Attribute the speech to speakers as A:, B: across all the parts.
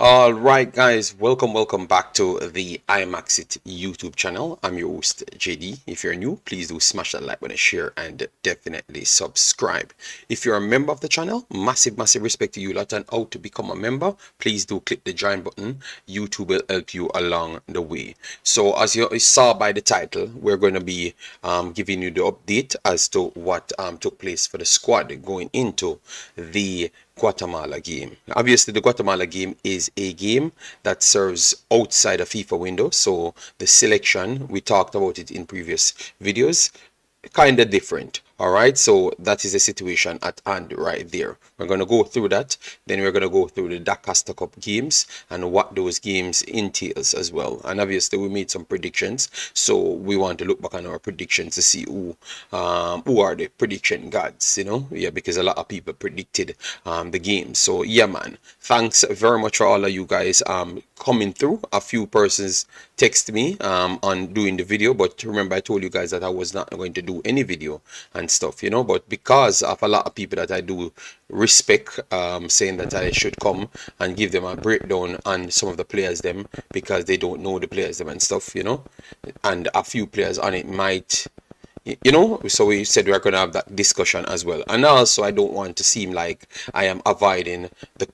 A: All right, guys, welcome back to the Imaxit YouTube channel. I'm your host, JD. If you're new, please do smash that like button, share, and definitely subscribe. If you're a member of the channel, massive respect to you lot, and how to become a member, please do click the join button. YouTube will help you along the way. So as you saw by the title, we're going to be giving you the update as to what took place for the squad going into the Guatemala game. Obviously, the Guatemala game is a game that serves outside a FIFA window, so the selection, we talked about it in previous videos, kind of different. All right, so that is the situation at hand right there. We're going to go through that, then we're going to go through the Dacosta Cup games and what those games entails as well. And obviously we made some predictions, so we want to look back on our predictions to see who are the prediction gods, yeah, because a lot of people predicted the game. So yeah, man, thanks very much for all of you guys coming through. A few persons text me on doing the video, but remember I told you guys that I was not going to do any video and stuff, but because of a lot of people that I do respect, saying that I should come and give them a breakdown on some of the players them, because they don't know the players them and stuff, and a few players on it might, so we said we're going to have that discussion as well. And also I don't want to seem like I am avoiding the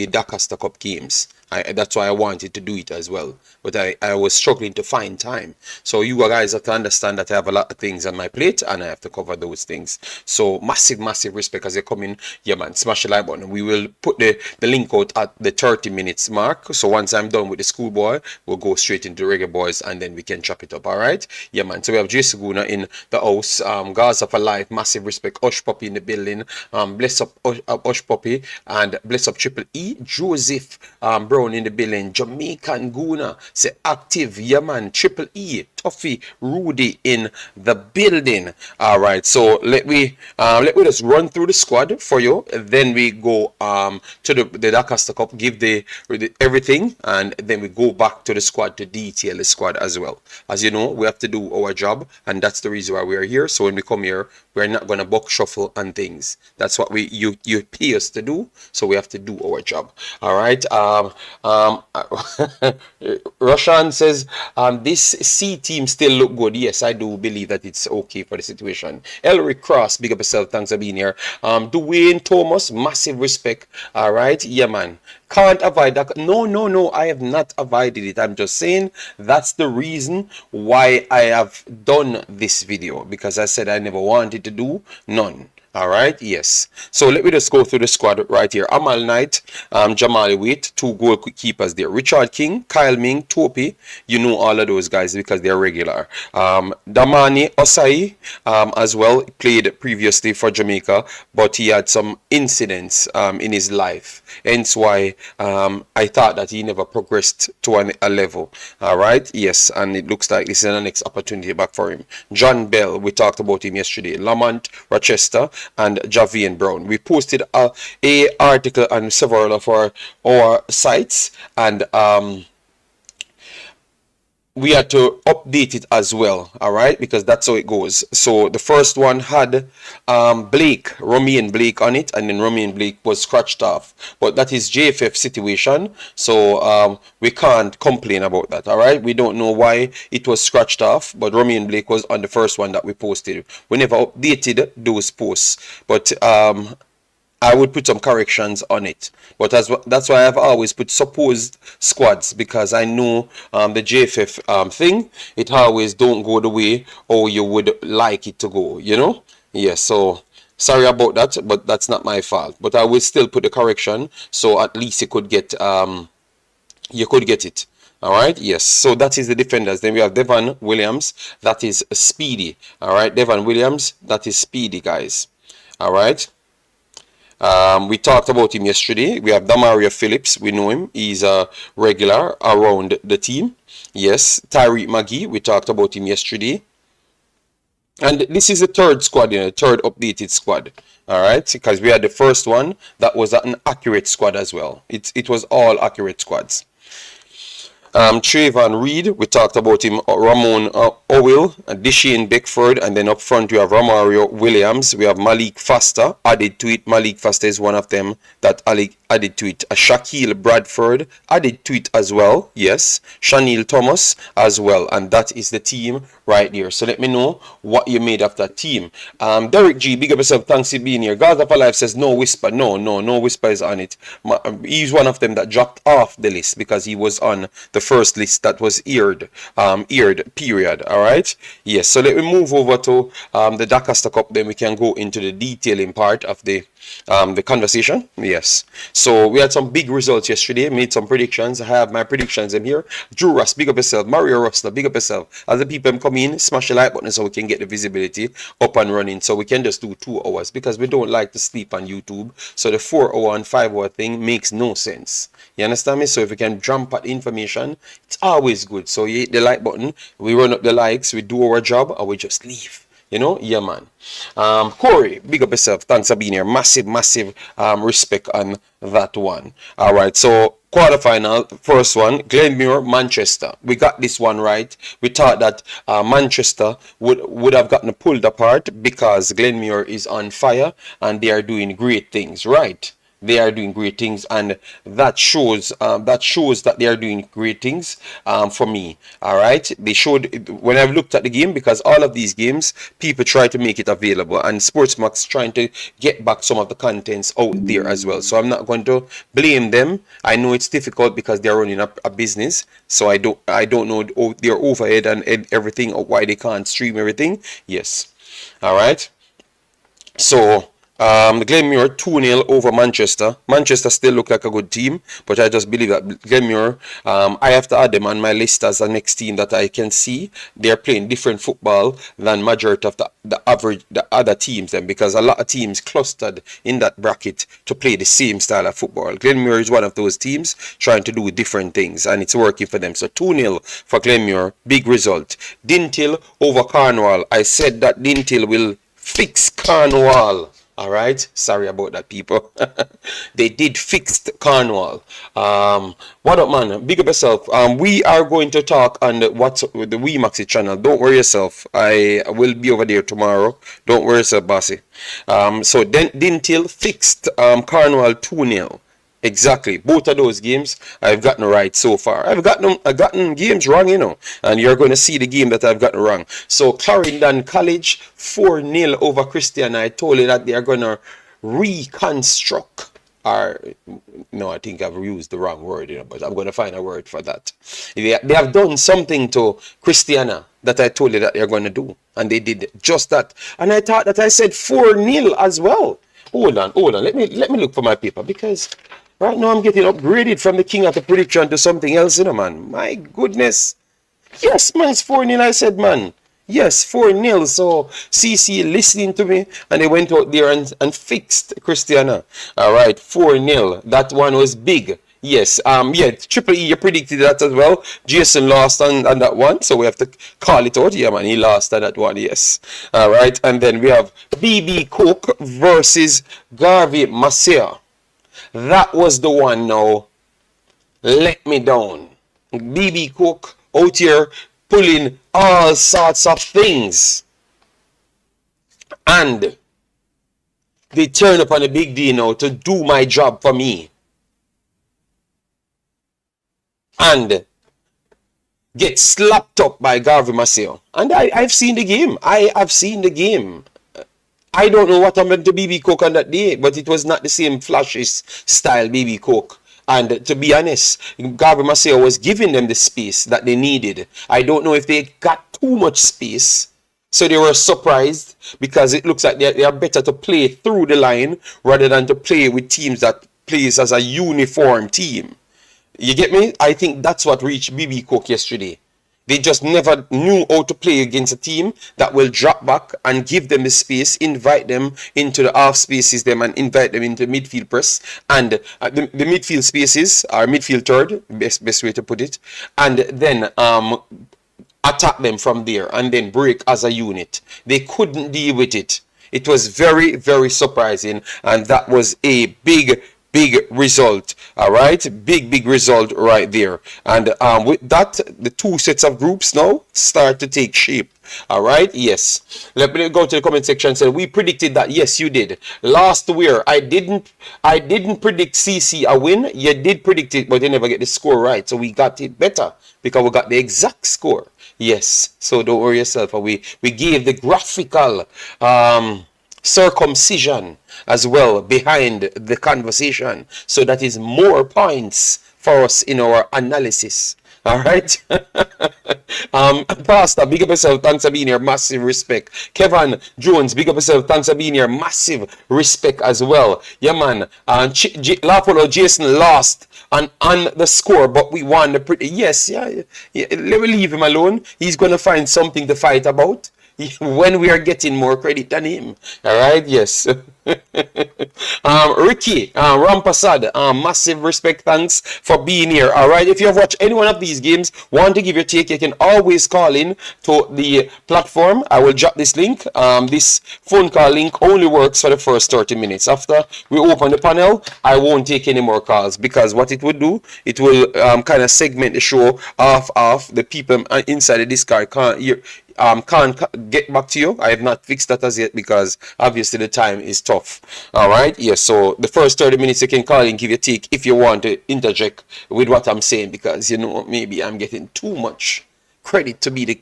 A: Dacosta Cup games. That's why I wanted to do it as well, but I was struggling to find time. So you guys have to understand that I have a lot of things on my plate and I have to cover those things. So massive respect as you come in. Yeah, man, smash the like button. We will put the link out at the 30 minutes mark. So once I'm done with the Schoolboy, we'll go straight into Reggae Boyz and then we can chop it up. All right, yeah, man. So we have J Saguna in the house, Girlz for life, massive respect. Ush Puppy in the building, bless up Ush Puppy, and bless up Triple E. Joseph Brown in the building, Jamaican Guna say active, yeah, man. Triple E, Tuffy, Rudy in the building. All right, so let me just run through the squad for you, then we go to the Dacosta Cup, give the everything, and then we go back to the squad to detail the squad as well. As you know, we have to do our job, and that's the reason why we're here. So when we come here, we're not gonna buck shuffle and things. That's what you pay us to do, so we have to do our job. All right. Roshan says this C team still look good. Yes, I do believe that it's okay for the situation. Elric Cross, big up yourself, thanks for being here. Jahim Thomas, massive respect. All right, yeah, man. Can't avoid that. No, I have not avoided it. I'm just saying that's the reason why I have done this video, because I said I never wanted to do none. All right, yes. So let me just go through the squad right here. Amal Knight, Jamal Waite, 2 goalkeepers there. Richard King, Kyle Ming, Topi. You know all of those guys because they're regular. Damani Osai as well, played previously for Jamaica, but he had some incidents in his life. Hence why I thought that he never progressed to a level. All right, yes, and it looks like this is the next opportunity back for him. John Bell, we talked about him yesterday. Lamont Rochester and Javian Brown. We posted a article on several of our sites, and we had to update it as well, all right, because that's how it goes. So the first one had Romain Blake on it, and then Romain Blake was scratched off, but that is JFF situation, so we can't complain about that. All right, we don't know why it was scratched off, but Romain Blake was on the first one that we posted. We never updated those posts, but I would put some corrections on it, but that's why I've always put supposed squads, because I know the JFF thing, it always don't go the way or you would like it to go, Yes, so sorry about that, but that's not my fault. But I will still put the correction, so at least you could get it. All right, yes. So that is the defenders. Then we have Devon Williams, that is speedy. All right, Devon Williams, that is speedy, guys. All right. We talked about him yesterday. We have Damaria Phillips. We know him. He's a regular around the team. Yes. Tyreek McGee. We talked about him yesterday. And this is the third squad, third updated squad. All right. Because we had the first one that was an accurate squad as well. It was all accurate squads. Trayvon Reed, we talked about him. Ramon Owil, Deshane Beckford, and then up front we have Romario Williams. We have Malik Foster added to it. Malik Foster is one of them that added to it. Shaquille Bradford added to it as well. Yes, Jahim Thomas as well, and that is the team right there. So let me know what you made of that team. Derek G, big up yourself. Thanks for being here. Gaza for Life says no whisper. No whisper is on it. He's one of them that dropped off the list because he was on the first list that was aired period. All right, yes. So let me move over to the Dacosta Cup, then we can go into the detailing part of the conversation. Yes, so we had some big results yesterday, made some predictions. I have my predictions in here. Drew Russ, big up yourself. Mario Rustler, big up yourself. As the people come in, smash the like button so we can get the visibility up and running, so we can just do 2 hours because we don't like to sleep on YouTube. So the 4-hour and 5-hour thing makes no sense. You understand me? So if we can jump at information, it's always good. So you hit the like button, we run up the likes, we do our job, or we just leave. You know, yeah, man. Corey, big up yourself. Thanks for being here. Massive respect on that one. All right, so quarterfinal, first one, Glenmuir, Manchester. We got this one right. We thought that Manchester would have gotten pulled apart because Glenmuir is on fire and they are doing great things, right? They are doing great things, and that shows that they are doing great things for me. All right, they showed when I've looked at the game, because all of these games people try to make it available, and Sportsmax trying to get back some of the contents out there as well. So I'm not going to blame them. I know it's difficult because they're running a business, so I don't know their overhead and everything, or why they can't stream everything. Yes, all right. So Glenmuir 2-0 over Manchester. Manchester still look like a good team, but I just believe that Glenmuir, I have to add them on my list as the next team that I can see. They're playing different football than majority of the other teams, and because a lot of teams clustered in that bracket to play the same style of football. Glenmuir is one of those teams trying to do different things, and it's working for them. So 2-0 for Glenmuir, big result. Dintil over Cornwall. I said that Dintil will fix Cornwall. All right, sorry about that, people. They did fix Cornwall. What up, man? Big up yourself. We are going to talk on the Wemaxit channel. Don't worry yourself. I will be over there tomorrow. Don't worry yourself, bossy. So Dintil fixed Cornwall 2-0. Exactly. Both of those games I've gotten right so far. I've gotten games wrong, you know, and you're going to see the game that I've gotten wrong. So Clarendon College 4-0 over Christiana. I told you that they are going to reconstruct. No, I think I've used the wrong word, you know, but I'm going to find a word for that. They have done something to Christiana that I told you that they're going to do, and they did just that. And I thought that I said 4-0 as well. Hold on. Let me look for my paper, because right now I'm getting upgraded from the king of the prediction to something else, you know, man. My goodness. Yes, man, it's 4-0, I said, man. Yes, 4-0. So CC listening to me, and they went out there and fixed Christiana. All right, 4-0. That one was big. Yes, Triple E, you predicted that as well. Jason lost on that one, so we have to call it out. Yeah, man, he lost on that one, yes. All right, and then we have BB Cook versus Garvey Masia. That was the one now. Let me down. BB Cook out here pulling all sorts of things. And they turn up on a big D now to do my job for me. And get slapped up by Garvey Maceo. And I've seen the game. I have seen the game. I don't know what happened to BB Cook on that day, but it was not the same flashy style BB Cook. And to be honest, Garvey Maceo was giving them the space that they needed. I don't know if they got too much space, so they were surprised, because it looks like they are better to play through the line rather than to play with teams that plays as a uniform team. You get me? I think that's what reached BB Cook yesterday. They just never knew how to play against a team that will drop back and give them the space, invite them into the half spaces them, and invite them into midfield press. And the midfield spaces are midfield third, best way to put it. And then attack them from there and then break as a unit. They couldn't deal with it. It was very, very surprising. And that was a big big result. All right, big result right there. And with that, the two sets of groups now start to take shape. All right, yes. Let me go to the comment section and say we predicted that. Yes, you did. Last year, I didn't predict CC a win. You did predict it, but you never get the score right. So we got it better because we got the exact score. Yes. So don't worry yourself. We gave the graphical circumcision as well behind the conversation, so that is more points for us in our analysis. All right. Pastor, big up yourself. Thanks for being here. Massive respect. Kevin Jones, big up yourself. Thanks for being here. Massive respect as well. Yeah, man. Lapolo Jason lost on the score, but we won the pretty. Yes, yeah. Let me leave him alone. He's gonna find something to fight about when we are getting more credit than him. All right, yes. Ricky Rampasad, massive respect, thanks for being here. All right, if you have watched any one of these games, want to give your take, you can always call in to the platform. I will drop this link. This phone call link only works for the first 30 minutes. After we open the panel, I won't take any more calls, because what it would do, it will kind of segment the show off the people inside the Discord can't get back to you. I have not fixed that as yet, because obviously the time is tough. All right, yes. So the first 30 minutes you can call and give your take if you want to interject with what I'm saying, because you know maybe I'm getting too much credit to be the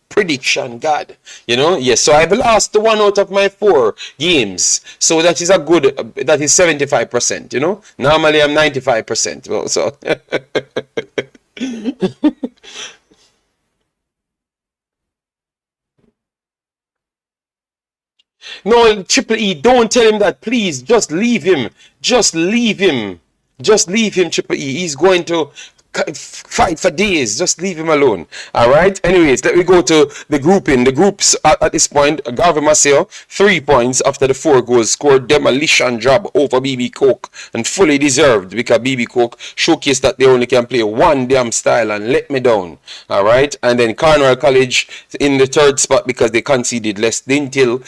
A: prediction god, you know. Yes, so I've lost 1 out of my 4 games, so that is a good, that is 75%, you know. Normally I'm 95%. Well, so no, Triple E, don't tell him that, please. Just leave him. Just leave him. Just leave him, Triple E. He's going to fight for days. Just leave him alone. All right. Anyways, let me go to the grouping. The groups at this point: Garvey Maceo, 3 points after the 4 goals scored. Demolition job over BB Coke, and fully deserved, because BB Coke showcased that they only can play one damn style and let me down. All right. And then Cornwall College in the 3rd spot because they conceded less. Dintil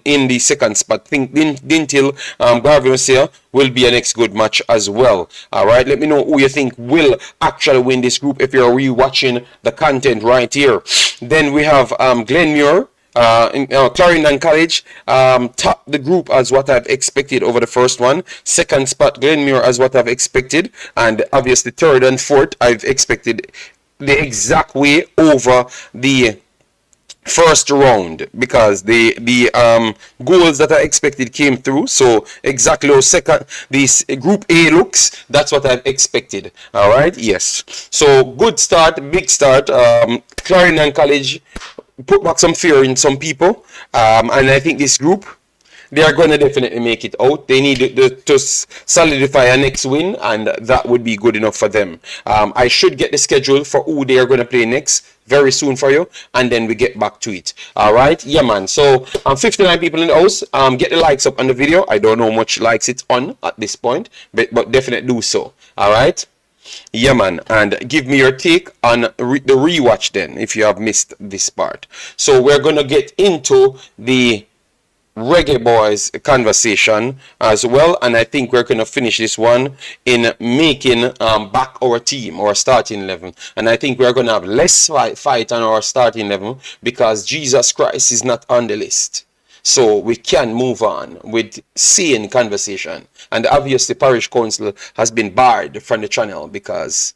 A: in the 2nd spot. Think Dintil, Garvey Maceo will be a next good match as well. All right, let me know who you think will actually win this group if you're rewatching the content right here. Then we have Glenmuir, Clarendon College, top the group as what I've expected over the first one. 2nd spot Glenmuir as what I've expected, and obviously 3rd and 4th I've expected the exact way over the first round, because the goals that I expected came through. So exactly how this group A looks, that's what I've expected. All right, yes. So good start, big start. Clarendon College put back some fear in some people, and I think this group, they are going to definitely make it out. They need to solidify a next win, and that would be good enough for them. I should get the schedule for who they are going to play next very soon for you, and then we get back to it. All right, yeah, man. So 59 people in the house. Get the likes up on the video. I don't know how much likes it's on at this point, but definitely do so. All right, yeah, man. And give me your take on the rewatch then, if you have missed this part. So we're gonna get into the Reggae Boyz conversation as well, and I think we're gonna finish this one in making back our team, our starting 11, and I think we're gonna have less fight on our starting 11 because Jesus Christ is not on the list, so we can move on with sane conversation. And obviously parish council has been barred from the channel because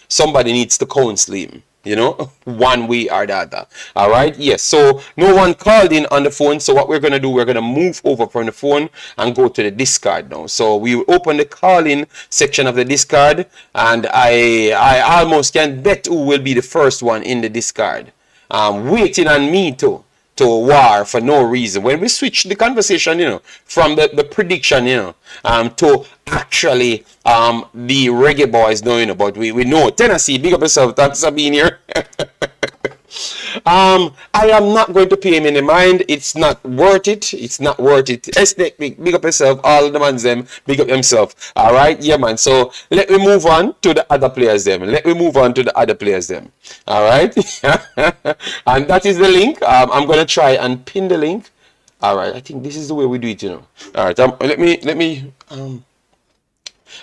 A: somebody needs to counsel him, you know, one way or the other. All right, yes. So no one called in on the phone, so what we're gonna do, we're gonna move over from the phone and go to the Discord now. So we will open the call-in section of the Discord, and I almost can bet who will be the first one in the Discord, waiting on me to war for no reason. When we switch the conversation, you know, from the prediction, you know, to actually the Reggae Boyz knowing about, we know Tennessee, big up yourself, thanks for being here. I am not going to pay him any mind. It's not worth it. It's not worth it. Big up yourself. All the mans them, big up himself. All right, yeah, man. So let me move on to the other players them. All right, and that is the link. I'm gonna try and pin the link All right, I think this is the way we do it, you know. All right,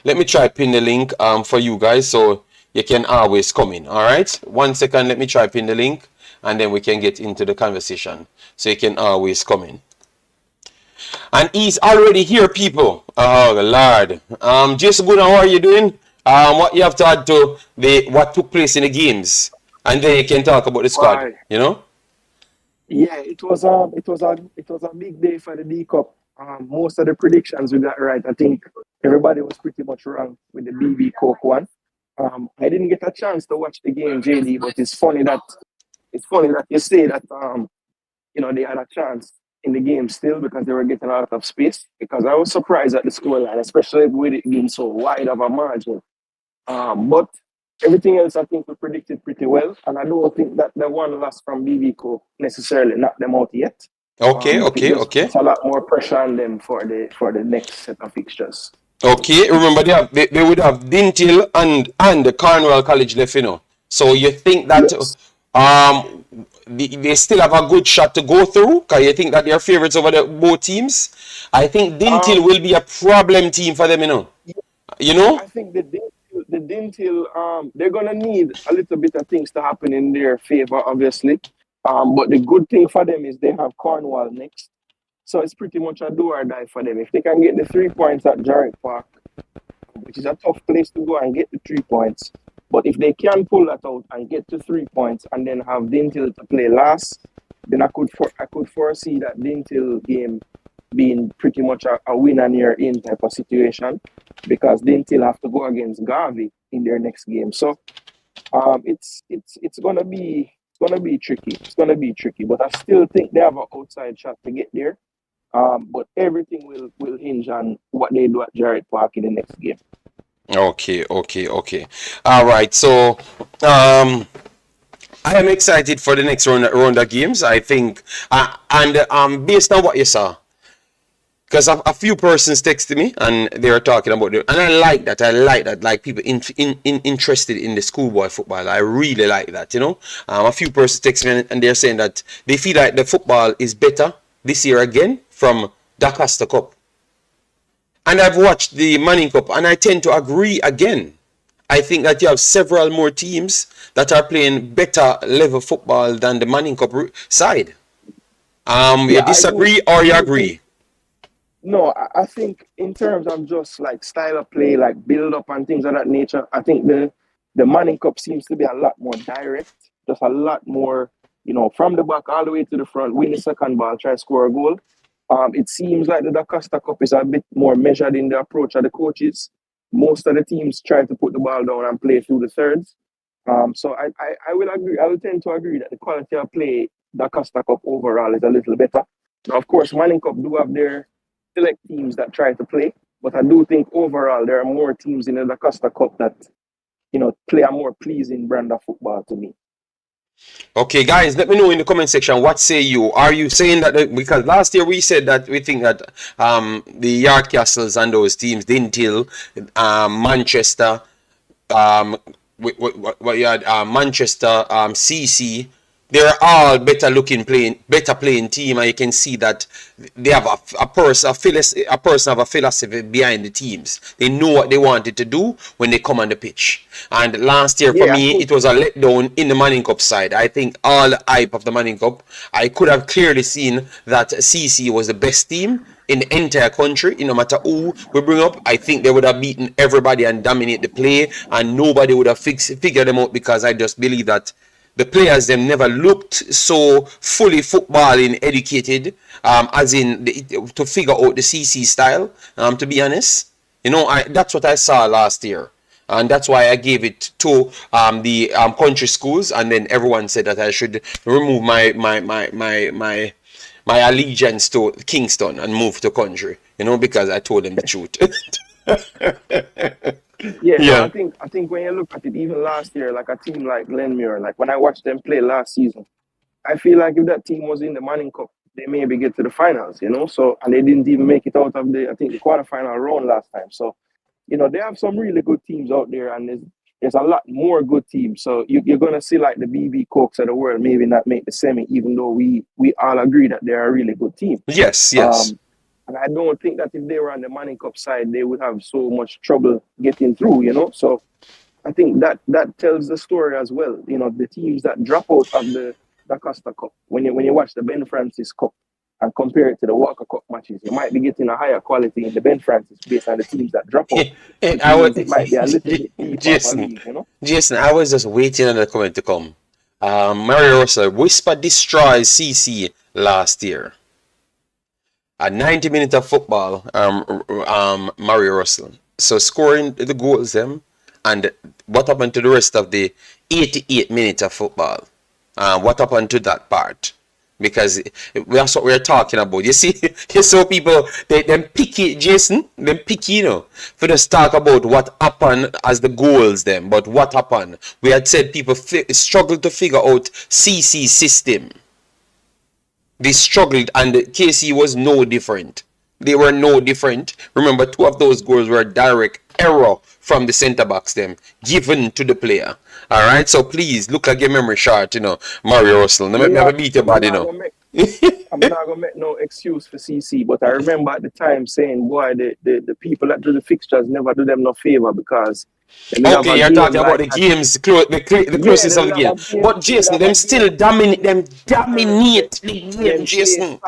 A: let me try pin the link for you guys so you can always come in. All right, 1 second. Let me try pin the link, and then we can get into the conversation so you can always come in. And he's already here, people. Oh Lord. Jason Good, how are you doing? What you have to add to the what took place in the games, and then you can talk about the squad.
B: Why?
A: You know.
B: Yeah, it was a big day for the D Cup. Most of the predictions we got right. I think everybody was pretty much wrong with the BB Coke one. I didn't get a chance to watch the game, JD, but it's funny that you say that they had a chance in the game still because they were getting a lot of space. Because I was surprised at the scoreline, especially with it being so wide of a margin. But everything else, I think we predicted pretty well, and I don't think that the one loss from BBCO necessarily knocked them out yet.
A: Okay,
B: But it
A: okay,
B: just
A: okay.
B: puts a lot more pressure on them for the next set of fixtures.
A: Okay, remember they would have Dintil and the Cornwall College left, you know. So you think that
B: Yes.
A: they still have a good shot to go through? Cause you think that they're favorites over the both teams? I think Dintil
B: Um,
A: will be a problem team for them, you know. You know?
B: I think the Dintil, they're gonna need a little bit of things to happen in their favor, obviously. But the good thing for them is they have Cornwall next, so it's pretty much a do or die for them. If they can get the 3 points at Jarrett Park, which is a tough place to go and get the 3 points. But if they can pull that out and get to 3 points and then have Dintil to play last, then I could foresee that Dintil game being pretty much a win and you're in type of situation because Dintil have to go against Garvey in their next game. So it's gonna be tricky. It's gonna be tricky, but I still think they have an outside shot to get there. But everything will hinge on what they do at Jarrett Park in the next game.
A: Okay, okay, okay. All right. So I am excited for the next round of games. I think, and based on what you saw, because a few persons texted me and they were talking about it, and I like that. I like that, like people interested in the schoolboy football. I really like that. You know, a few persons texted me and they're saying that they feel like the football is better this year again from Dacosta Cup. And I've watched the Manning Cup, and I tend to agree again. I think that you have several more teams that are playing better level football than the Manning Cup side. You
B: Yeah, I do.
A: disagree or
B: I
A: you
B: do think.
A: agree?
B: No, I think in terms of just like style of play, like build up and things of that nature, I think the Manning Cup seems to be a lot more direct, just a lot more, from the back all the way to the front, win the second ball, try to score a goal. It seems like the Dacosta Cup is a bit more measured in the approach of the coaches. Most of the teams try to put the ball down and play through the thirds. So I will agree. I will tend to agree that the quality of play Dacosta Cup overall is a little better. Now, of course, Manning Cup do have their select teams that try to play, but I do think overall there are more teams in the Costa Cup that play a more pleasing brand of football to me.
A: Okay, guys, let me know in the comment section what say you. Are you saying that because last year we said that we think that the Yard Castles and those teams, Dintil, Manchester, um, what you had, Manchester, CC, they're all better playing team, and you can see that they have a person have a philosophy behind the teams. They know what they wanted to do when they come on the pitch. And last year for
B: Yeah, I
A: me,
B: could.
A: it was a letdown in the Manning Cup side. I think all the hype of the Manning Cup, I could have clearly seen that CC was the best team in the entire country. No matter who we bring up, I think they would have beaten everybody and dominate the play, and nobody would have figured them out because I just believe that the players them never looked so fully footballing educated as in to figure out the CC style. To be honest, that's what I saw last year. And that's why I gave it to the country schools, and then everyone said that I should remove my allegiance to Kingston and move to country, because I told them the truth.
B: Yeah, no, I
A: Yeah.
B: think I think when you look at it, even last year, like a team like Glenmuir, like when I watched them play last season, I feel like if that team was in the Manning Cup, they maybe get to the finals. So and they didn't even make it out of the I think the quarterfinal round last time. So they have some really good teams out there, and there's a lot more good teams. So you're gonna see like the BB Cokes of the world maybe not make the semi, even though we all agree that they're a really good team.
A: Yes, yes.
B: And I don't think that if they were on the Manning Cup side, they would have so much trouble getting through, you know. So I think that tells the story as well. You know, the teams that drop out of the Dacosta Cup, when you watch the Ben Francis Cup and compare it to the Walker Cup matches, you might be getting a higher quality in the Ben Francis based on the teams that drop out, which means it might be a little bit deeper of a
A: Jason,
B: league, you know.
A: Jason, I was just waiting on the comment to come. Mario Russell, Whisper destroys CC last year. A 90 minutes of football, Mario Russell. So scoring the goals them, and what happened to the rest of the 88 minutes of football? What happened to that part? Because that's what we're talking about. You see, you saw people, them picky, Jason, them picky, you know, for just talk about what happened as the goals them, but what happened? We had said people struggle to figure out CC system. They struggled, and KC was no different. They were no different. Remember, 2 of those goals were direct error from the centre backs them given to the player. All right, so please look like your memory short, you know, Mario Russell. Never beat your body, you know.
B: I'm not gonna make no excuse for CC, but I remember at the time saying, boy, the people that do the fixtures never do them no favor because
A: okay, you're talking about the games, the closest of the game. But Jason, them still dominate the game, Jason.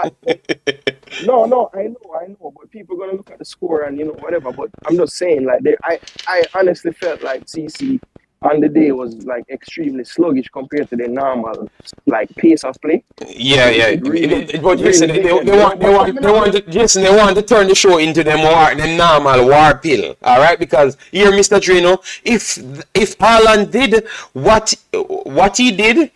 B: No, I know, but people gonna look at the score and you know whatever. But I'm just saying, like, I honestly felt like CC on the day was like extremely sluggish compared to the normal like pace of play.
A: Yeah. But listen, they want to turn the show into the normal war pill. All right, because here, Mr. Drino, if Haaland did what he did,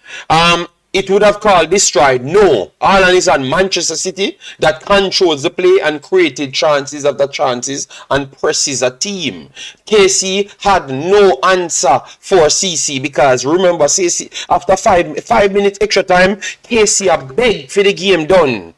A: it would have called destroyed. No, Haaland is on Manchester City that controls the play and created chances after chances and presses a team. KC had no answer for CC because remember, CC after 5 minutes extra time, KC have begged for the game done.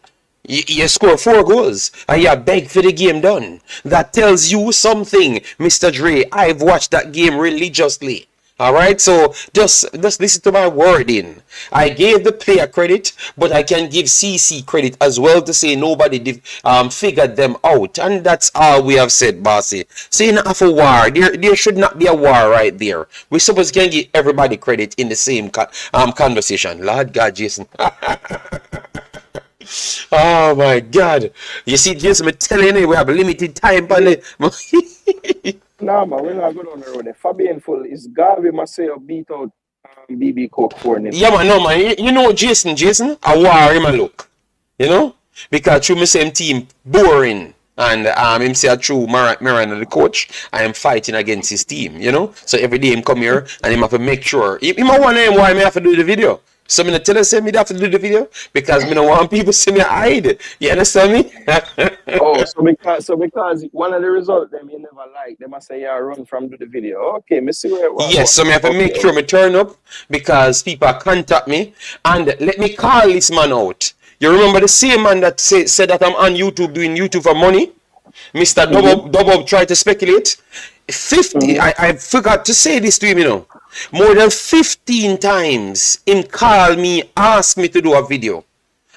A: You score 4 goals and you beg for the game done. That tells you something, Mr. Dre. I've watched that game religiously. Alright, so just listen to my wording. I gave the player credit, but I can give CC credit as well to say nobody figured them out. And that's all we have said, Bossy. Saying of a war, there should not be a war right there. We suppose can give everybody credit in the same conversation. Lord God, Jason. Oh my God. You see, Jason, I'm telling you, we have limited time.
B: Nah, man, we're not going on the road. Fabian Full is Gavi Maceo beat out BB Coke 4-0.
A: Yeah, man, no, man. You know, Jason, a war him a look. You know? Because through my same team, boring. And him say through Miranda, the coach, I am fighting against his team, you know? So every day him come here and him have to make sure. Him a wonder why I have to do the video. So I'm tell us me have to do the video because I don't want people to see me hide. You understand me?
B: so because one of the results them you never like, they must say run from do the video. Okay, me see where it was.
A: Yes, so I have to make sure me turn up because people contact me and let me call this man out. You remember the same man that said that I'm on YouTube doing YouTube for money? Mr. Dobob tried to speculate. 50, I forgot to say this to him, you know. More than 15 times him call me, ask me to do a video.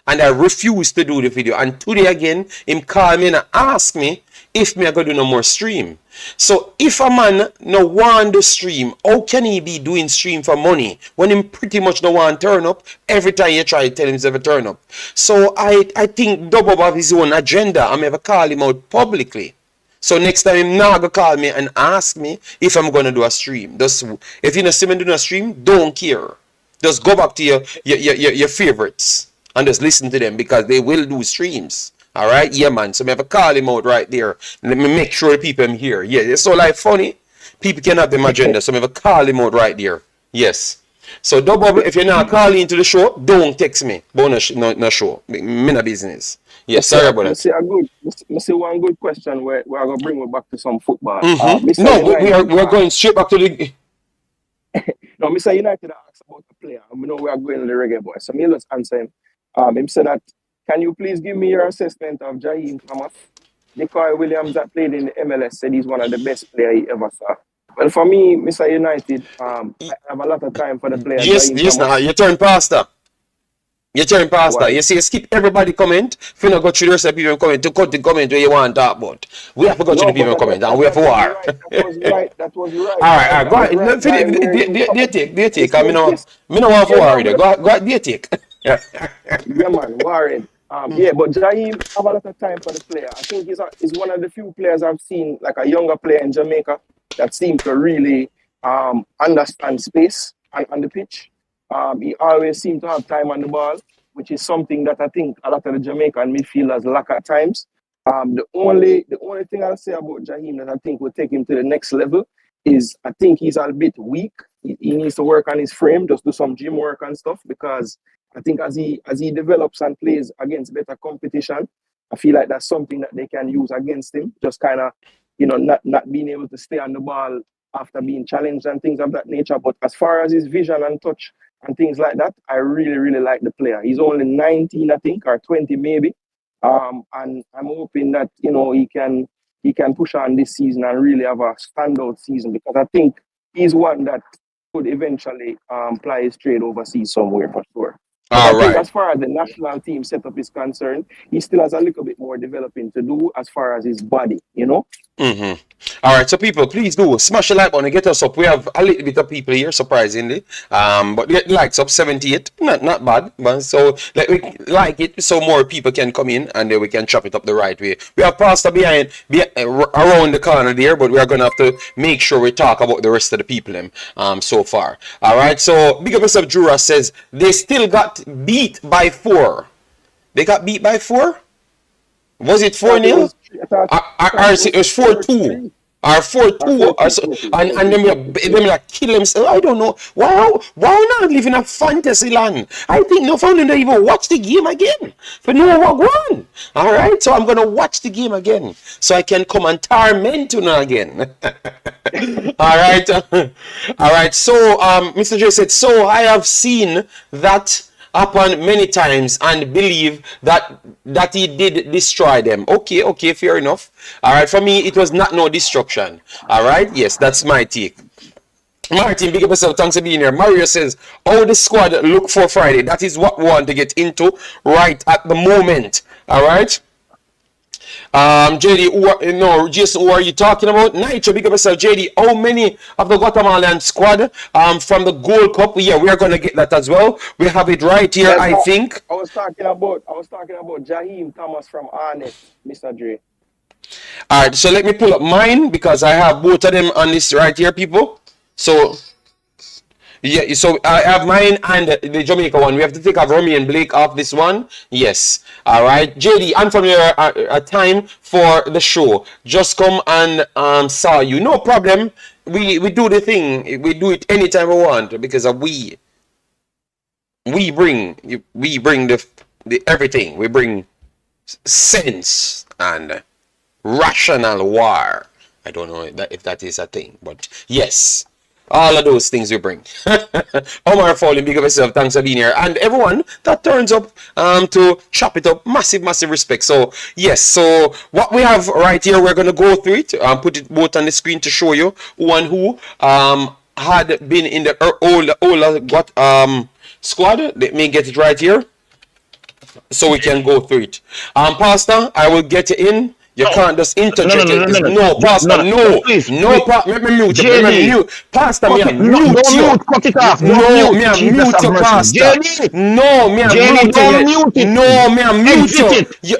A: And I refuse to do the video. And today again, him call me and ask me if me I go do no more stream. So if a man no want to stream, how can he be doing stream for money when him pretty much no want to turn up every time you try to tell him to turn up? So I think Double have his own agenda. I'm ever call him out publicly. So next time him now go call me and ask me if I'm gonna do a stream. Just if you not see me doing a stream, don't care. Just go back to your favorites and just listen to them because they will do streams. Alright, yeah man. So I have to call him out right there. Let me make sure the people I'm here. Yeah, it's so like funny. People can have them agenda. So I have to call him out right there. Yes. So Double, if you're not calling into the show, don't text me. But no show. Me no business. Yes, sorry about that.
B: I see one good question where we're going to bring it back to some football.
A: No, we're going straight back to the...
B: No, Mr. United asked about the player. I know we are going to the Reggae Boyz. So me let's answer him. Him said that, can you please give me your assessment of Jahim Thomas? Nicoy Williams that played in the MLS said he's one of the best players he ever saw. Well, for me, Mr. United, I have a lot of time for the player
A: Just,
B: Jahim
A: just now,
B: Thomas.
A: you turn pastor. You turn pastor.
B: Why?
A: You see, you skip everybody comment. If you not go through the rest of the people comment, to cut the comment where you want to talk about. We have to go through
B: No,
A: the
B: but
A: people comment, and we have
B: that
A: to
B: was
A: war.
B: right. That was right. That was right.
A: All right, all
B: Guy,
A: right. Go
B: that was
A: ahead.
B: right.
A: No,
B: Guy wearing
A: do you take? Do you
B: he's
A: take? I
B: still
A: mean, no,
B: pissed.
A: me no want to
B: Yeah,
A: war
B: no,
A: with you.
B: but
A: Go ahead. Do you take?
B: yeah, man, Warren. Yeah, but Jahim have a lot of time for the player. I think he's one of the few players I've seen, like a younger player in Jamaica, that seems to really understand space on the pitch. He always seems to have time on the ball, which is something that I think a lot of the Jamaican midfielders lack at times. The only thing I'll say about Jahim that I think will take him to the next level is I think he's a bit weak. He needs to work on his frame, just do some gym work and stuff, because I think as he develops and plays against better competition, I feel like that's something that they can use against him. Just kind of, not being able to stay on the ball after being challenged and things of that nature. But as far as his vision and touch and things like that, I really, really like the player. He's only 19, I think, or 20 maybe. And I'm hoping that he can push on this season and really have a standout season, because I think he's one that could eventually ply his trade overseas somewhere for sure. But I
A: All
B: think
A: right.
B: as far as the national team setup is concerned, he still has a little bit more developing to do as far as his body.
A: Mm-hmm. All right, so people, please do smash the like button and get us up. We have a little bit of people here, surprisingly. But get likes up 78, not bad. But so we like it so more people can come in and then we can chop it up the right way. We have Pastor around the corner there, but we are gonna have to make sure we talk about the rest of the people so far. All right, so big up yourself. Jura says they still got beat by 4. They got beat by 4. Was it 4-0? Or it was 4-2. Or 4-2 or so, and them like kill themselves. I don't know. Why not live in a fantasy land? I think no founder don't even watch the game again. For no what won. Alright, so I'm gonna watch the game again. So I can come and torment you now again. Alright. Alright, so Mr. J said, so I have seen that upon many times and believe that he did destroy them. Okay, fair enough. All right, for me it was not no destruction. All right, yes, that's my take. Martin, big up yourself. Thanks for being here. Mario says, how the squad look for Friday? That is what we want to get into right at the moment. All right. JD, Jason, who are you talking about? Nitro, big up yourself. JD, how many of the Guatemalan squad from the Gold Cup? Yeah, we are gonna get that as well. We have it right here, yes, I think.
B: I was talking about Jahim Thomas from Arnett, Mr. Dre.
A: All right, so let me pull up mine because I have both of them on this right here, people. So. Yeah, so I have mine and the Jamaica one. We have to take off Romy and Blake off this one. Yes. All right. JD, I'm from your time for the show. Just come and saw you. No problem. We do the thing. We do it anytime we want because we bring the everything. We bring sense and rational war. I don't know if that is a thing, but yes. All of those things we bring. Omar Fowling, big up yourself. Thanks for being here. And everyone that turns up to chop it up, massive respect. So, yes. So, what we have right here, we're going to go through it. Put it both on the screen to show you who and who had been in the older squad. Let me get it right here so we can go through it. Pastor, I will get you in. You can't just interject it. No, Pastor, no. Let me mute you. Let me mute. Pastor, me mute you.
C: Cut it off.
A: No, me mute you, Pastor. No, me mute you. No, me mute you.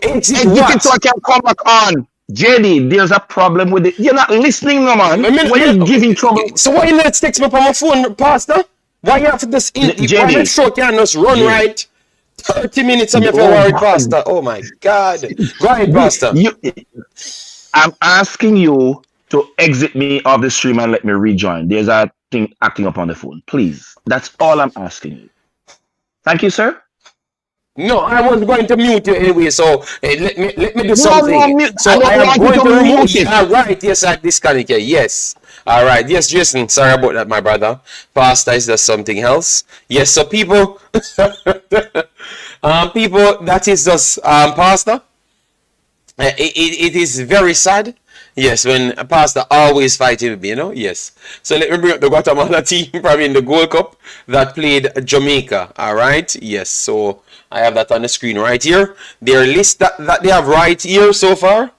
C: Exit what? So I can come back on. JD, there's a problem with it. You're not listening, no man. Why are you giving trouble?
A: So why you not text me on my phone, Pastor? Why you have to just why the show can't just run right? 30 minutes I'm here for worried, Pastor. Oh my God. Go ahead, Pastor.
C: I'm asking you to exit me off the stream and let me rejoin. There's a thing acting up on the phone. Please. That's all I'm asking you. Thank you, sir.
A: No, I was going to mute you anyway, so let me do something. So I am going to remove it. All right, yes, I disconnect you. Yes. All right, yes, Jason. Sorry about that, my brother. Pastor is just something else. Yes, so people, people, that is just Pastor. It is very sad. Yes, when a pastor always fighting with me, Yes. So let me bring up the Guatemala team probably in the Gold Cup that played Jamaica. All right. Yes. So I have that on the screen right here. Their list that they have right here so far.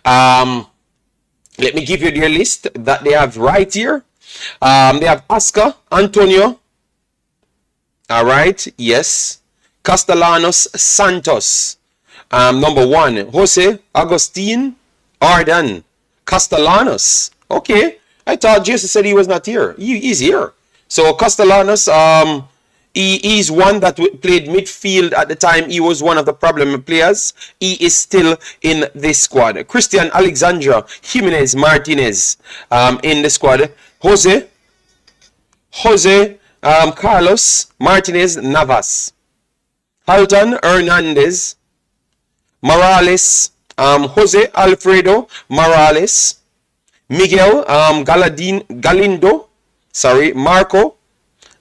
A: Let me give you their list that they have right here. They have Oscar, Antonio. All right. Yes. Castellanos, Santos. Number 1, Jose Agustin Ardan Castellanos. Okay. I thought Jason said he was not here. He's here. So Castellanos, he's one that played midfield at the time. He was one of the problem players. He is still in this squad. Christian Alexandra Jimenez Martinez in the squad. Jose Carlos Martinez Navas. Halton Hernandez Morales, Jose Alfredo Morales, Miguel Galindo, Marco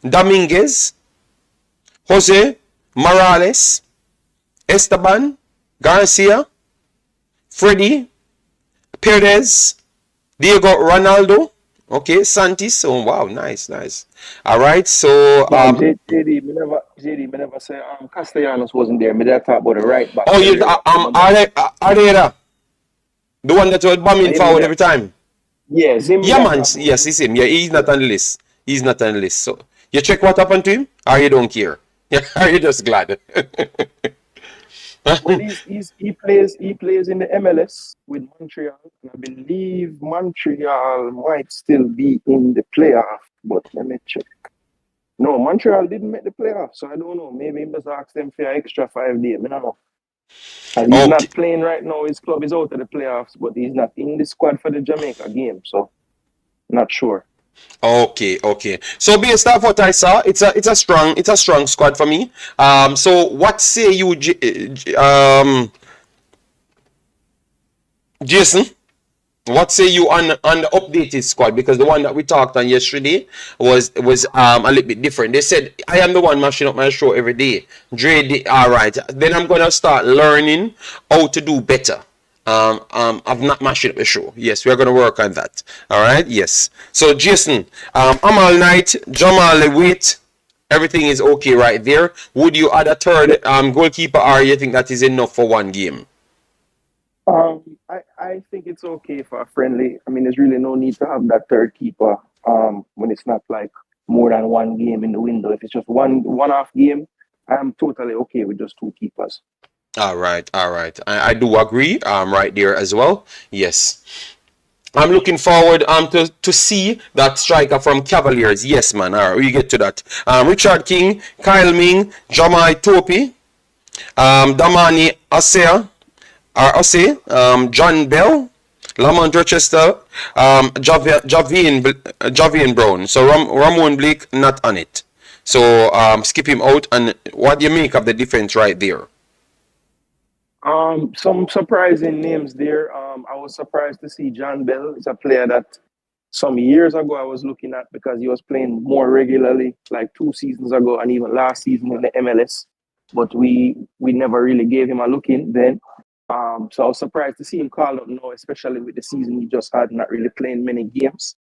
A: Dominguez, Jose Morales, Esteban Garcia, Freddy Perez, Diego Ronaldo. Okay, Santis. Oh wow, nice. All right, so
B: JD, me never say Castellanos wasn't there. Me that talk about the right back.
A: oh, you Arera, the one that was bombing forward every time.
B: Yeah,
A: Yeah, man. Yes, it's him. Yeah, he's not on the list. So you check what happened to him, or you don't care? Yeah, are you just glad?
B: Well, he plays in the MLS with Montreal, and I believe Montreal might still be in the playoff. But let me check. No, Montreal didn't make the playoff, so I don't know. Maybe he must ask them for an extra 5 days. I don't know. And he's not playing right now. His club is out of the playoffs, but he's not in the squad for the Jamaica game, so not sure.
A: Okay. So based off what I saw, it's a strong squad for me. So what say you, Jason? What say you on the updated squad? Because the one that we talked on yesterday was a little bit different. They said I am the one mashing up my show every day. Dre, all right. Then I'm gonna start learning how to do better. I've not mashed up the show. Yes, we're gonna work on that. All right. Yes. So Jason, Amal Knight, Jamal Lewitt, everything is okay right there. Would you add a third goalkeeper, or you think that is enough for one game?
B: I think it's okay for a friendly. I mean, there's really no need to have that third keeper when it's not like more than one game in the window. If it's just one-off game, I'm totally okay with just 2 keepers.
A: All right. I do agree. Right there as well. Yes. I'm looking forward to see that striker from Cavaliers. Yes, man. All right, we get to that. Richard King, Kyle Ming, Jamai Topi, Damani Asea, John Bell, Lamont Rochester, Javian Brown. So Ramon Blake not on it. So skip him out. And what do you make of the defense right there?
B: Some surprising names there. I was surprised to see John Bell. It's a player that some years ago I was looking at because he was playing more regularly, like 2 seasons ago and even last season in the MLS. But we never really gave him a look in then. So I was surprised to see him called up now, especially with the season he just had, not really playing many games.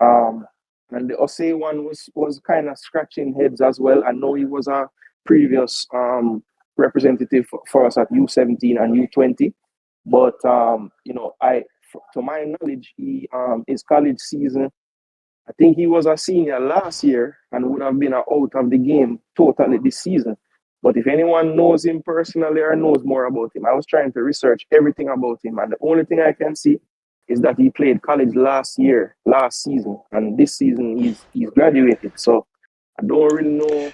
B: And the Osei one was kind of scratching heads as well. I know he was a previous representative for us at U17 and U20, but to my knowledge, his college season, I think he was a senior last year and would have been out of the game totally this season. But if anyone knows him personally or knows more about him, I was trying to research everything about him, and the only thing I can see is that he played college last season, and this season he's graduated. So I don't really know.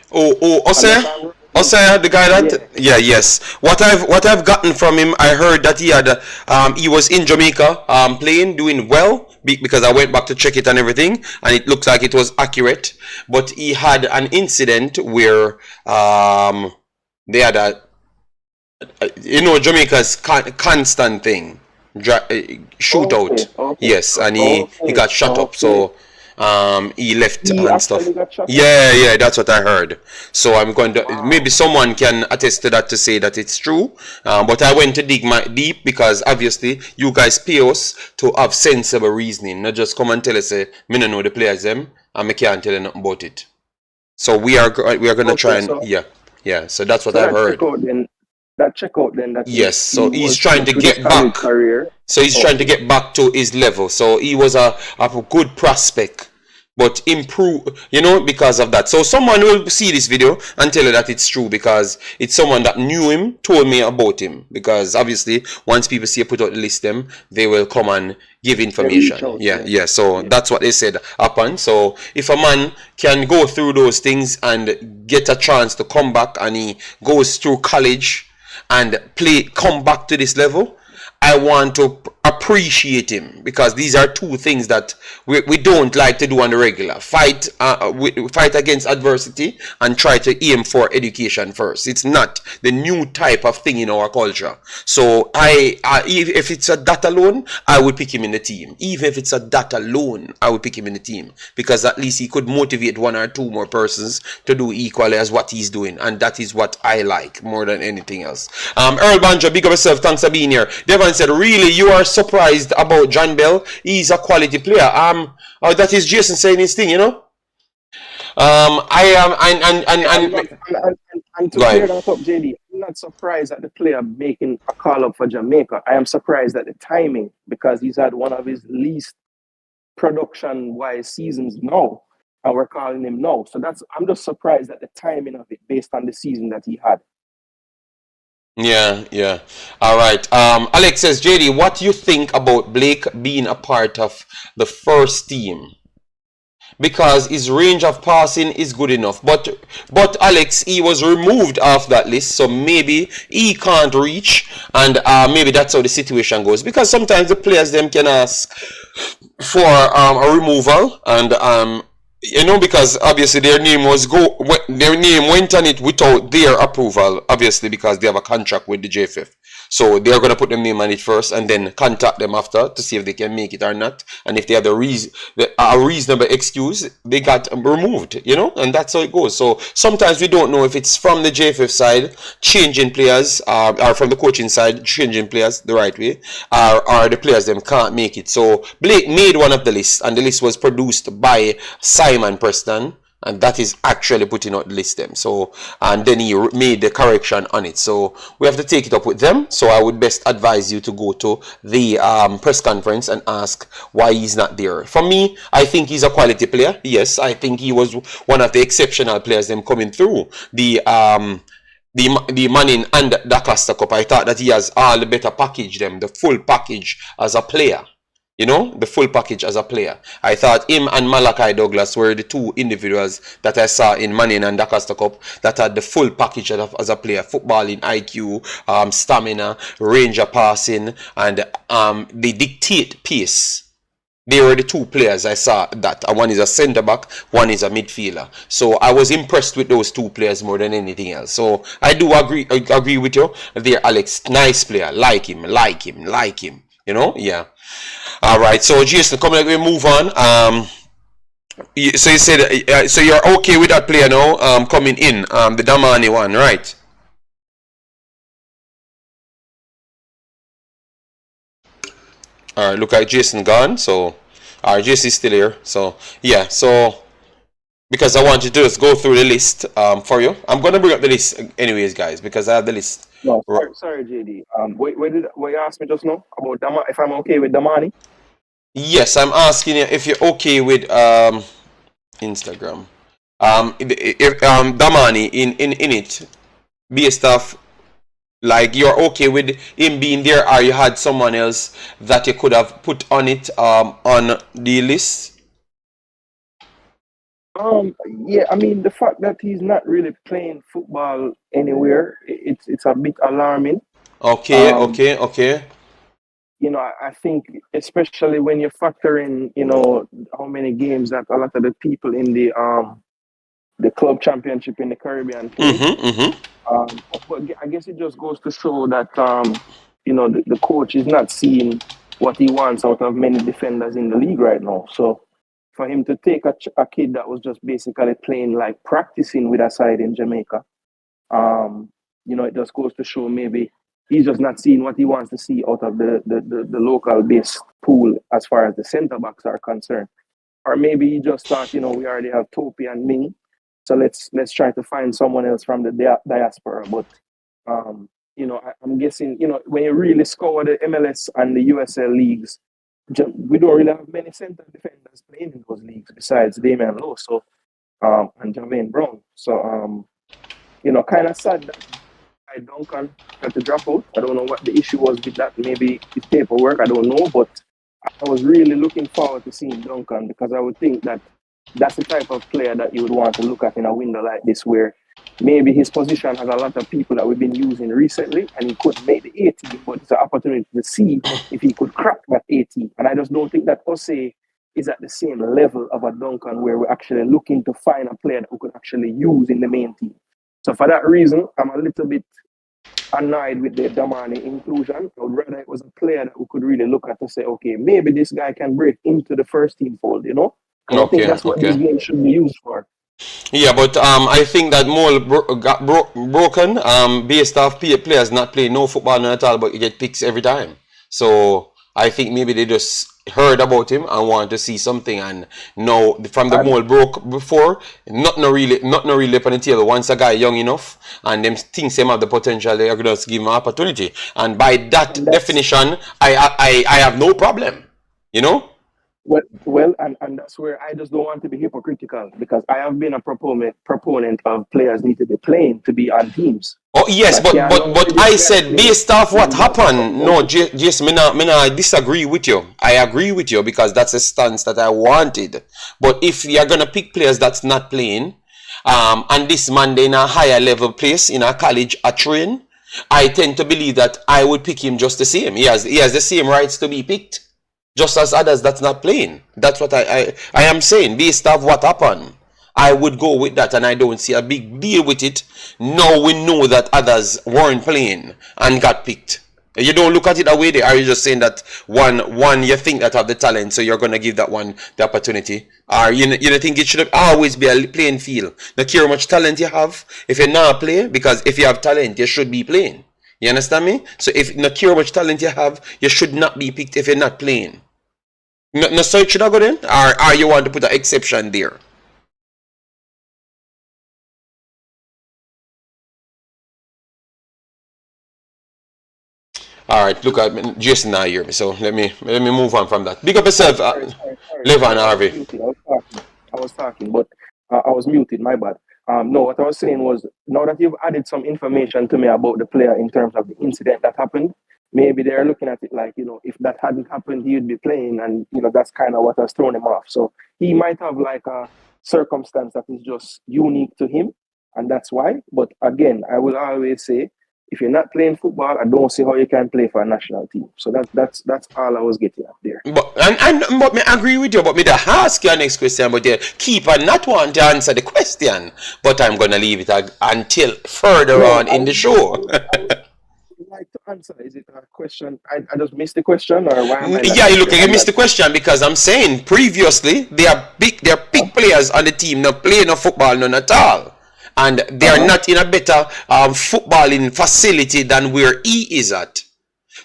A: Osei, the guy that yes. What I've gotten from him, I heard that he was in Jamaica playing, doing well, because I went back to check it and everything, and it looks like it was accurate. But he had an incident where they had Jamaica's constant thing, shootout.
B: Okay.
A: Yes, and he got shot up. So He left
B: He
A: and stuff.
B: actually got shot up.
A: Yeah, that's what I heard. So I'm going to maybe
B: Wow.
A: someone can attest to that to say that it's true. But I went to dig my deep because obviously you guys pay us to have sensible reasoning, not just come and tell us, say, me no know the players them, and me can't tell you nothing about it. So we are gonna try
B: Okay,
A: and
B: so
A: yeah. So that's what
B: so
A: I've
B: that
A: heard.
B: check out then that
A: Yes.
B: he
A: So he's
B: was
A: trying to
B: finished with his
A: get
B: college
A: back.
B: career.
A: So he's trying to
B: Okay.
A: get back to his level. So he was a good prospect, but improve, because of that. So someone will see this video and tell you that it's true because it's someone that knew him, told me about him. Because obviously, once people see you put out the list, them they will come and give
B: They reach
A: information.
B: out,
A: Yeah. So
B: yeah.
A: that's what they said happened. So if a man can go through those things and get a chance to come back, and he goes through college and come back to this level, I want to appreciate him because these are two things that we don't like to do on the regular. Fight against adversity and try to aim for education first. It's not the new type of thing in our culture. So if it's a that alone, I would pick him in the team. Even if it's a that alone, I would pick him in the team because at least he could motivate one or two more persons to do equally as what he's doing, and that is what I like more than anything else. Earl Banjo, big up yourself. Thanks for being here. Devon said, "Really, you are surprised about John Bell? He's a quality player." That is Jason saying his thing, I am,
B: Yeah, I'm not, and to
A: go
B: clear
A: ahead.
B: that up, JD, I'm not surprised at the player making a call up for Jamaica. I am surprised at the timing because he's had one of his least production-wise seasons now, and we're calling him now. So I'm just surprised at the timing of it based on the season that he had.
A: Yeah. All right. Alex says, JD, what do you think about Blake being a part of the first team? Because his range of passing is good enough. But Alex, he was removed off that list, so maybe he can't reach, and maybe that's how the situation goes. Because sometimes the players them can ask for a removal, and because obviously their name went on it without their approval, obviously because they have a contract with the JFF. So they're gonna put their name on it first and then contact them after to see if they can make it or not. And if they have a reasonable excuse, they got removed, and that's how it goes. So sometimes we don't know if it's from the JFF side changing players, or from the coaching side changing players the right way, or the players them can't make it. So Blake made one of the lists, and the list was produced by Simon Preston, and that is actually putting out the list them. So, and then he made the correction on it. So we have to take it up with them. So I would best advise you to go to the press conference and ask why he's not there. For me, I think he's a quality player. Yes, I think he was one of the exceptional players them coming through the Manning and Dacosta Cup. I thought that he has all the better package them, the full package as a player. The full package as a player. I thought him and Malachi Douglas were the two individuals that I saw in Manning and Dacosta Cup that had the full package as a player. Footballing IQ, stamina, range of passing, and they dictate pace. They were the two players I saw that. One is a centre back, one is a midfielder. So I was impressed with those two players more than anything else. So I do agree with you there, Alex. Nice player. Like him. Yeah. All right. So Jason, come let me move on. So you said so you're okay with that player now coming in, the Damani one, right? All right. Look like Jason gone. So Jason's still here. So yeah. So because I want you to just go through the list for you. I'm gonna bring up the list anyways, guys, because I have the list.
B: No, sorry, JD. What you asked me just now about if I'm okay with Damani?
A: Yes, I'm asking you if you're okay with Instagram. If Damani in it based off, like, you're okay with him being there, or you had someone else that you could have put on it on the list?
B: Yeah, I mean the fact that he's not really playing football anywhere, it's a bit alarming.
A: Okay.
B: I think especially when you factor in, how many games that a lot of the people in the club championship in the Caribbean play. But I guess it just goes to show that the coach is not seeing what he wants out of many defenders in the league right now. So for him to take a kid that was just basically playing, like practicing with a side in Jamaica, it just goes to show maybe he's just not seeing what he wants to see out of the local based pool as far as the centre backs are concerned. Or maybe he just thought, we already have Topi and Ming, so let's try to find someone else from the diaspora. But I'm guessing, when you really score the MLS and the USL leagues, we don't really have many centre defenders playing in those leagues besides Damian Lowe, and Javane Brown. So kind of sad that Duncan had to drop out. I don't know what the issue was with that. Maybe his paperwork, I don't know. But I was really looking forward to seeing Duncan, because I would think that that's the type of player that you would want to look at in a window like this, where maybe his position has a lot of people that we've been using recently, and he couldn't make the 18, but it's an opportunity to see if he could crack that 18. And I just don't think that Osei is at the same level of a Duncan, where we're actually looking to find a player that we could actually use in the main team. So for that reason, I'm a little bit annoyed with the Damani inclusion. I would rather it was a player that we could really look at to say, okay, maybe this guy can break into the first team fold, And I think that's what this game should be used for.
A: Yeah, but I think that mold got broken based off players not playing no football none at all, but you get picks every time. So I think maybe they just heard about him and want to see something, and now from the mold broke before, not no really up on the table. Once a guy young enough and them thinks him have the potential, they are going to give him an opportunity. And by that definition, I have no problem,
B: Well, and that's where I just don't want to be hypocritical, because I have been a proponent of players need to be playing to be on teams.
A: Oh yes, but I said based off what happened. No, Jason, I disagree with you. I agree with you, because that's a stance that I wanted. But if you're gonna pick players that's not playing, and this man in a higher level place in a college a train, I tend to believe that I would pick him just the same. He has the same rights to be picked, just as others that's not playing. That's what I am saying. Based off what happened, I would go with that, and I don't see a big deal with it. Now we know that others weren't playing and got picked. You don't look at it that way. Are you just saying that one you think that have the talent, so you're gonna give that one the opportunity? Or you don't think it should always be a playing field? Not care how much talent you have. If you're not play, because if you have talent, you should be playing. You understand me? So if not care how much talent you have, you should not be picked if you're not playing. No, so it should I go then? Or you want to put an exception there? All right, look at Jason now hear me, so let me move on from that. Big up yourself, Levan Harvey.
B: I was talking, but I was muted. My bad. No, what I was saying was, now that you've added some information to me about the player in terms of the incident that happened, maybe they're looking at it like, if that hadn't happened, he'd be playing, and that's kind of what has thrown him off. So he might have like a circumstance that is just unique to him, and that's why. But again, I will always say, if you're not playing football, I don't see how you can play for a national team. So that's all I was getting at there.
A: But me agree with you. But me to ask your next question, but the keeper not want to answer the question. But I'm gonna leave it until further on in the show.
B: Like to answer? Is it a question? I just missed the question, or why am I?
A: Yeah, you missed the question, because I'm saying previously they are big players on the team, not playing no football none at all. And they are not in a better footballing facility than where he is at.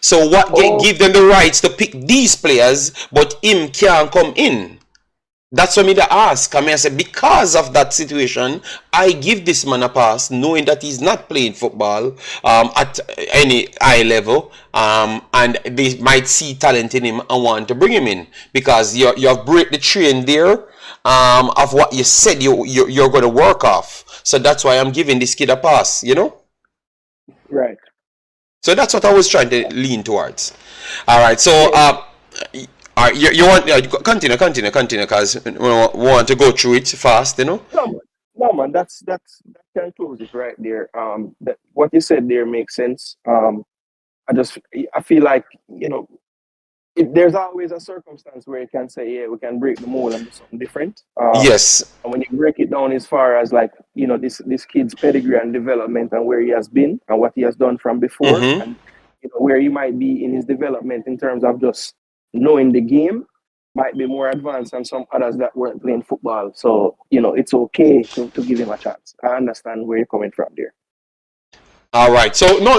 A: So what give them the rights to pick these players, but him can't come in? That's what me to ask. I say, because of that situation, I give this man a pass, knowing that he's not playing football at any high level, and they might see talent in him and want to bring him in, because you have break the train there of what you said you're going to work off. So that's why I'm giving this kid a pass,
B: Right.
A: So that's what I was trying to lean towards. All right. So you want continue, because we want to go through it fast,
B: No, man. That can close it right there. That what you said there makes sense. I feel like there's always a circumstance where you can say, yeah, we can break the mold and do something different.
A: Yes.
B: And when you break it down as far as like, this kid's pedigree and development and where he has been and what he has done from before, and where he might be in his development in terms of just knowing the game, might be more advanced than some others that weren't playing football. So, it's okay to give him a chance. I understand where you're coming from there.
A: All right. So no,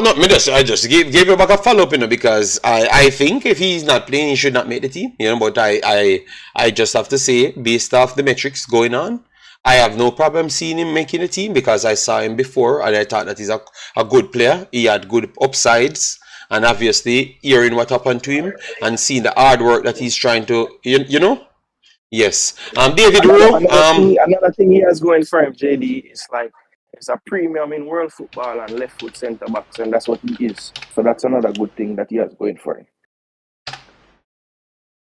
A: I just gave you back a follow up, because I think if he's not playing, he should not make the team. But I just have to say, based off the metrics going on, I have no problem seeing him making the team, because I saw him before and I thought that he's a good player. He had good upsides, and obviously hearing what happened to him and seeing the hard work that he's trying to, Yes. David Rowe.
B: Another thing he has going for him, JD, is like it's a premium in world football and left foot centre backs, and that's what he is. So that's another good thing that he has going for him.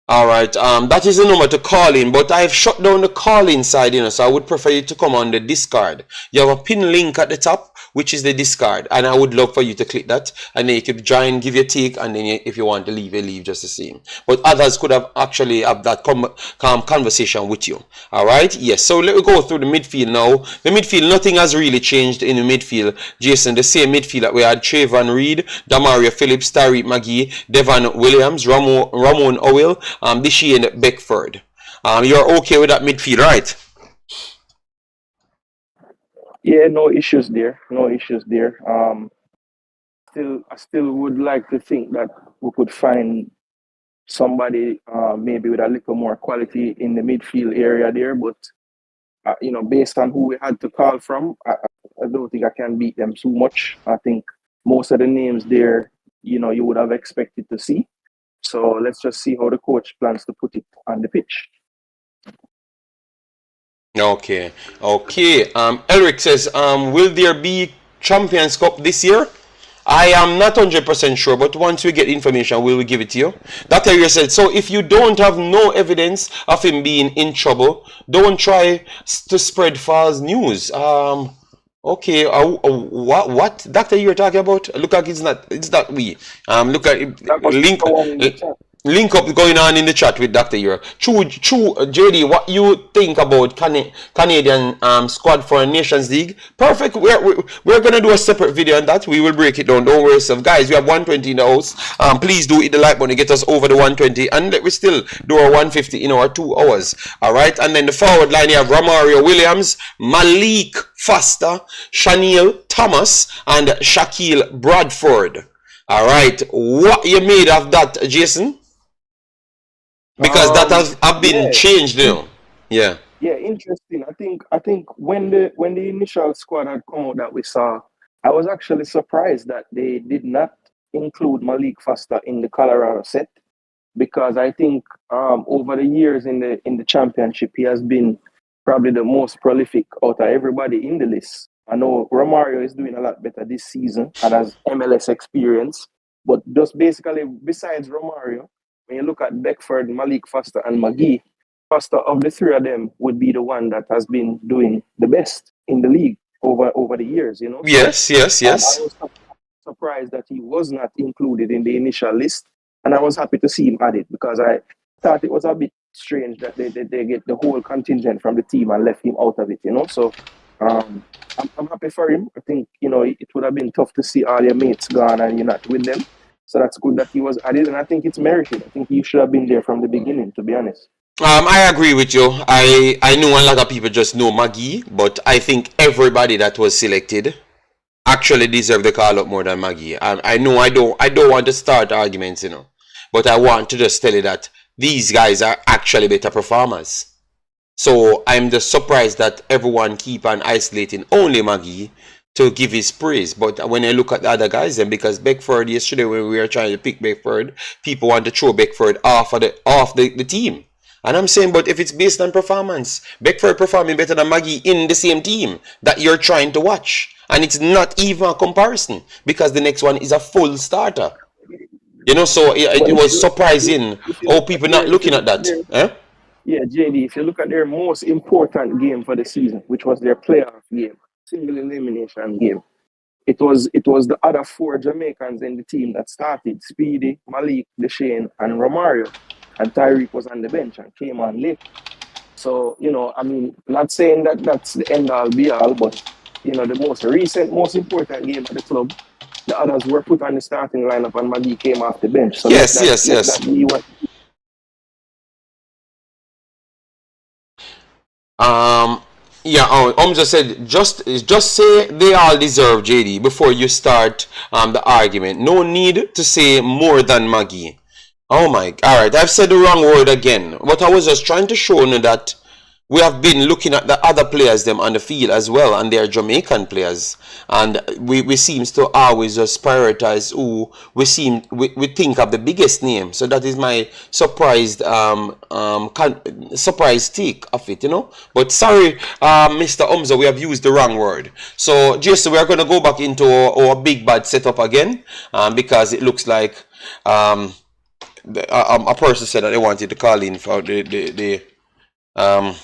A: All right. That is the number to call in, but I've shut down the call in side, so I would prefer you to come on the Discord. You have a pin link at the top, which is the Discord, and I would love for you to click that, and then you could join, give your take, and then if you want to leave, you leave just the same. But others could have actually have that conversation with you. All right. Yes. So let me go through the midfield now. The midfield, nothing has really changed in the midfield. Jason, the same midfield that we had: Trayvon Reed, Damario Phillips, Tariq McGee, Devon Williams, Ramon Owell, Deshane Beckford. You're okay with that midfield, right?
B: Yeah, no issues there. No issues there. I still would like to think that we could find somebody maybe with a little more quality in the midfield area there. But based on who we had to call from, I don't think I can beat them too much. I think most of the names there, you would have expected to see. So let's just see how the coach plans to put it on the pitch.
A: Okay. Elric says, will there be Champions Cup this year? I am not 100% sure, but once we get information, we will give it to you. Dr. Area said, so if you don't have no evidence of him being in trouble, don't try to spread false news. Okay, what Doctor you're talking about? Look like it's not we. Look at link up going on in the chat with Dr. Euro. True, JD, what you think about Canadian squad for Nations League? Perfect. We're gonna do a separate video on that. We will break it down. Don't worry yourself, guys. We have 120 in the house. Please do hit the like button, get us over the 120, and let we still do our 150 in our 2 hours. All right. And then the forward line, you have Romario Williams, Malik Foster, Jahim Thomas, and Shaquille Bradford. All right. What you made of that, Jason? Because that have been changed, Yeah.
B: Yeah, interesting. I think when the initial squad had come out that we saw, I was actually surprised that they did not include Malik Foster in the Colorado set, because I think over the years in the championship he has been probably the most prolific out of everybody in the list. I know Romario is doing a lot better this season and has MLS experience, but just basically besides Romario, when you look at Beckford, Malik Foster, and McGee, Foster of the three of them would be the one that has been doing the best in the league over the years,
A: Yes.
B: I was surprised that he was not included in the initial list, and I was happy to see him added, because I thought it was a bit strange that they get the whole contingent from the team and left him out of it, So I'm happy for him. I think, it would have been tough to see all your mates gone and you're not with them. So that's good that he was added, and I think it's merited. I think he should have been there from the beginning, to be honest.
A: I agree with you. I know a lot of people just know Maggie, but I think everybody that was selected actually deserve the call up more than Maggie. I know I don't want to start arguments, but I want to just tell you that these guys are actually better performers. So I'm just surprised that everyone keep on isolating only Maggie to give his praise. But when I look at the other guys, then because Beckford yesterday when we were trying to pick Beckford, people want to throw Beckford off the team. And I'm saying, but if it's based on performance, Beckford performing better than Maggie in the same team that you're trying to watch. And it's not even a comparison, because the next one is a full starter. So it was surprising how people not looking at that.
B: Yeah, JD, if you look at their most important game for the season, which was their playoff game, single elimination game, it was the other 4 Jamaicans in the team that started: Speedy, Malik, Deshane, and Romario. And Tariq was on the bench and came on late. So, not saying that that's the end all be all, but, the most recent, most important game at the club, the others were put on the starting lineup and Maggie came off the bench. So
A: yes. Yeah, just said just say they all deserve JD before you start the argument. No need to say more than Maggie. Oh my, all right. I've said the wrong word again. But I was just trying to show you that we have been looking at the other players them on the field as well, and they are Jamaican players, and we seems to always just prioritize who we think of the biggest name. So that is my surprise take of it, you know. But sorry, Mr. Umza, we have used the wrong word. So Jason, we are going to go back into our big bad setup again, because it looks like a person said that they wanted to call in for um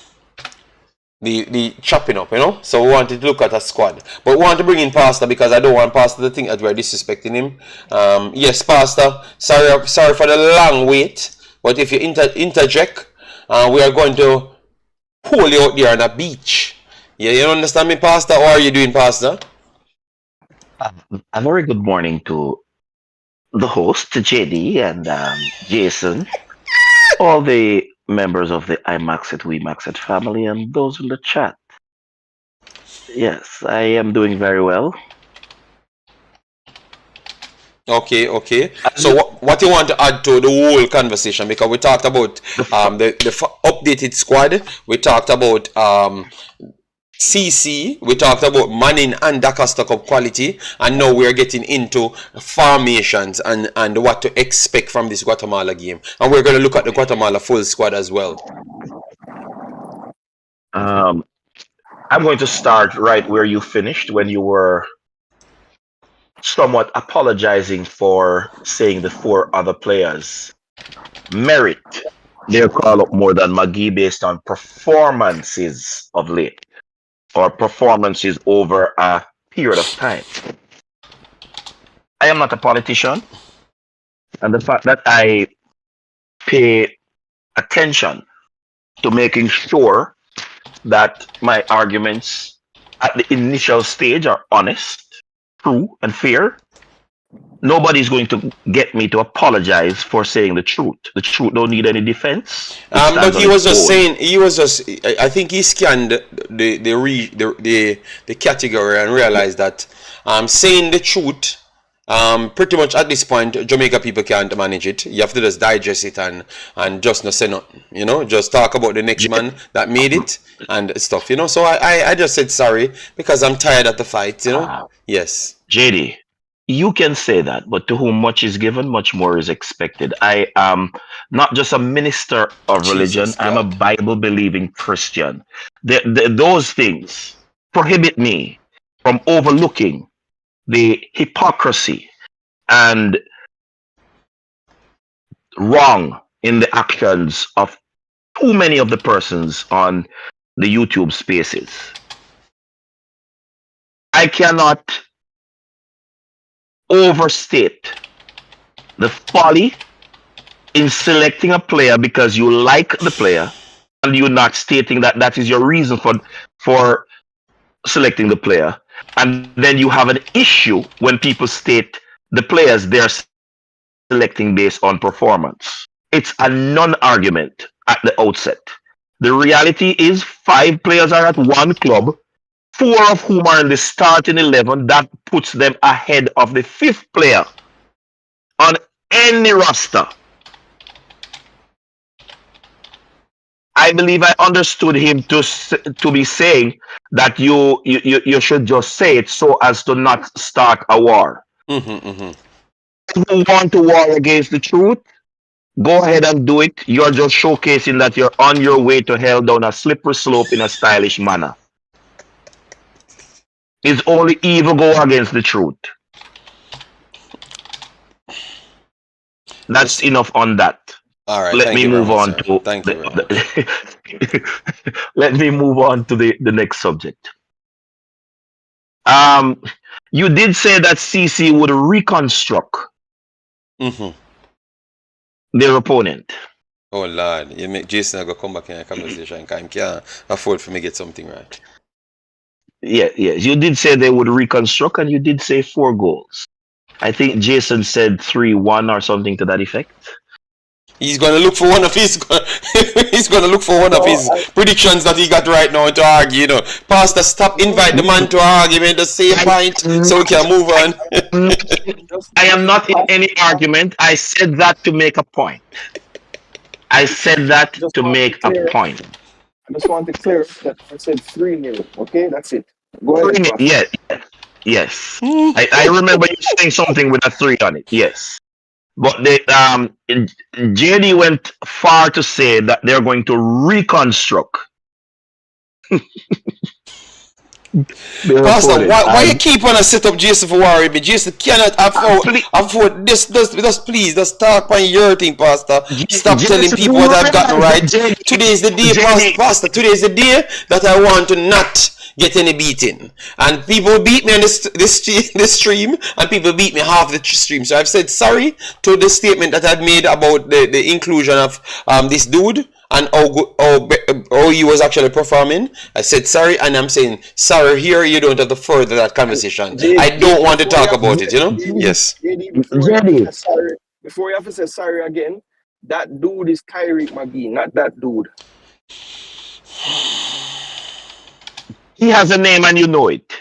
A: the chopping up, you know. So we wanted to look at a squad, but we want to bring in Pastor because I don't want Pastor to think that we're disrespecting him. Yes, Pastor. Sorry for the long wait, but if you interject, we are going to pull you out there on a beach. Yeah, you understand me, Pastor? How are you doing, Pastor?
C: A very good morning to the host, JD, and Jason, all the members of the Imaxit, Wemaxit family, and those in the chat. Yes, I am doing very well.
A: Okay. So what you want to add to the whole conversation? Because we talked about the updated squad. We talked about CC, we talked about Manning and Dacosta Cup quality, and now we're getting into formations and what to expect from this Guatemala game. And we're going to look at the Guatemala full squad as well.
C: I'm going to start right where you finished when you were somewhat apologizing for saying the four other players merit their call up more than McGee based on performances of late or performances over a period of time. I am not a politician, and the fact that I pay attention to making sure that my arguments at the initial stage are honest, true, and fair, nobody's going to get me to apologize for saying the truth. The truth don't need any defense.
A: But he was just saying. I think he scanned the category and realized that saying the truth. Pretty much at this point, Jamaica people can't manage it. You have to just digest it and just not say nothing. You know, just talk about the next man that made it and stuff. You know, so I just said sorry because I'm tired of the fight. You know, yes.
C: JD, you can say that, but to whom much is given, much more is expected. I am not just a minister of religion, I'm a Bible believing Christian. Those things prohibit me from overlooking the hypocrisy and wrong in the actions of too many of the persons on the YouTube spaces. I cannot overstate the folly in selecting a player because you like the player and you're not stating that that is your reason for selecting the player, and then you have an issue when people state the players they're selecting based on performance. It's a non-argument at the outset. The reality is 5 players are at one club, 4 of whom are in the starting 11. That puts them ahead of the 5th player on any roster. I believe I understood him to be saying that you should just say it so as to not start a war. If you want to war against the truth, go ahead and do it. You're just showcasing that you're on your way to hell down a slippery slope in a stylish manner. It's only evil go against the truth. That's enough on that.
A: All right.
C: Let me move on to let me move on to the next subject. You did say that CC would reconstruct their opponent.
A: Oh Lord, you make Jason go come back in a conversation. I can't afford for me to get something right.
C: Yes. You did say they would reconstruct, and you did say 4 goals. I think Jason said 3-1 or something to that effect.
A: He's gonna look for one of his. He's gonna look for one of
B: No,
A: his predictions that he got right now to argue. You know, Pastor, stop invite the man to argument. Just say a point so we can move on.
C: I am not in any argument. I said that to make a point. I said that
B: just
C: to
B: want to
C: make a
B: clear.
C: point.
B: I just want to clear that I said 3-0. Okay, that's it. Go ahead, Pastor.
C: Yeah, yes. I remember you saying something with a 3 on it. Yes. But JD went far to say that they're going to reconstruct.
A: Pastor, why you keep on a set up Jason for worry me? Jason cannot afford this. Just please, just talk on your thing, Pastor. Stop telling people what I've gotten right. Today is the day, Pastor. Today is the day that I want to not get any beating. And people beat me on this stream, and people beat me half the stream. So I've said sorry to the statement that I've made about the inclusion of this dude and how he was actually performing. I said sorry, and I'm saying sorry here. You don't have to further that conversation. I don't want to talk about it, you know? Yes.
B: Before you have to say sorry again, that dude is Kyrie McGee, not that dude.
C: He has a name and you know it.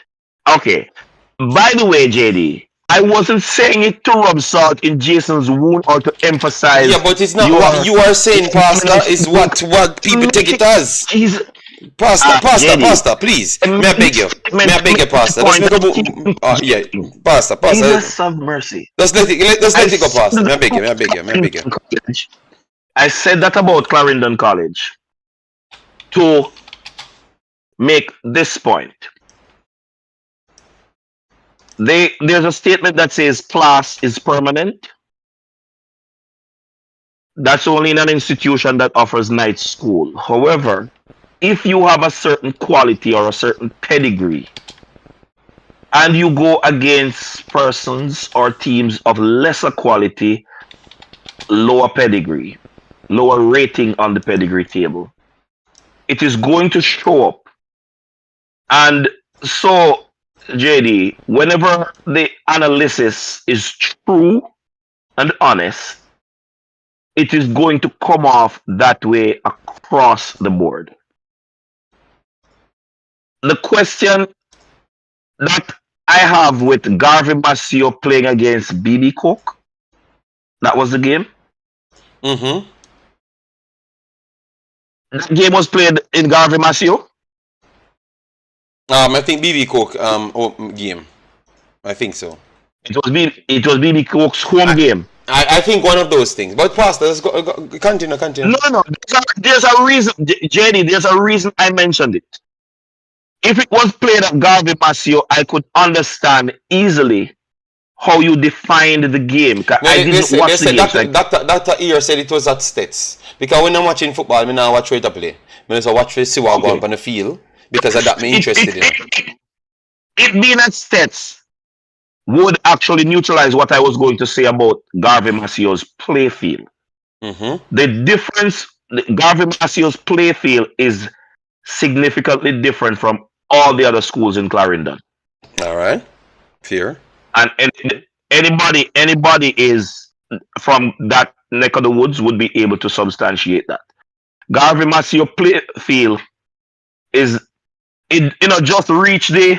C: Okay. By the way, JD, I wasn't saying it to rub salt in Jason's wound or to emphasize.
A: Yeah, but it's not what you are saying, Pastor, is what people take it as. Pastor, please. May I beg you, Pastor? Let's make a Pastor.
C: Jesus have mercy.
A: Let's let it go, Pastor. May I beg you.
C: I said that about Clarendon College to make this point. There's a statement that says class is permanent. That's only in an institution that offers night school. However, if you have a certain quality or a certain pedigree and you go against persons or teams of lesser quality, lower pedigree, lower rating on the pedigree table, it is going to show up. And so, JD, whenever the analysis is true and honest, it is going to come off that way across the board. The question that I have with Garvey Masio playing against BB Cook, that was the game.
A: Mm-hmm.
C: That game was played in Garvey Masio.
A: I think BB Cook game. I think so.
C: It was BB Cook's home game.
A: I think one of those things. But Pastor, let's go continue.
C: No. There's a reason, JD. There's a reason I mentioned it. If it was played at Garvey Masio, I could understand easily how you defined the game. I didn't watch the game.
A: That year said it was at Stets. Because when I'm watching football, I now watch where it play. I just watch where Siwa go up on the field. Because that me interested in.
C: It being at Stets would actually neutralize what I was going to say about Garvey Masio's play field.
A: Mm-hmm.
C: The difference, Garvey Masio's play field is significantly different from all the other schools in Clarendon.
A: All right, fair.
C: And anybody is from that neck of the woods would be able to substantiate that. Garvey Masio play field is just reach the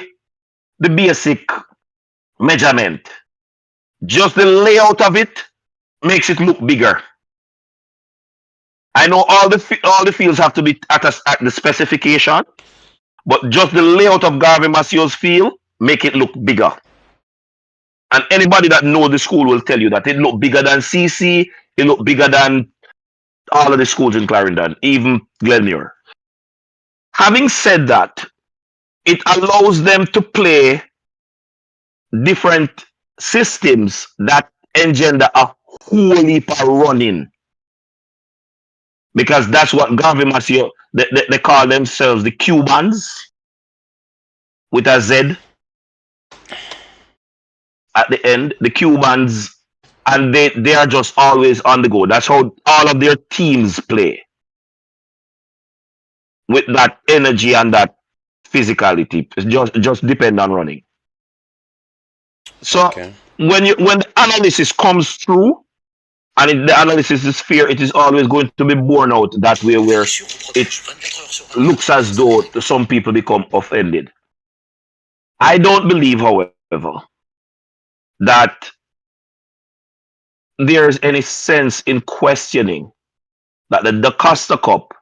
C: basic measurement. Just the layout of it makes it look bigger. I know all the fields have to be at the specification, but just the layout of Garvey Masio's field make it look bigger. And anybody that knows the school will tell you that it look bigger than CC, it look bigger than all of the schools in Clarendon, even Glenmuir. Having said that, it allows them to play different systems that engender a whole heap of running. Because that's what Garvey Masio, they call themselves the Cubans with a Z at the end, the Cubans, and they are just always on the go. That's how all of their teams play. With that energy and that physicality. It just depend on running. So when the analysis comes through and the analysis is fair, it is always going to be borne out that way where it looks as though some people become offended. I don't believe, however, that there's any sense in questioning that the Dacosta Cup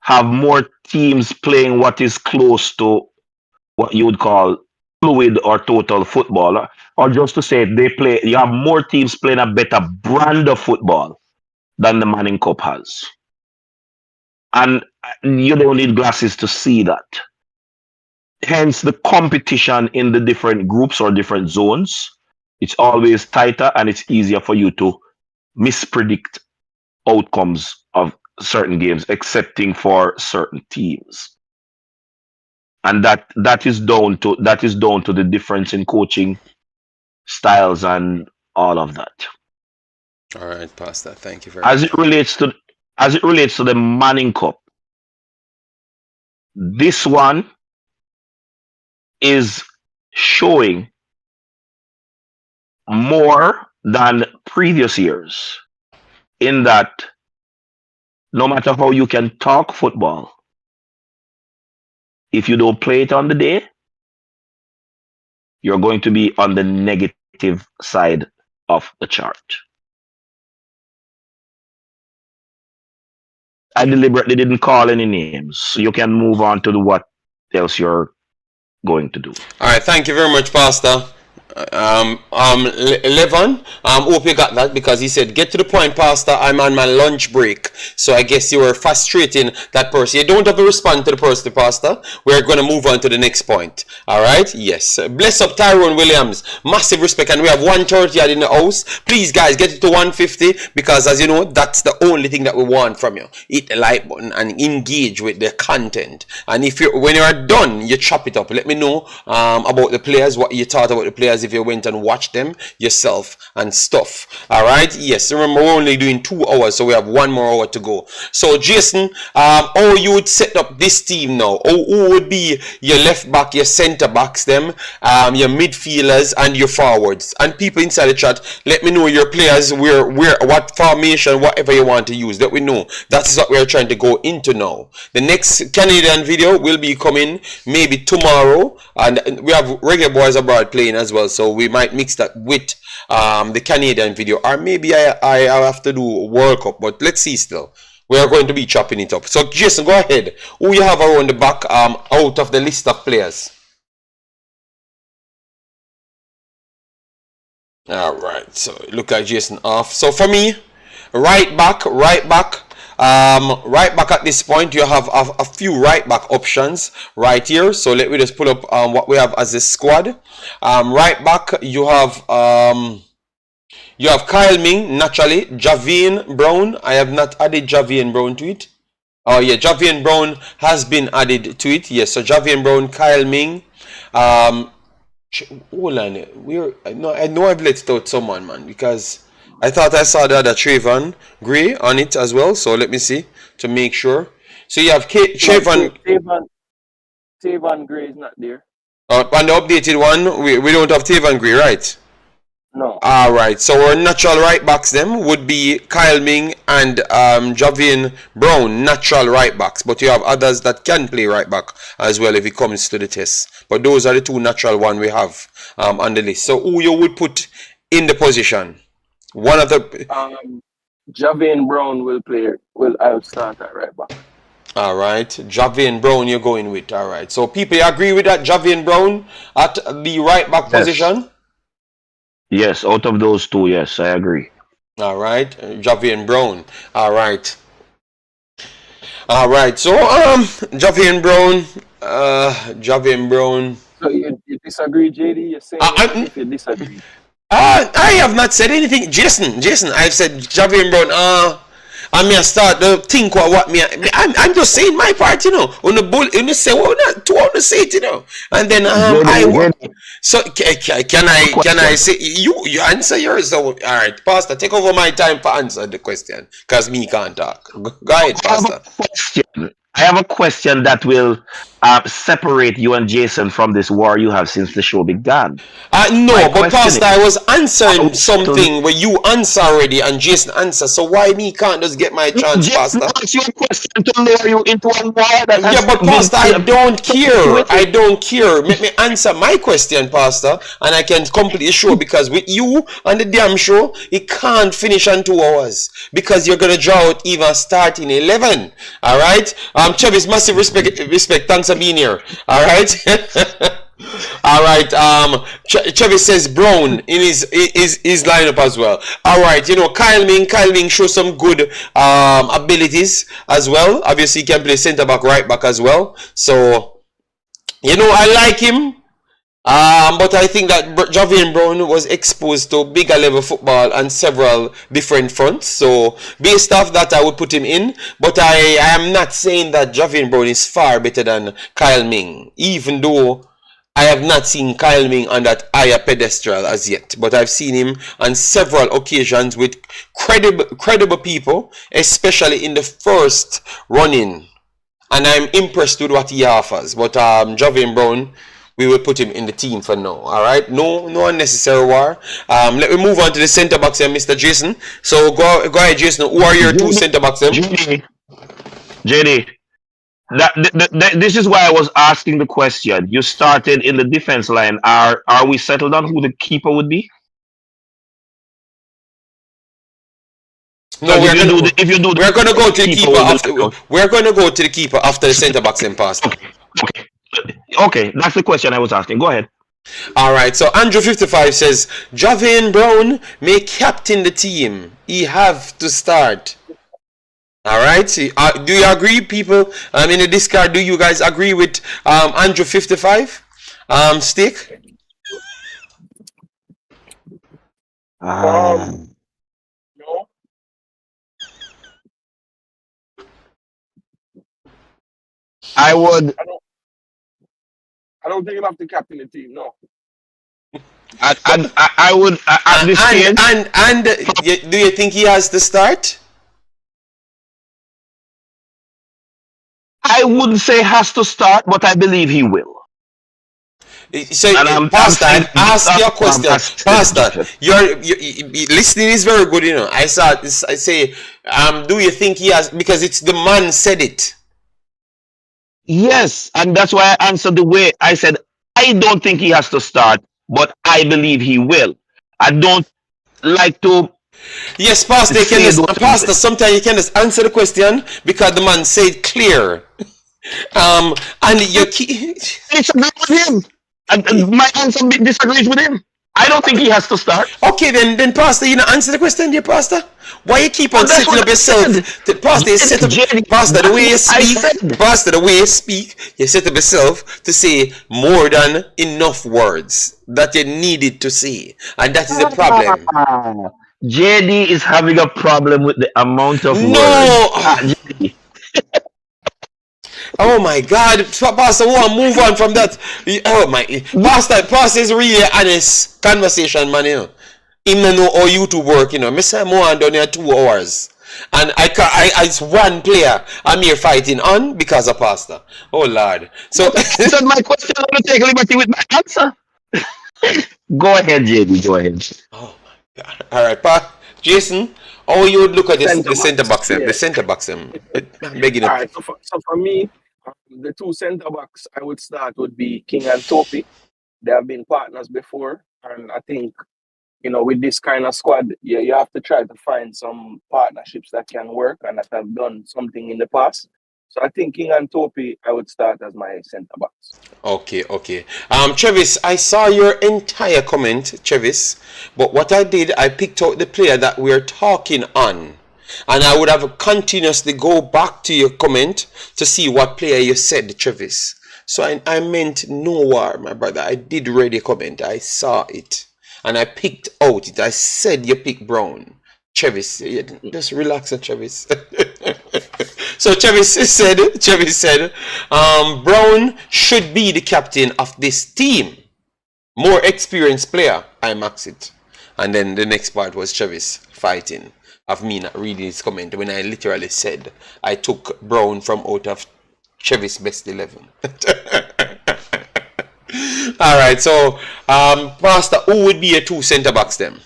C: have more teams playing what is close to what you would call fluid or total football, or just to say you have more teams playing a better brand of football than the Manning Cup has. And you don't need glasses to see that. Hence, the competition in the different groups or different zones, it's always tighter and it's easier for you to mispredict outcomes of certain games, excepting for certain teams. And that is down to the difference in coaching styles and all of that.
A: All right, Pastor. Thank you very
C: As
A: much.
C: it relates to the Manning Cup, this one is showing more than previous years in that no matter how you can talk football, if you don't play it on the day, you're going to be on the negative side of the chart. I deliberately didn't call any names, so you can move on to what else you're going to do.
A: All right, thank you very much, Pastor. Levon, hope you got that, because he said, get to the point, Pastor, I'm on my lunch break. So I guess you were frustrating that person. You don't have to respond to the person, Pastor. We're going to move on to the next point. All right? Yes. Bless up Tyrone Williams. Massive respect. And we have 130 in the house. Please, guys, get it to 150, because as you know, that's the only thing that we want from you. Hit the like button and engage with the content. And when you are done, you chop it up. Let me know about the players, what you thought about the players, if you went and watched them yourself and stuff. All right? Yes, remember we're only doing 2 hours, so we have 1 more hour to go. So Jason, how you would set up this team now? Who would be your left back, your center backs, them, your midfielders and your forwards? And people inside the chat, let me know your players, where what formation, whatever you want to use. Let me know. That is what we are trying to go into now. The next Canadian video will be coming maybe tomorrow, and we have Reggae Boyz abroad playing as well, so we might mix that with the Canadian video, or maybe I have to do World Cup, but let's see. Still, we are going to be chopping it up. So Jason, go ahead. Who you have around the back out of the list of players? All right, so look at Jason off. So for me, right back at this point, you have a few right back options right here. So let me just pull up what we have as a squad. Right back, you have Kyle Ming, naturally. Jahim Brown, I have not added Jahim Brown to it. Oh yeah, Jahim Brown has been added to it. Yes, so Jahim Brown, Kyle Ming. Hold on, I know I've left out someone, man, because I thought I saw the other Trayvon Gray on it as well. So let me see to make sure. So you have Trayvon
B: Gray is not there.
A: On the updated one, we don't have Trayvon Gray, right?
B: No.
A: All right. So our natural right backs them would be Kyle Ming and Jahim Brown, natural right backs. But you have others that can play right back as well if it comes to the test. But those are the 2 natural ones we have on the list. So who you would put in the position? One of the
B: Jahim Brown I'll start at right back.
A: All right, Jahim Brown you're going with. All right. So people, you agree with that? Jahim Brown at the right back position?
C: Yes, out of those 2, yes, I agree.
A: All right, Jahim Brown. All right. All right. So Jahim Brown.
B: So you disagree, JD? You're saying if you disagree.
A: I have not said anything, Jason. I've said Jahim Brown. I may start to think what me. I'm just saying my part, you know. On the bull, you say well, not to want to say it, you know. And then So can I say you answer yours? So, all right, Pastor, take over my time for answer the question, cause me can't talk. Go ahead, Pastor.
C: I have a question that will separate you and Jason from this war you have since the show began. My
A: No, but
C: question
A: Pastor, I was
C: are
A: answering
C: we settled?
A: something where you answer already and Jason answer. So why me can't just get my chance,
C: Jason
A: Pastor?
C: asked you a question to lure you into a war that
A: Yeah,
C: has
A: but
C: been
A: Pastor, I don't care.
C: with
A: I
C: it.
A: don't care. Let me answer my question, Pastor, and I can complete the show because with you on the damn show, it can't finish on 2 hours because you're gonna draw out even starting 11. All right. Travis, massive respect. Thanks for being here. All right. All right. Travis says Brown in his lineup as well. All right. You know, Kyle Ming shows some good abilities as well. Obviously, he can play centre back, right back as well. So you know, I like him. But I think that Javian Brown was exposed to bigger level football on several different fronts. So based off that, I would put him in. But I am not saying that Javian Brown is far better than Kyle Ming, even though I have not seen Kyle Ming on that higher pedestal as yet. But I've seen him on several occasions with credible people, especially in the first run-in. And I'm impressed with what he offers. But Javian Brown, we will put him in the team for now. All right, no unnecessary war. Let me move on to the centre backs here, Mr. Jason. So go ahead, Jason. Who are your two centre backs?
C: JD, this is why I was asking the question. You started in the defense line. Are we settled on who the keeper would be?
A: No, we're gonna go to the
C: keeper
A: keeper after. We're gonna go to the keeper after the centre backs in pass.
C: Okay, that's the question I was asking. Go ahead.
A: All right. So Andrew 55 says Javian Brown may captain the team. He have to start. All right. Do you agree, people? In the Discord, do you guys agree with Andrew 55? Stick.
B: No.
C: I would.
B: I don't think he'll have to captain the team. No.
C: I would at this stage.
A: And do you think he has to start?
C: I wouldn't say has to start, but I believe he will.
A: So, Pastor, I ask you a question. Pastor, your listening is very good, you know. I say, do you think he has? Because it's the man said it.
C: Yes, and that's why I answered the way I said. I don't think he has to start, but I believe he will. I don't like to.
A: Yes, Pastor. Pastor, sometimes you can just answer the question because the man said clear. And you
C: disagree with him. And my answer disagrees with him. I don't think he has to start.
A: Okay, then Pastor, you know, answer the question, dear Pastor. Why you keep on setting up yourself? Pastor, you set up. Pastor, the way you speak. Pastor, the way you speak, you set up yourself to say more than enough words that you needed to say, and that is the problem.
C: JD is having a problem with the amount of words.
A: Oh my God, Pastor, we want to move on from that. Oh my, Pastor is really honest conversation, man. You know, him no know how YouTube work. You know, me say more than done here 2 hours, and it's one player I'm here fighting on because of Pastor. Oh Lord. So
C: that's my question. I'm gonna take liberty with my answer. Go ahead, JD. Go ahead.
A: Oh my God. All right, Jason. How you would look at this, the centre backs? Yeah. The centre backs. I'm begging you.
B: All right. So for me, the two centre backs I would start would be King and Topi. They have been partners before, and I think, you know, with this kind of squad, you have to try to find some partnerships that can work and that have done something in the past. So I think King and Topi, I would start as my centre backs.
A: Okay. Travis, I saw your entire comment, Travis, but what I did, I picked out the player that we're talking on, and I would have continuously go back to your comment to see what player you said, Travis. So I meant no war, my brother. I did read your comment. I saw it, and I picked out it. I said you picked Brown. Travis, just relax, Travis. So Travis said, Brown should be the captain of this team. More experienced player, Imaxit. And then the next part was Travis fighting of me not reading his comment when I literally said I took Brown from out of Chevy's best 11. All right, so Pastor, who would be your two centre backs then?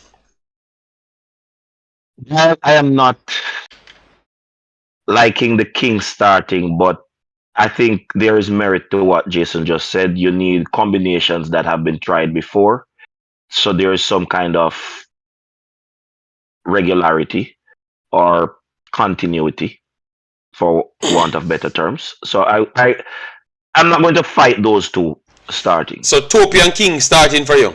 C: I am not liking the King starting, but I think there is merit to what Jason just said. You need combinations that have been tried before, so there is some kind of regularity or continuity, for want of better terms. So I'm not going to fight those two starting.
A: So Topi and King starting for you?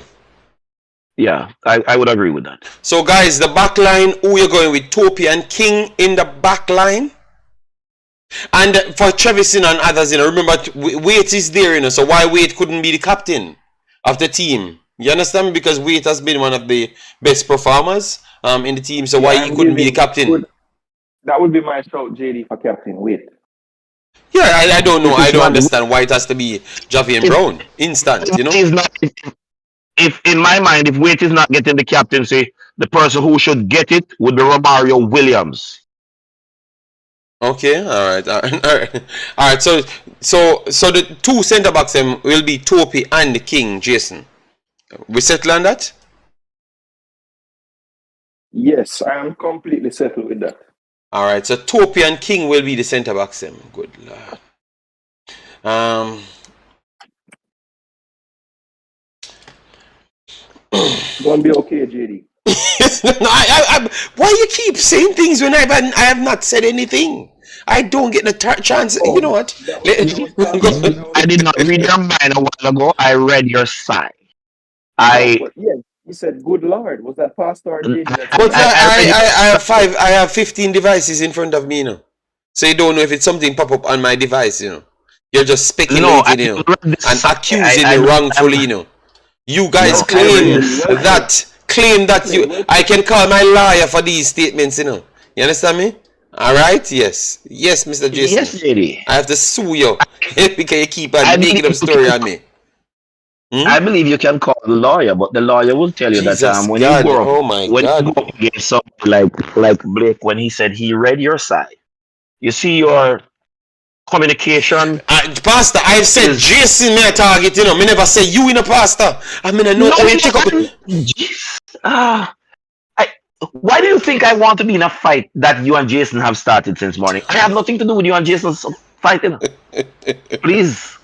C: Yeah, I would agree with that.
A: So guys, the back line, who you're going with? Topi and King in the back line? And for Trevison and others, remember, Wait is there, so why Wait couldn't be the captain of the team? You understand me? Because Wait has been one of the best performers in the team, so why he couldn't be the captain?
B: That would be my shout, JD, for captain. Wait.
A: Yeah, I don't know. I don't understand why it has to be Javian Brown. Instant,
C: If in my mind, if Wait is not getting the captaincy, the person who should get it would be Romario Williams.
A: Okay, all right. So the two centre backs will be Topi and King. Jason, we settle on that?
B: Yes, I am completely settled with that.
A: All right. So Topi and King will be the centre backs. Good lord.
B: Gonna be okay, JD.
A: No, why you keep saying things when I have not said anything? I don't get the chance. You know what?
C: I did not read your mind a while ago. I read your sigh.
B: You said, "Good Lord." Was that Pastor or JD?
A: But I have 15 devices in front of me, So you don't know if it's something pop up on my device, You're just speculating, and accusing me wrongfully, You guys claim that I can call my lawyer for these statements, You understand me? All right? Yes, Mr. Jason.
C: Yes, JD.
A: I have to sue you because you keep on making up story on me.
C: I believe you can call the lawyer, but the lawyer will tell you that when you go up against something like Blake, when he said he read your side, you see your communication.
A: Pastor, I've said Jason me a target, Me never say you in a pastor. I mean, I know how you check up.
C: Why do you think I want to be in a fight that you and Jason have started since morning? I have nothing to do with you and Jason's fighting. Please.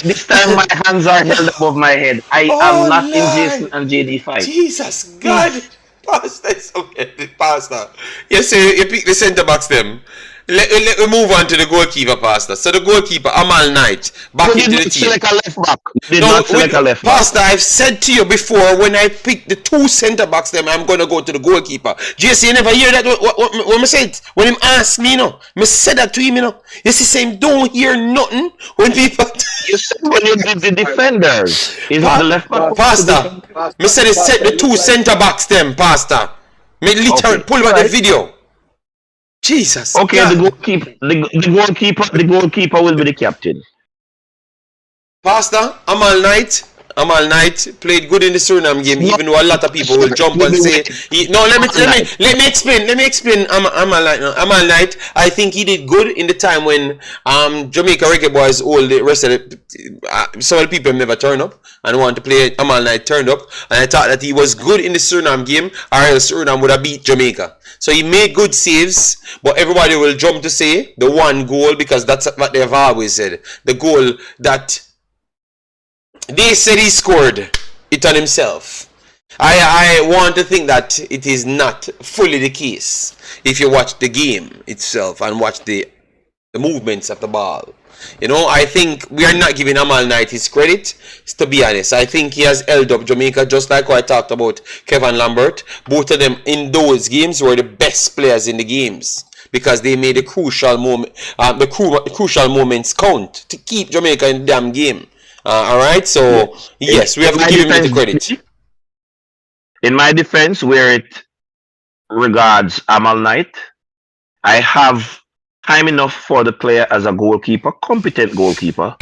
C: This time my hands are held above my head. I am not in Jason and JD fight.
A: Jesus God. Pastor, it's okay. Pastor. Yes, you pick the centre backs them. Let me move on to the goalkeeper, Pastor. So the goalkeeper, Amal Knight, back into the team.
C: Select a left back. Did not select a left back.
A: Pastor, I've said to you before, when I pick the two centre backs, I'm going to go to the goalkeeper. JC, you never hear that? What I said? When him asked me, I said that to him, You see, same don't hear nothing when people.
C: You said when you did the defenders. Is it the left back?
A: Pastor, I said the two centre backs, Pastor. Me literally pull out the video. Jesus.
C: Okay, God. The goalkeeper will be the captain.
A: Pastor, Amal Knight played good in the Suriname game, even though a lot of people will jump and say let me explain Amal Knight. I think he did good in the time when Jamaica Reggae Boyz all the rest of the several people never turn up and want to play. Amal Knight turned up, and I thought that he was good in the Suriname game, or else Suriname would have beat Jamaica. So he made good saves, but everybody will jump to say the one goal, because that's what they've always said. The goal that they said he scored it on himself. I want to think that it is not fully the case if you watch the game itself and watch the movements of the ball. I think we are not giving Amal Knight his credit, to be honest. I think he has held up Jamaica, just like what I talked about Kevin Lambert. Both of them in those games were the best players in the games, because they made the crucial crucial moments count to keep Jamaica in the damn game. Alright, so yes, we have to give him the credit.
C: In my defense, where it regards Amal Knight, I have time enough for the player as a goalkeeper, competent goalkeeper.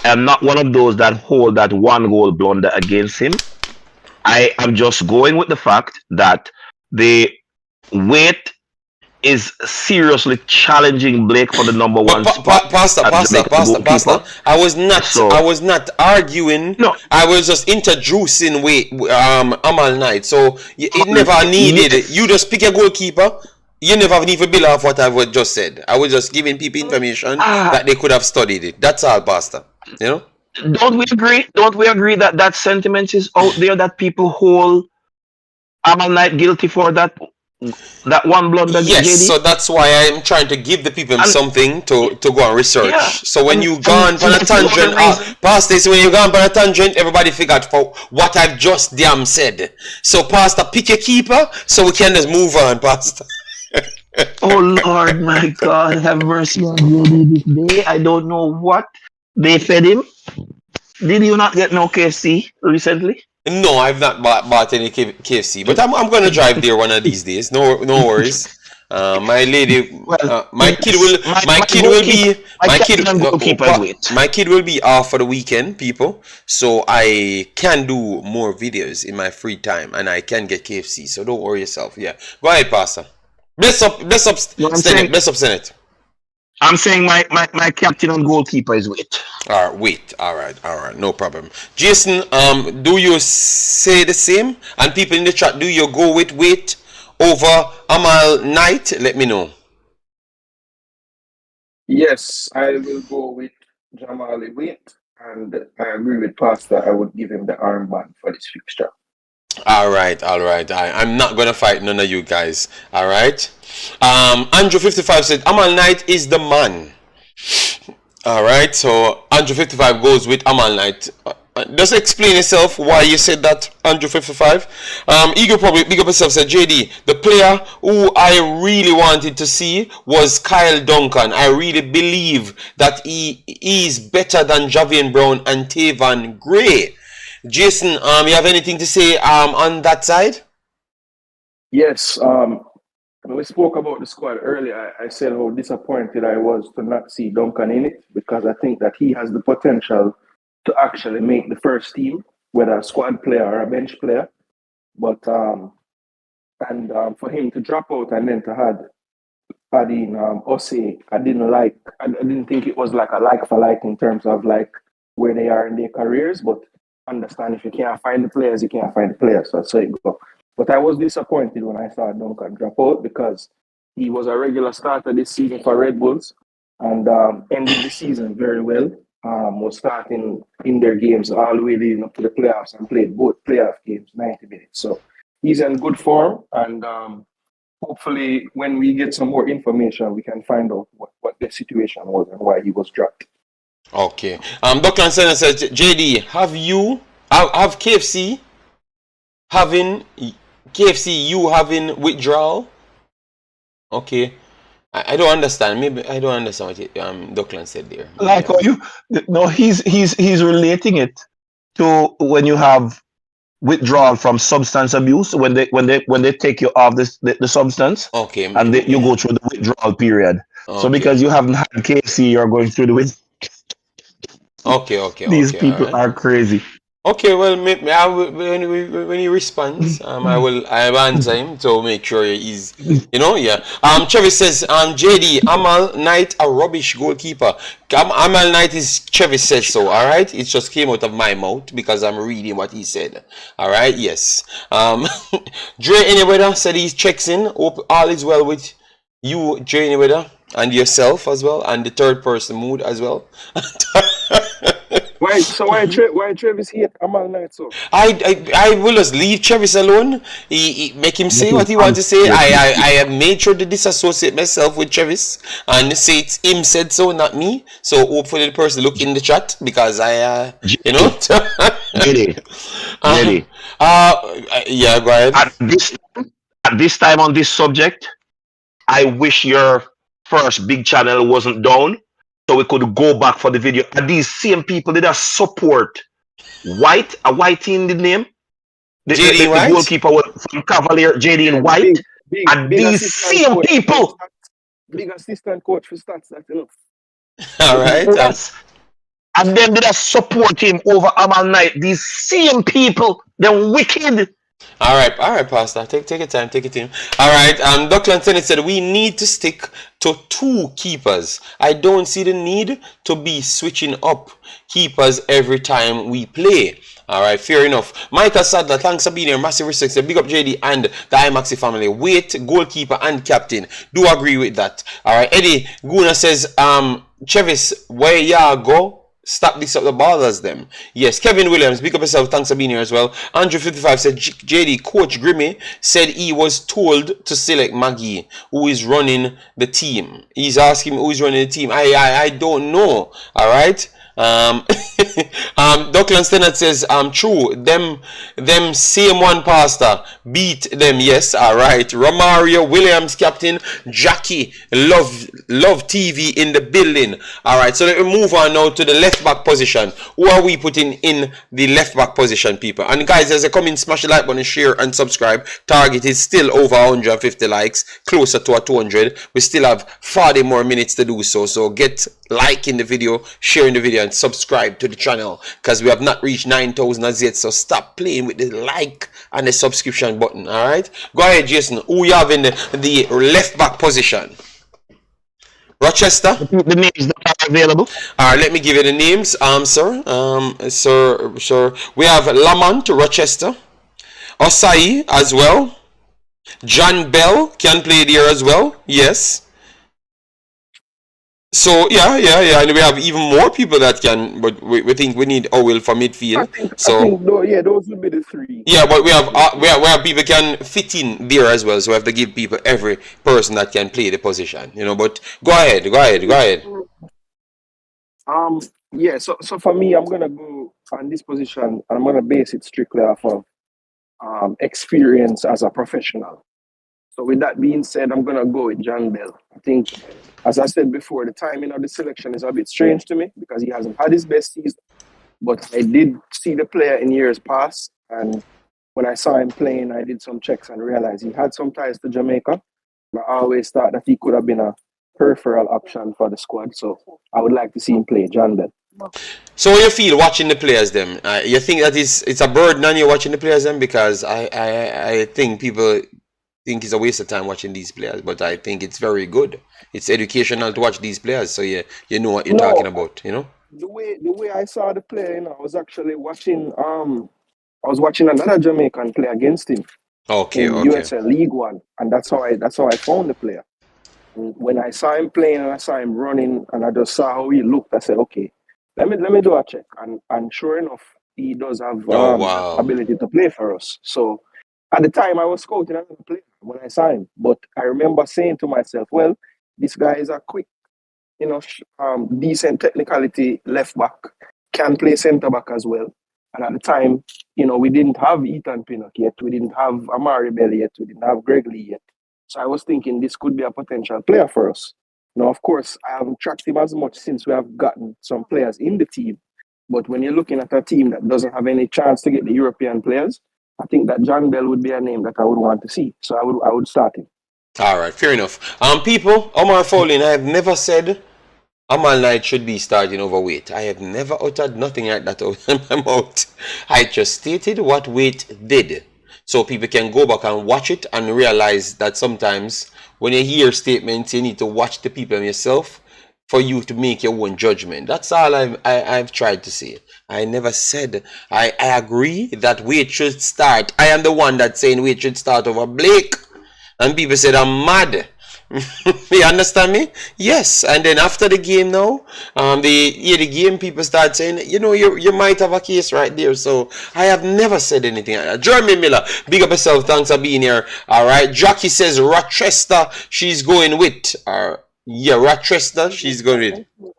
C: I'm not one of those that hold that one goal blunder against him. I am just going with the fact that the weight is seriously challenging Blake for the number
A: But
C: one spot as Jamaican
A: Pastor,
C: goalkeeper.
A: I
C: So
A: was not arguing.
C: no,
A: I was just introducing Amal Knight. So it never needed. You
C: yes.
A: just pick a goalkeeper. You never need to build off what I've just said. I was just giving people information
C: Ah,
A: that they could have studied it. That's all, Pastor. You know?
C: don't we agree? Don't we agree that that sentiment is out there that people hold Amal Knight guilty for that one blunder,
A: Yes, so
C: JD?
A: that's why I'm trying to give the people
C: And
A: something to go and
C: yeah,
A: research. So when you
C: and
A: gone on a
C: that's the
A: tangent,
C: other reason.
A: Pastor, so when you gone on a tangent, everybody figured for what I've just damn said. So Pastor, pick your keeper so we can just move on, Pastor.
C: Oh Lord, my God, have mercy on JD this day. I don't know what they fed him. Did you not get no KFC recently?
A: No, I've not bought any KFC, but I'm gonna drive there one of these days. No worries. My lady,
C: Well,
A: my kid
C: yes,
A: will my
C: my
A: kid will
C: goalkeeper,
A: be
C: my captain and goalkeeper is wait.
A: my kid will be off for the weekend, people. So I can do more videos in my free time, and I can get KFC. So don't worry yourself. Yeah, go ahead, Pastor. Bless up,
C: No,
A: Senate. Bless up, Senate.
C: I'm saying my captain and goalkeeper is wait.
A: All right, wait. All right, no problem. Jason, do you say the same? And people in the chat, do you go with wait over Amal Knight? Let me know.
B: Yes, I will go with Jamali Wait, and I agree with Pastor. I would give him the armband for this fixture.
A: All right. I'm not gonna fight none of you guys. All right. Andrew 55 said Amal Knight is the man. All right, so Andrew 55 goes with Amal Knight. Just explain yourself why you said that, Andrew 55. Eagle probably big up yourself said JD. The player who I really wanted to see was Kyle Duncan. I really believe that he is better than Javian Brown and Tavan Gray. Jason, you have anything to say on that side?
B: Yes, when we spoke about the squad earlier, I said how disappointed I was to not see Duncan in it because I think that he has the potential to actually make the first team, whether a squad player or a bench player. But for him to drop out and then to add in Osei, I didn't think it was like a like for like in terms of like where they are in their careers. But understand if you can't find the players, you can't find the players. So it go. But I was disappointed when I saw Duncan drop out because he was a regular starter this season for Red Bulls and ended the season very well. Was starting in their games all the way leading up to the playoffs and played both playoff games, 90 minutes. So he's in good form and hopefully when we get some more information, we can find out what the situation was and why he was dropped.
A: Okay. Dr. Senna says, JD, have having you having withdrawal? Okay. I don't understand. Maybe I don't understand what Duckland said there.
C: Like how you no, he's relating it to when you have withdrawal from substance abuse when they take you off the substance
A: Okay.
C: and you go through the withdrawal period. So
A: Okay.
C: because you haven't had KFC, you're going through the
A: Okay.
C: These
A: All
C: people
A: right.
C: are crazy.
A: Okay, well, maybe I will, when he responds, I will answer him to make sure he's, yeah. Travis says, JD, Amal Knight a rubbish goalkeeper. Amal Knight is Travis says so. All right, it just came out of my mouth because I'm reading what he said. All right, yes. Dre Anyweather said he checks in. Hope all is well with you, Dre Anyweather, and yourself as well, and the third person mood as well.
B: Why Travis hate Amal Knight so?
A: I will just leave Travis alone. He make him say what he wants to say. I have made sure to disassociate myself with Travis and say it's him said so, not me. So hopefully the person look in the chat because
C: JD.
A: Yeah, go ahead.
C: At this time on this subject, I wish your first big channel wasn't down so we could go back for the video. And these same people did a support White, a White in the name. The goalkeeper from Cavalier, JD and White. And these same people.
B: Big assistant coach for stats, that's enough.
A: All right.
C: Yes. And then did I support him over Amal Knight. These same people, they're wicked.
A: All right, Pastor. Take your time, take your time. All right. Dr. Anthony said we need to stick to two keepers. I don't see the need to be switching up keepers every time we play. All right, fair enough. Michael Sadler, thanks for being here. Massive respect. Big up JD and the Imaxit family. Wait, goalkeeper and captain. Do agree with that. All right, Eddie Guna says, Chevis, where ya go? Stop this up the ballers them. Yes, Kevin Williams, big up yourself. Thanks for being here as well. Andrew55 said JD, Coach Grimmy said he was told to select Maggie, who is running the team. He's asking who is running the team. I don't know. Alright. Dockland Stennett says, true, them same one pastor beat them. Yes, all right. Romario Williams, captain. Jackie, love TV in the building. All right, so let me move on now to the left back position. Who are we putting in the left back position, people? And guys, as I come in, smash the like button, share and subscribe. Target is still over 150 likes, closer to a 200. We still have 40 more minutes to do so. So get liking the video, sharing the video, and subscribe to the channel, because we have not reached 9,000 as yet. So stop playing with the like and the subscription button. All right, go ahead, Jason. Who you have in the left back position? Rochester.
C: The names that are available.
A: All right, let me give you the names. Sir. We have Lamont, Rochester. Osai as well. John Bell can play there as well. Yes. So yeah, and we have even more people that can, but we think we need Owil for midfield.
B: I think those would be the three.
A: Yeah, but we have people can fit in there as well. So we have to give people every person that can play the position, you know. But go ahead.
B: Yeah. So for me, I'm gonna go on this position, and I'm gonna base it strictly off of experience as a professional. So with that being said, I'm gonna go with John Bell. I think, as I said before, the timing of the selection is a bit strange to me because he hasn't had his best season. But I did see the player in years past, and when I saw him playing, I did some checks and realized he had some ties to Jamaica. I always thought that he could have been a peripheral option for the squad. So I would like to see him play John Bell.
A: So you feel watching the players them? You think that it's a burden on you watching the players them? Because I think people think it's a waste of time watching these players, but I think it's very good. It's educational to watch these players, so you know what you're talking about, you know.
B: The way I saw the player, I was actually watching I was watching another Jamaican play against him in USL League One, and that's how I found the player. And when I saw him playing and I saw him running and I just saw how he looked, I said, okay, let me do a check, and sure enough, he does have ability to play for us. So at the time, I was scouting another player when I saw him, but I remember saying to myself, well, this guy is a quick, decent technicality left back, can play centre back as well. And at the time, we didn't have Ethan Pinnock yet, we didn't have Amari Bell yet, we didn't have Greg Lee yet. So I was thinking this could be a potential player for us. Now, of course, I haven't tracked him as much since we have gotten some players in the team. But when you're looking at a team that doesn't have any chance to get the European players, I think that John Bell would be a name that I would want to see. So I would start him.
A: All right, fair enough. People, Omar Fowling, I have never said Amal Knight should be starting overweight. I have never uttered nothing like that out of my mouth. I just stated what weight did. So people can go back and watch it and realize that sometimes when you hear statements, you need to watch the people and yourself for you to make your own judgment. That's all I've tried to say. I never said I agree that weight should start. I am the one that's saying weight should start over Blake. And people said I'm mad. You understand me? Yes. And then after the game now, the game people start saying, you might have a case right there. So I have never said anything like that. Jeremy Miller, big up yourself. Thanks for being here. All right. Jackie says Rochester, she's going with. Rochester, she's going with.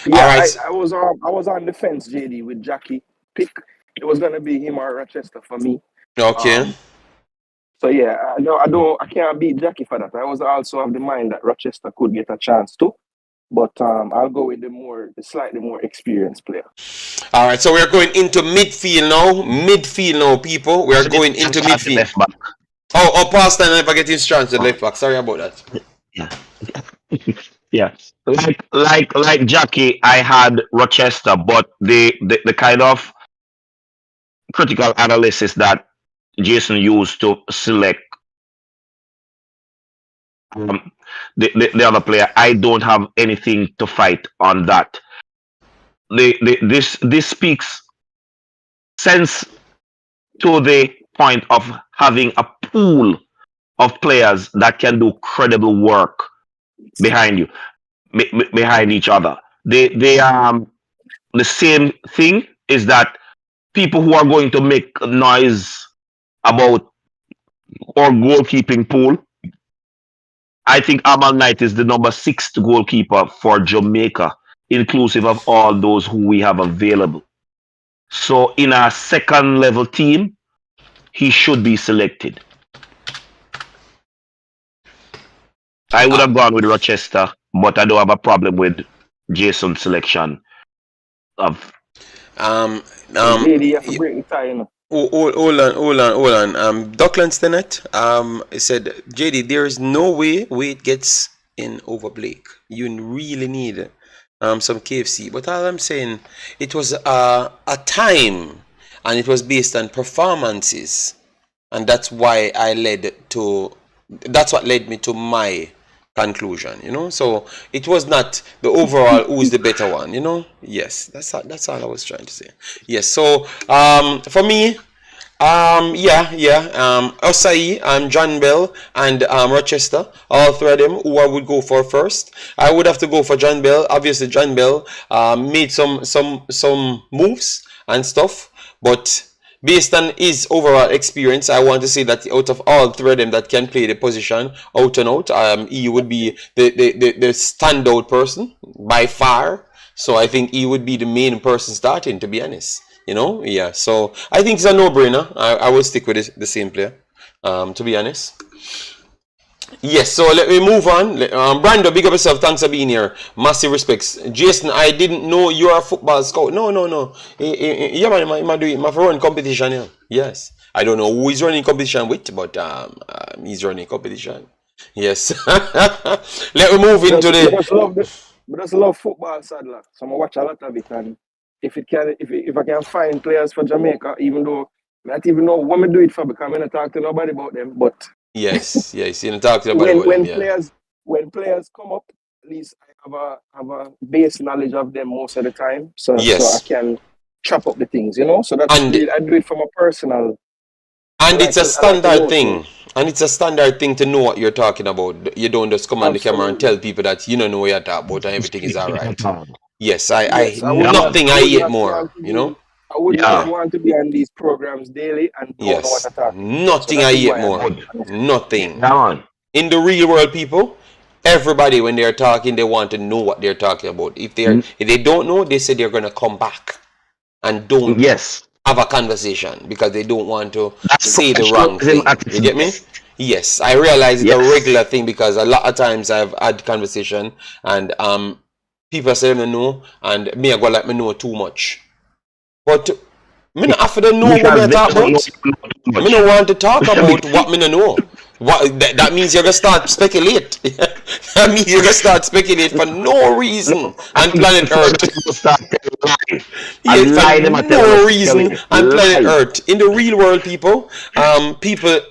B: Yeah, all right. I was on the fence, JD, with Jackie pick. It was gonna be him or Rochester for me.
A: Okay.
B: So yeah, I can't beat Jackie for that. I was also of the mind that Rochester could get a chance too, but I'll go with the slightly more experienced player.
A: All right, so we're going into midfield now. People. We are going into midfield.
C: Left back.
A: Oh, Pastor never get his chance at left back. Sorry about that.
C: Yeah. Yeah. Like Jackie, I had Rochester, but the kind of critical analysis that Jason used to select um, the other player. I don't have anything to fight on that. This speaks sense to the point of having a pool of players that can do credible work behind you, behind each other. The same thing is that people who are going to make noise about our goalkeeping pool. I think Amal Knight is the number 6 goalkeeper for Jamaica, inclusive of all those who we have available. So in our second level team, he should be selected. I would have gone with Rochester, but I don't have a problem with Jason's selection of.
B: JD, you have to break the tie, you know.
A: Hold on. Dockland Stennett, he said, JD, there is no way it gets in over Blake. You really need some KFC. But all I'm saying, it was a time, and it was based on performances, and that's what led me to my conclusion, you know. So it was not the overall who's the better one, you know. Yes, that's all I was trying to say. Yes. So for me, Osai, John Bell, and Rochester, all three of them who I would go for first. I would have to go for John Bell. Obviously John Bell made some moves and stuff, but based on his overall experience, I want to say that out of all three of them that can play the position out and out, he would be the standout person by far. So I think he would be the main person starting, to be honest. You know, yeah. So I think it's a no-brainer. I will stick with the same player, to be honest. Yes, so let me move on. Brando, big up yourself. Thanks for being here. Massive respects. Jason, I didn't know you're a football scout. No. Yeah, man, do it. My run competition, yeah. Yes. I don't know who he's running competition with, but he's running competition. Yes. Let me move into
B: But I just love football, sadly. So I watch a lot of it, and if I can find players for Jamaica, even though I don't even know what I do it for, because I don't talk to nobody about them, but
A: yes, you didn't talk to nobody about them,
B: when players come up, at least I have a base knowledge of them most of the time, so I can chop up the things, you know. So that's I do it from a personal.
A: And it's a standard thing. And it's a standard thing to know what you're talking about. You don't just come on the camera and tell people that you don't know what you're talking about and everything is all right. Yes, nothing I hate more, you know.
B: I wouldn't want to be on these programs daily and don't know what to talk about.
A: Nothing I hate more. Nothing. In the real world, people, everybody when they're talking, they want to know what they're talking about. If they don't know, they say they're gonna come back and don't have a conversation because they don't want to say the wrong thing. You get me? Yes, I realize it's a regular thing because a lot of times I've had conversation and people say they know and me I go like me know too much. But me not have to know what me talk about. Me don't want to talk about what me don't know. That means you're gonna start speculate. That means you're gonna start speculate for no reason on planet Earth. No reason on planet Earth. In the real world, people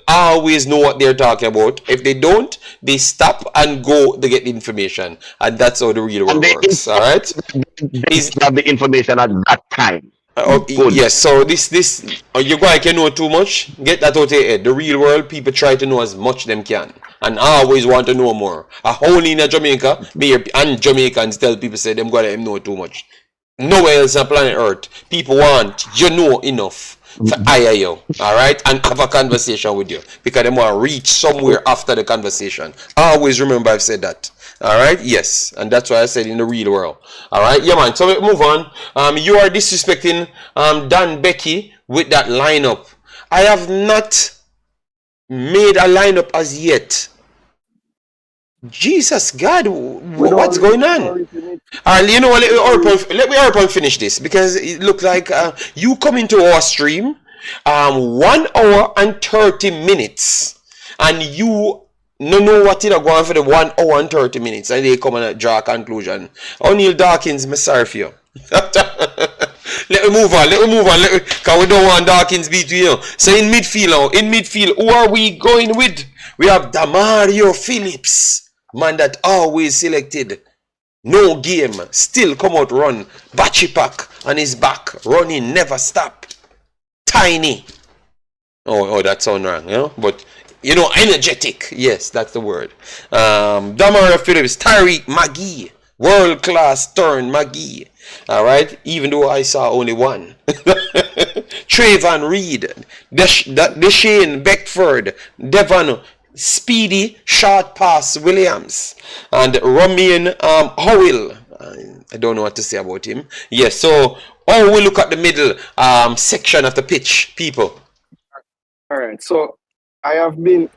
A: always know what they're talking about. If they don't, they stop and go to get the information, and that's how the real world works. All right?
C: They have the information at that time.
A: Yes, so this you guys can know too much. Get that out of your head. The real world, people try to know as much them can, and always want to know more. Only in Jamaica, and Jamaicans tell people say them gonna know too much. Nowhere else on planet Earth, people want you know enough to hire you, all right, and have a conversation with you because they want to reach somewhere after the conversation. Always remember I've said that. All right, yes, and that's why I said in the real world. All right, yeah, man. So we move on. You are disrespecting Dan Becky with that lineup. I have not made a lineup as yet. Jesus God, what's going on? All right, you know what? Let me finish this because it looks like you come into our stream 1 hour and 30 minutes, and you. No what you go on for the 1 hour and 30 minutes and they come and draw a conclusion. O'Neal Dawkins, me sorry for you. Let me move on. Because we don't want Dawkins beat you. So in midfield, who are we going with? We have Damario Phillips, man that always selected. No game, still come out run. Bachipak on his back, running, never stop. Tiny. Oh, that sound wrong, you know? But, you know, energetic. Yes, that's the word. Damario Phillips, Tariq Magee, world-class turn Magee. All right, even though I saw only one. Trayvon Reed, Deshane Beckford, Devon Speedy, short pass Williams, and Romain Howell. I don't know what to say about him. Yes, so we look at the middle section of the pitch, people.
B: All right, so I have been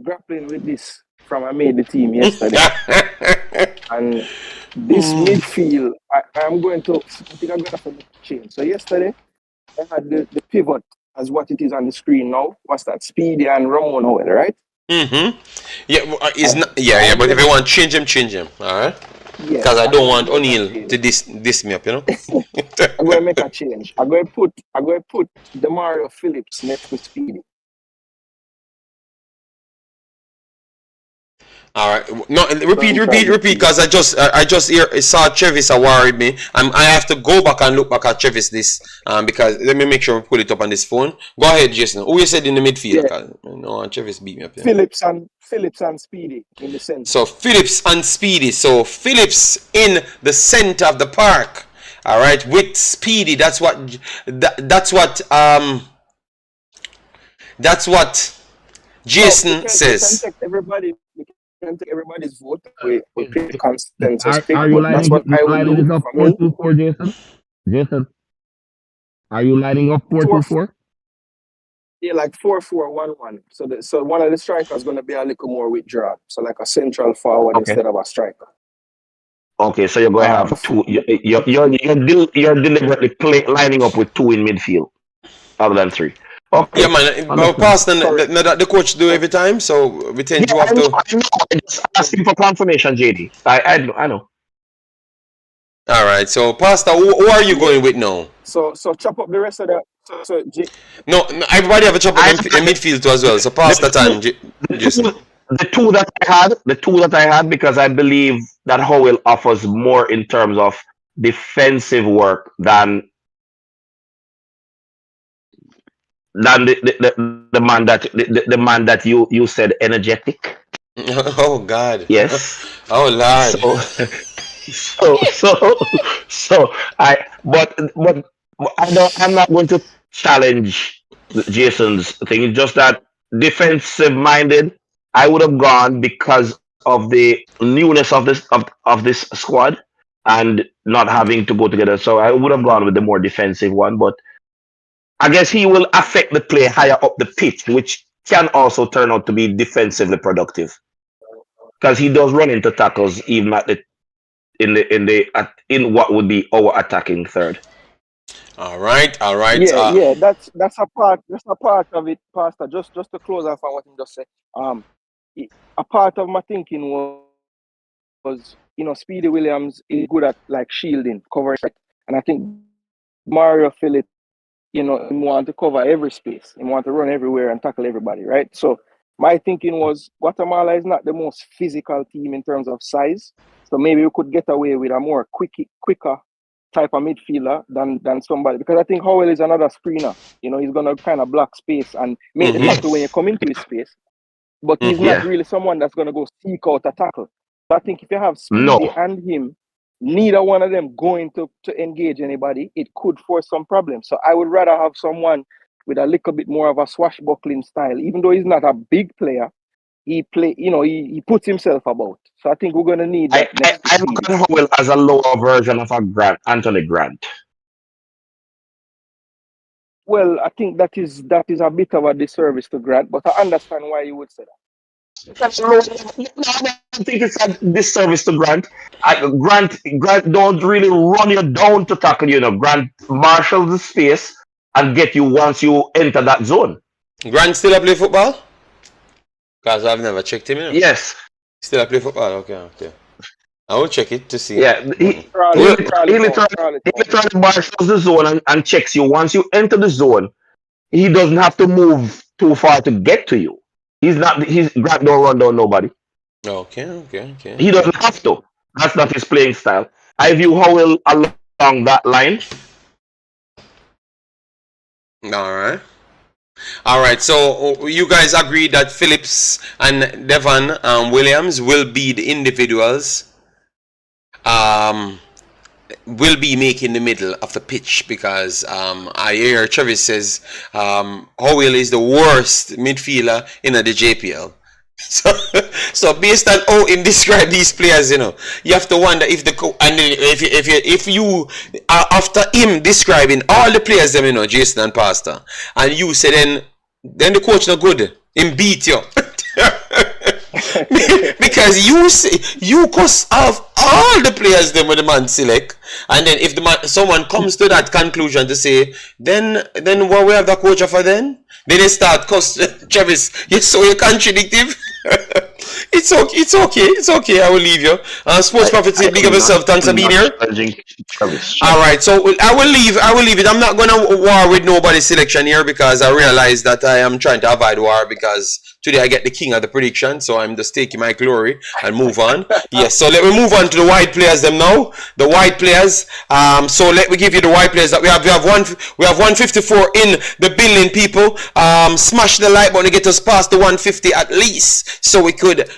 B: grappling with this from I made the team yesterday, and this midfield I think I'm going to have to change. So yesterday I had the pivot as what it is on the screen now. What's that? Speedy and Ramon Howell, right?
A: Mm-hmm. Yeah, but if you want change him. All right.
B: Yeah.
A: Because I don't want O'Neal to diss me up, you know.
B: I'm going to make a change. I'm going to put Damario Phillips next to Speedy.
A: All right. No, repeat. Because I just saw Travis worried me. I have to go back and look back at Travis this because let me make sure we pull it up on this phone. Go ahead, Jason. Who you said in the midfield? Yeah. No, Travis beat me up. Yeah.
B: Phillips and Speedy in the center.
A: So Phillips and Speedy. So Phillips in the center of the park. All right, with Speedy. That's what Jason says.
B: We can take everybody's vote. We pick consensus.
D: Are you lining up 4-2-4, Jason? Jason, are you lining up 4-2-4?
B: Yeah, like 4-4-1-1. So one of the strikers is going to be a little more withdrawn. So like a central forward instead of a striker.
C: Okay, so you're going to have two. You're deliberately lining up with two in midfield, other than three. Okay.
A: Yeah, man. But Pastor, the coach do every time, so we tend to have to.
C: I know. I'm just asking for confirmation, JD. I know.
A: All right. So, Pastor, who are you going with now?
B: So chop up the rest of the.
A: No, everybody have a chop up in midfield too as well. So, Pastor time, Jason.
C: The two that I had, because I believe that Howell offers more in terms of defensive work than the man that you said energetic.
A: Oh God.
C: Yes.
A: Oh Lord.
C: I'm not going to challenge Jason's thing. It's just that defensive minded, I would have gone because of the newness of this squad and not having to go together. So I would have gone with the more defensive one, but I guess he will affect the play higher up the pitch, which can also turn out to be defensively productive because he does run into tackles even at in what would be our attacking third.
A: All right.
B: Yeah, that's a part of it, Pastor. Just to close off on what he just said. A part of my thinking was Speedy Williams is good at like shielding, covering, and I think Mario Phillips, he want to cover every space. He want to run everywhere and tackle everybody, right? So my thinking was Guatemala is not the most physical team in terms of size. So maybe we could get away with a more quicker type of midfielder than somebody. Because I think Howell is another screener. He's going to kind of block space and make the tackle when you come into his space. But he's not really someone that's going to go seek out a tackle. So I think if you have Speedy and him, neither one of them going to engage anybody, it could force some problems. So I would rather have someone with a little bit more of a swashbuckling style. Even though he's not a big player, he puts himself about. So I think we're going to need that.
C: I look at Howell as a lower version of Anthony Grant.
B: Well, I think that is a bit of a disservice to Grant, but I understand why you would say that.
C: I don't think it's a disservice to Grant. Grant don't really run you down to tackle you. Grant marshals the space and get you once you enter that zone.
A: Grant still play football? Because I've never checked him.
C: Yes.
A: Still play football? Okay. I will check it to see.
C: Yeah,
A: Mm.
B: Crawl it out. Crawl it
C: he
B: out.
C: literally marshals the zone and checks you. Once you enter the zone, he doesn't have to move too far to get to you. He's grab don't run down nobody.
A: Okay.
C: He doesn't have to. That's not his playing style. I view Howell along that line.
A: All right. So you guys agree that Phillips and Devon Williams will be the individuals. Will be making the middle of the pitch because I hear Travis says Howell is the worst midfielder in the JPL. So based on how him describe these players, you have to wonder if if you after him describing all the players, them, Jason and Pastor, and you say then the coach not good, him beat you. Because you cost off all the players them with the man select, and then if someone comes to that conclusion to say then what we have the coach for then they start cost Travis, you're so contradictive. It's okay. I will leave you. Sports Prophecy, big of yourself. Thanks for being here. All right, so I will leave it. I'm not gonna war with nobody's selection here because I realize that I am trying to avoid war because today I get the king of the prediction, so I'm just taking my glory and move on. Yes, so let me move on to the white players them now. The white players. So let me give you the white players that we have. We have 154 in the building, people. Smash the like button to get us past the 150 at least, so we could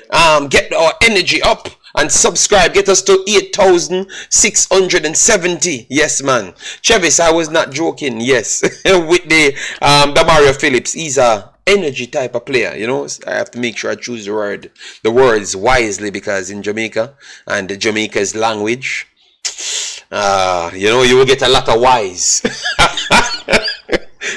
A: get our energy up. And subscribe, get us to 8,670. Yes, man. Travis, I was not joking. Yes, with the Mario Phillips. He's a energy type of player. I have to make sure I choose the words wisely because in Jamaica and Jamaica's language, you will get a lot of wise.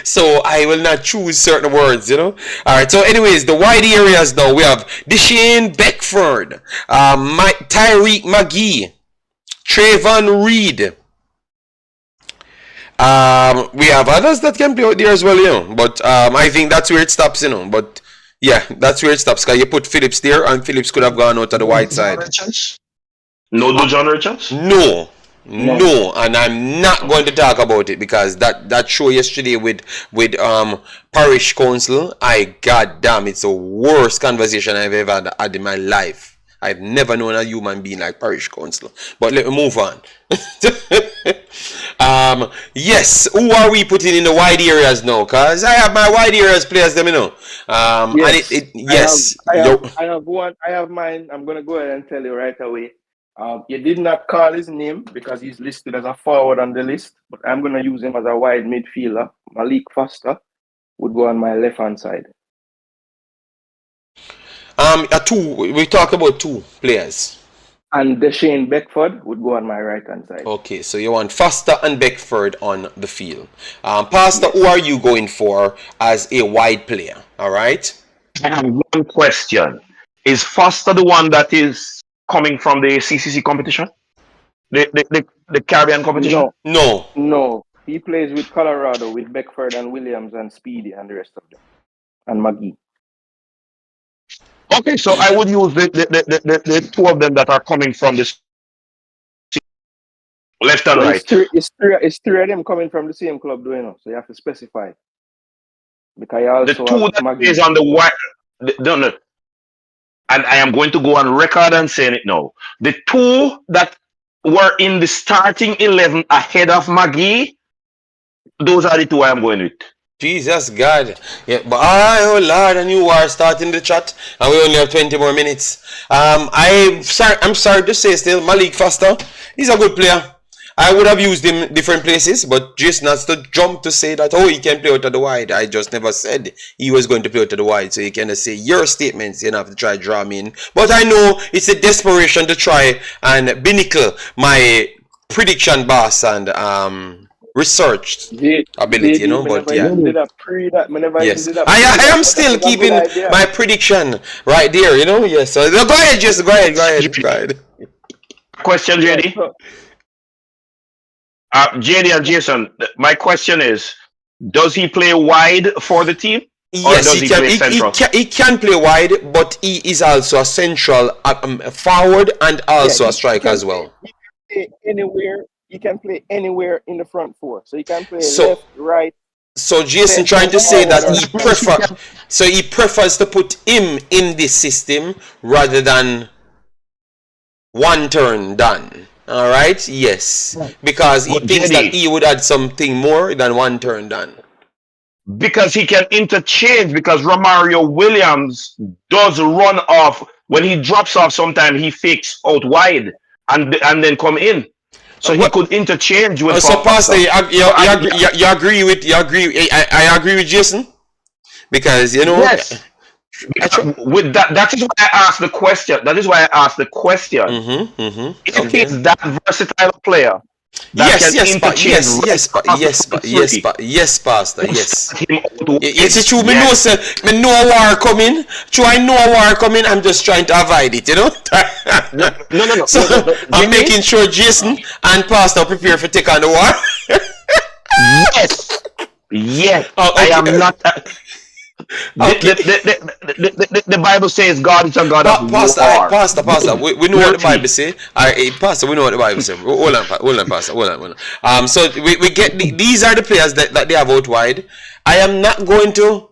A: So I will not choose certain words, Alright, so anyways, the wide areas now, we have Deshane Beckford, Tyreek McGee, Trayvon Reed. We have others that can play out there as well, but I think that's where it stops, but yeah, that's where it stops, because you put Phillips there, and Phillips could have gone out to the wide side.
C: No John Richards?
A: No, and I'm not going to talk about it because that show yesterday with Parish Council, goddamn, it's the worst conversation I've ever had in my life. I've never known a human being like Parish Council. But let me move on. Yes, who are we putting in the wide areas now? Cause I have my wide areas players, them,
B: Yes.
A: And yes,
B: I have one. I have mine. I'm gonna go ahead and tell you right away. You did not call his name because he's listed as a forward on the list, but I'm going to use him as a wide midfielder. Malik Foster would go on my left-hand side.
A: We talk about two players.
B: And Deshane Beckford would go on my right-hand side.
A: Okay, so you want Foster and Beckford on the field. Pastor, yes. Who are you going for as a wide player? All right?
C: I have one question. Is Foster the one that is coming from the CCC competition? The Caribbean competition?
B: No. He plays with Colorado, with Beckford and Williams and Speedy and the rest of them. And McGee.
C: Okay, so I would use the two of them that are coming from this left and right.
B: It's three of them coming from the same club, so you have to specify. Because I also
C: the two that McGee is on the white. And I am going to go on record and saying it now. The two that were in the starting 11 ahead of McGee, those are the two I am going with.
A: Jesus God. Yeah, but oh Lord, and you are starting the chat and we only have 20 more minutes. I'm sorry to say still, Malik Foster, he's a good player. I would have used him different places, but Jason has to jump to say that, he can play out of the wide. I just never said he was going to play out of the wide. So you can say your statements, you don't have to try to draw me in. But I know it's a desperation to try and binnacle my prediction boss and researched ability, but yeah. Yes. I am still keeping my prediction right there, Yes. So go ahead, Jason. Go ahead.
C: Question, JD. JD and Jason, my question is, does he play wide for the team? or
A: Yes,
C: does
A: he
C: he
A: can.
C: play central?
A: He can play wide, but he is also a central forward and
B: Yeah,
A: also a
B: he
A: striker
B: can
A: as
B: play.
A: well.
B: He can play anywhere. He can play anywhere in the front four. So he can play
A: So
B: left, right,
A: so Jason trying
B: center,
A: to say
B: forward,
A: that
B: or
A: he
B: back.
A: so he prefers to put him in this system rather than one turn done. All right, yes, because he
C: But
A: thinks that
C: JD,
A: he would add something more than one turn done.
C: because he can interchange, because Romario Williams does run off when he drops off. Sometimes he fakes out wide and then come in, so he
A: What?
C: could interchange with
A: So Pastor,
C: Foster. So
A: you agree with I agree with Jason because
C: yes,
A: I try.
C: with that is why I asked the question. That is why I asked the question. If
A: Okay.
C: he's that versatile player that
A: Yes,
C: can
A: yes,
C: interchange right across the front three,
A: yes, Pastor,
C: to
A: yes.
C: start him out
A: Yes,
C: wide,
A: it's true.
C: yes.
A: Me know a war coming. True, I know a war coming. I'm just trying to avoid it,
C: No, no, no, no,
A: So
C: no, no, no.
A: I'm
C: Jimmy,
A: making sure Jason and Pastor prepare for take on the war.
C: yes, yes.
A: Oh,
C: I am
A: okay,
C: not.
A: okay.
C: The Bible says God is a God of war.
A: Pastor,
C: Good,
A: we know what the Bible
C: dirty.
A: say. Pastor, we know what the Bible say. Hold on, Pastor, hold on. So we get these are the players that they have out wide. I am not going to.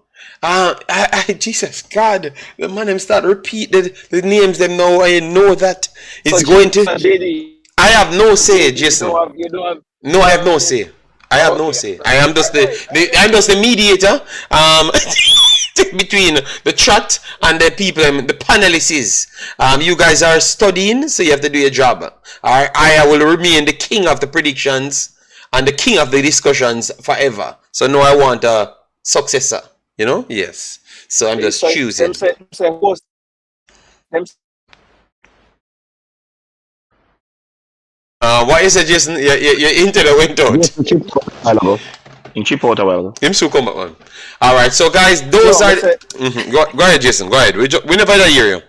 A: Jesus God, the man them start repeat the names them now. I know that
B: So,
A: it's going to.
B: so JD,
A: I have no say,
B: JD,
A: Jason.
B: you don't have,
A: No, I have no say. I have
B: oh,
A: no
B: okay.
A: say. I am just I'm just the mediator between the chat and the people, the panelists. You guys are studying, so you have to do your job. I will remain the king of the predictions and the king of the discussions forever. So no, I want a successor. Yes. So I'm just
B: So
A: choosing.
B: them say host, them
A: What is it, Jason? Your internet went out.
C: Yes, in chip out a while ago.
A: Him soon come back, man. All right, so guys, those
B: no,
A: are.
B: me say
A: Go ahead, Jason. Go ahead. We never hear you.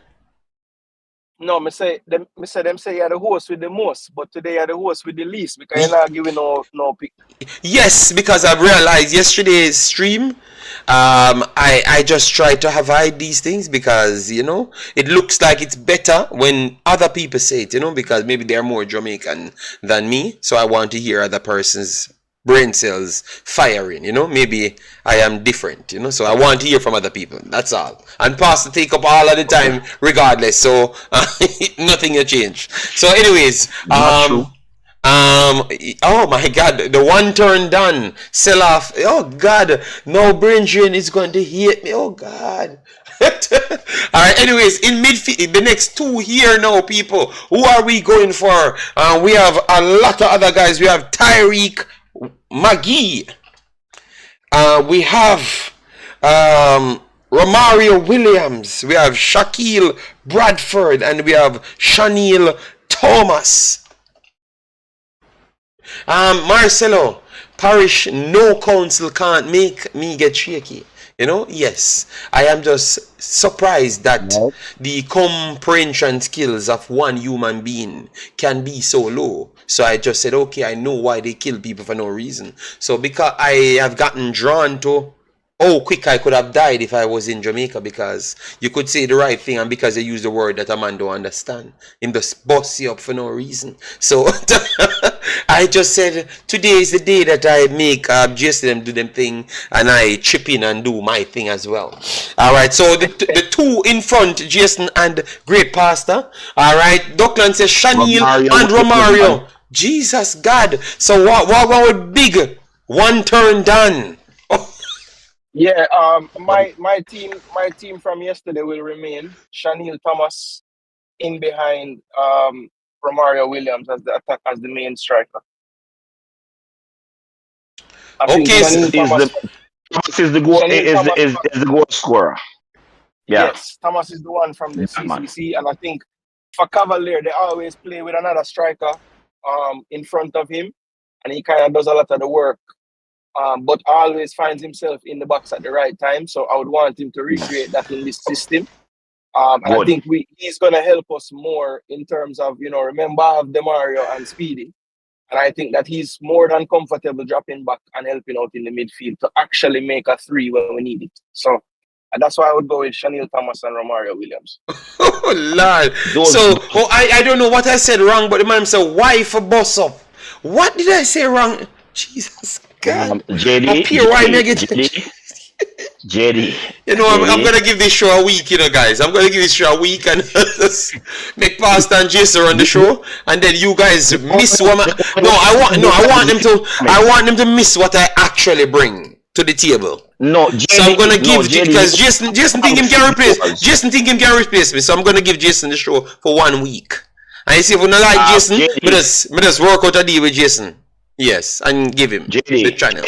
B: no, them say you're the host with the most, but today you're the host with the least because you're not giving no pick.
A: Yes, because I've realized yesterday's stream, I just try to avoid these things because it looks like it's better when other people say it, because maybe they're more Jamaican than me, so I want to hear other person's brain cells firing. Maybe I am different. So I want to hear from other people. That's all. And Pastor take up all of the time, regardless. So nothing will change. So, anyways,
C: Not true.
A: oh my God, the one turn done, sell off. Oh God, no brain drain is going to hit me. Oh God. All right. Anyways, in midfield, the next two here now, people. Who are we going for? We have a lot of other guys. We have Tyreek McGee. We have Romario Williams. We have Shaquille Bradford, and we have Jahim Thomas. Marcelo, parish no council can't make me get shaky. Yes, I am just surprised that the comprehension skills of one human being can be so low. So I just said, okay, I know why they kill people for no reason. So because I have gotten drawn to how quick I could have died if I was in Jamaica, because you could say the right thing and because they use the word that a man don't understand, him just bust you up for no reason. So I just said today is the day that I make Jason do them thing and I chip in and do my thing as well. All right, so the two in front, Jason and Great Pastor. All right, Duckland says Jahim and Romario. Jesus God. So what with big one turn done?
B: Yeah, my team from yesterday will remain Jahim Thomas in behind Romario Williams as the main striker. I think
A: Okay,
B: Jahim Thomas
C: is the goal scorer. Yeah.
B: Yes, Thomas is the one from the CCC, and I think for Cavalier they always play with another striker in front of him, and he kind of does a lot of the work. But always finds himself in the box at the right time. So I would want him to recreate that in this system. And I think he's going to help us more in terms of, remember I have Demario and Speedy. And I think that he's more than comfortable dropping back and helping out in the midfield to actually make a 3 when we need it. So and that's why I would go with Jahim Thomas and Romario Williams.
A: Oh, Lord. I don't know what I said wrong, but the man said, why for boss up? What did I say wrong? Jesus God.
C: JD.
A: You know, I'm going to give this show a week, you know, guys. I'm going to give this show a week and make Pastor and Jason run the show, and then you guys miss what I want them to miss what I actually bring to the table.
C: No,
A: so I'm gonna give because Jason think him can replace me. So I'm gonna give Jason the show for 1 week. And you see, if we not like Jason, we just work out a deal with Jason. Yes, and give him the channel.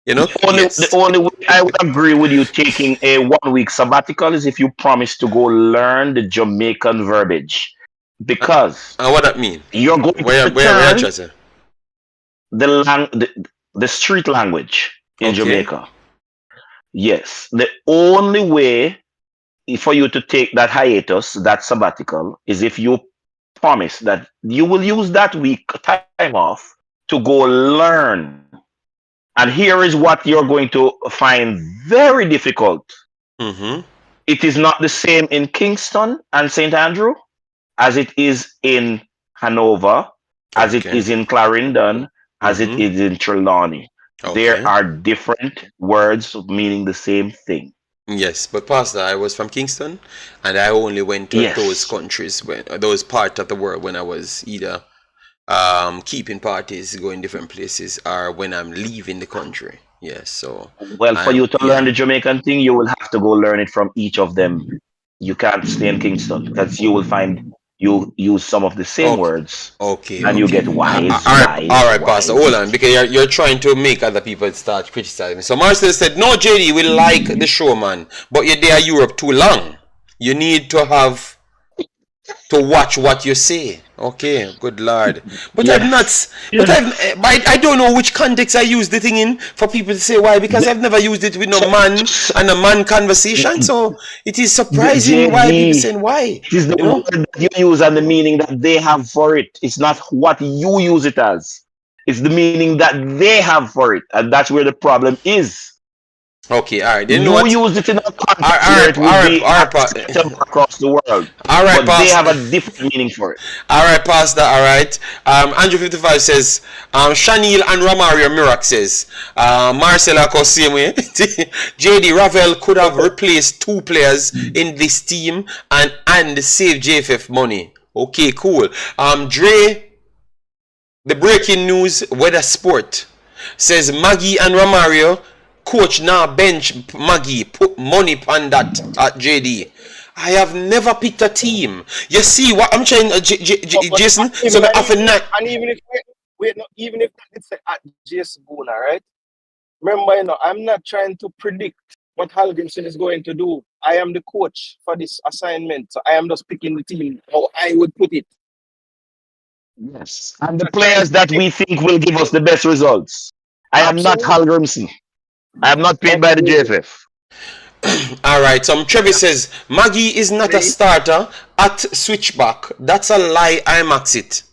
A: You know,
C: the only way I would agree with you taking a 1 week sabbatical is if you promise to go learn the Jamaican verbiage, because
A: what that mean?
C: You're going to learn the street language in Jamaica. Yes, the only way for you to take that hiatus, that sabbatical, is if you promise that you will use that week time off to go learn. And here is what you're going to find very difficult. It is not the same in Kingston and St. Andrew as it is in Hanover, as it is in Clarendon, as it is in Trelawney. There are different words meaning the same thing.
A: Yes, but Pastor, I was from Kingston, and I only went to those countries, those parts of the world, when I was either keeping parties, going different places, or when I'm leaving the country. Yes, so.
C: Well, for you to learn the Jamaican thing, you will have to go learn it from each of them. You can't stay in Kingston, because you will find you use some of the same words. And you get wise.
A: All right, Pastor, hold on, because you're trying to make other people start criticizing. So Marcel said, no, JD, we like the show, man, but you're there Europe too long. You need to have to watch what you say. Okay, good Lord. But I'm not. But I don't know which context I use the thing in for people to say why, because I've never used it with no man and a man conversation. So it is surprising why people saying why.
C: It is the word that you use and the meaning that they have for it. It's not what you use it as. It's the meaning that they have for it, and that's where the problem is.
A: Okay, all right. Then
C: you use it in a context across the world.
A: All right,
C: but Pastor. They have a different meaning for it.
A: All right, Pastor. All right. Andrew 55 says, Shanil and Romario Mirak says, Marcela Cosime, JD Ravel could have replaced 2 players in this team and save JFF money. Okay, cool. Dre, the breaking news, Weather Sport says Maggie and Romario. Coach now bench Maggie, put money on that at JD. I have never picked a team. You see what I'm trying, Jason? So
B: and even if it's at Jason Boona, right? Remember, I'm not trying to predict what Halgrimson is going to do. I am the coach for this assignment, so I am just picking the team how I would put it.
C: Yes, and the players that we think will give us the best results. I am not Halgrimson. I am not paid by the JFF.
A: All right. Trevi says Maggie is not a starter at switchback. That's a lie. Imaxit.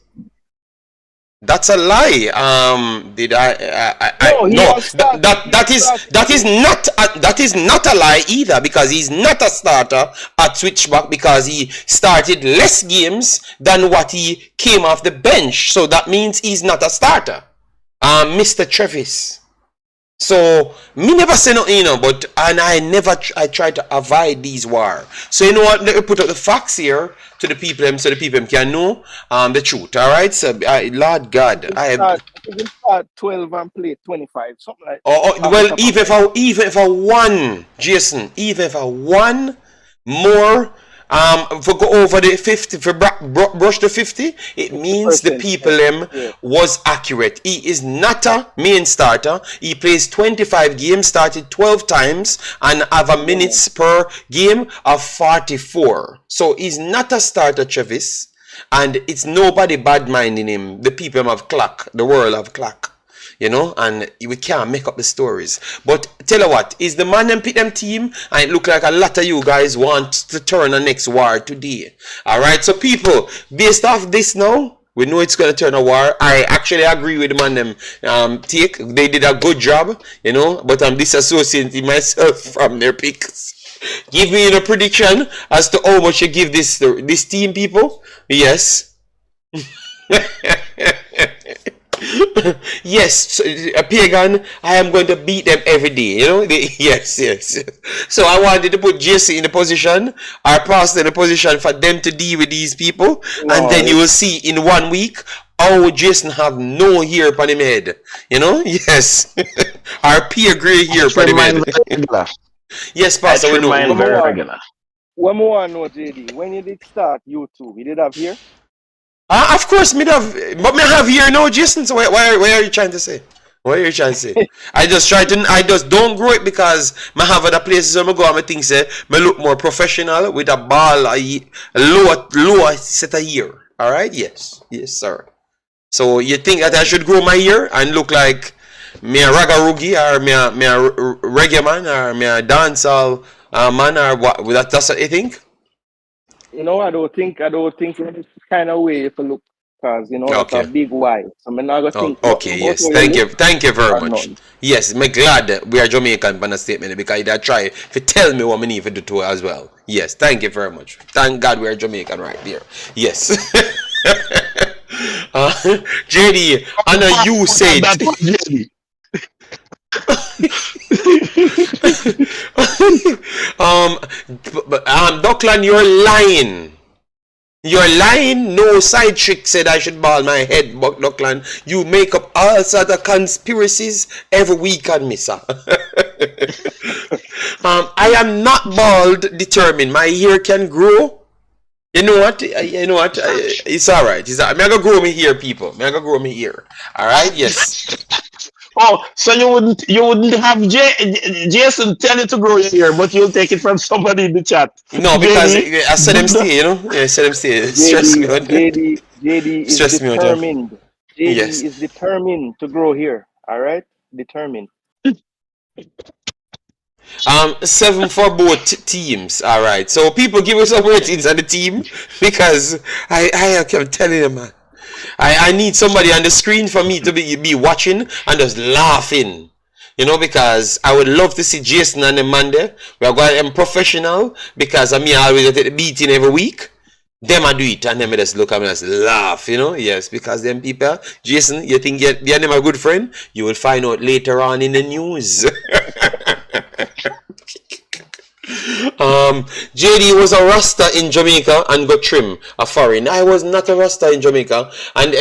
A: That's a lie. That is not a lie either, because he's not a starter at switchback because he started less games than what he came off the bench. So that means he's not a starter. Mr. Travis. So me never say nothing, but I try to avoid these war. So you know what? Let me put up the facts here to the people, so the people can know the truth. All right. So Lord God, I
B: think start 12 and play 25, something like.
A: Well, even if I won, Jason, even if I won more. If we go over the 50, if we brush the 50, it means the people was accurate. He is not a main starter. He plays 25 games, started 12 times, and have a minutes per game of 44. So he's not a starter, Travis, and it's nobody bad minding him. The people have clock, the world have clock. And we can't make up the stories. But tell you what, is the man them pick them team, and it look like a lot of you guys want to turn the next war today. Alright, so people, based off this now, We know it's gonna turn a war. I actually agree with the man them they did a good job, you know, but I'm disassociating myself from their picks. Give me a prediction as to how much you give this team, people. Yes. Yes, a pagan. I am going to beat them every day. You know, yes. So I wanted to put JC in the position, or Pastor in the position for them to deal with these people, and then you will see in 1 week how Jason have no hair upon him head. You know, yes, our peer gray hair upon him head. Yes, Pastor. We know.
B: One more know, JD. When you did start YouTube, you did have hair?
A: Of course, but me have here now, Jason. So why are you trying to say? What are you trying to say? I just don't grow it because I have other places where I go and I think say I look more professional with a ball, a lower set of hair. Alright? Yes, sir. So you think that I should grow my hair and look like me a ragarugi or me a reggae man or me a dancehall man or what? That's what you think?
B: You know, I don't think it's kind of way if you look, because, you know, it's a big why. So I'm not going to think.
A: Okay, yes. Thank you very much. Yes, I'm glad that we are Jamaican on a statement because they try to tell me what I need to do too as well. Yes, thank you very much. Thank God we are Jamaican right there. Yes. JD, I know you said. Duckland, you're lying. You're lying. No side chick said I should bald my head, Duckland. You make up all sorts of conspiracies every week on me, sir. I am not bald determined. My hair can grow. You know what? It's alright. I'm gonna grow me hair, people. I'm gonna grow me hair. Alright? Yes.
C: Oh, so you wouldn't have Jason tell you to grow your hair, but you'll take it from somebody in the chat.
A: No, because I said them stay, you know? Yeah, I said them stay. Stress me out.
B: JD is determined. JD is determined to grow hair. Alright? Determined.
A: 7 for both teams. Alright. So people give us some ratings on the team because I kept telling them, man. I need somebody on the screen for me to be watching and just laughing. You know, because I would love to see Jason and Amanda. We are going to professional because I always take the beating every week. Them I do it and them I just look at me and just laugh, you know. Yes, because them people, Jason, you think you're them a good friend? You will find out later on in the news. JD was a Rasta in Jamaica and got trim a foreign. I was not a Rasta in Jamaica. And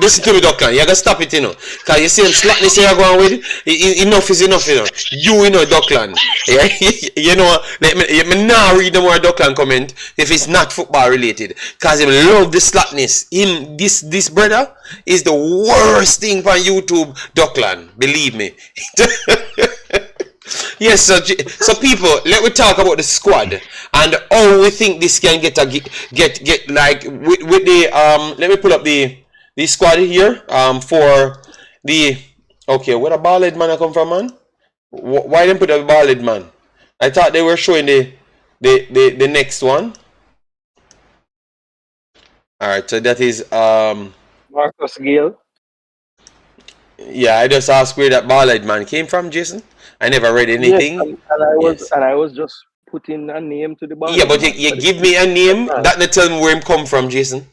A: listen to me, Duckland. You gotta stop it, you know. Because you see them slackness you're going with. Enough is enough, you know. You know, Duckland. Yeah? You know, let me now read the more Duckland comment if it's not football related. Because he love the slackness. This brother is the worst thing on YouTube, Duckland. Believe me. Yes, so people, let me talk about the squad and how we think this can get like with the let me pull up the squad here for the where the bald man I come from, man? Why didn't put a bald man? I thought they were showing the next one. All right, so that is
B: Marcus Gill.
A: Yeah, I just asked where that bald man came from, Jason. I never read anything.
B: Yes, and I was just putting a name to the ball.
A: Yeah, but you give me a name. That not tell me where him come from, Jason.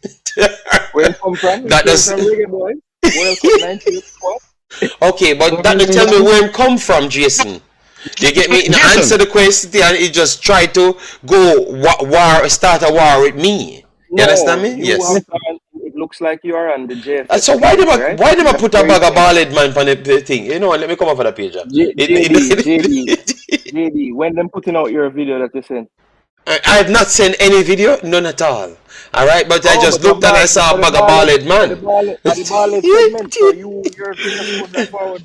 B: Where him come from?
A: That does.
B: From Reggae Boyz. World Cup 1984.
A: Okay, but that not tell me where him come from, Jason. You get me? Now answer the question and he just try to start a war with me. You understand me? Yes.
B: It looks like you are on the JF.
A: So why do I put a bag of bald man on the thing? You know what? Let me come up for the page.
B: JD, when them putting out your video that you sent?
A: I have not sent any video, none at all. Alright, but I just looked and I saw a bag of bald man.
B: The bald segment, so your video put that forward.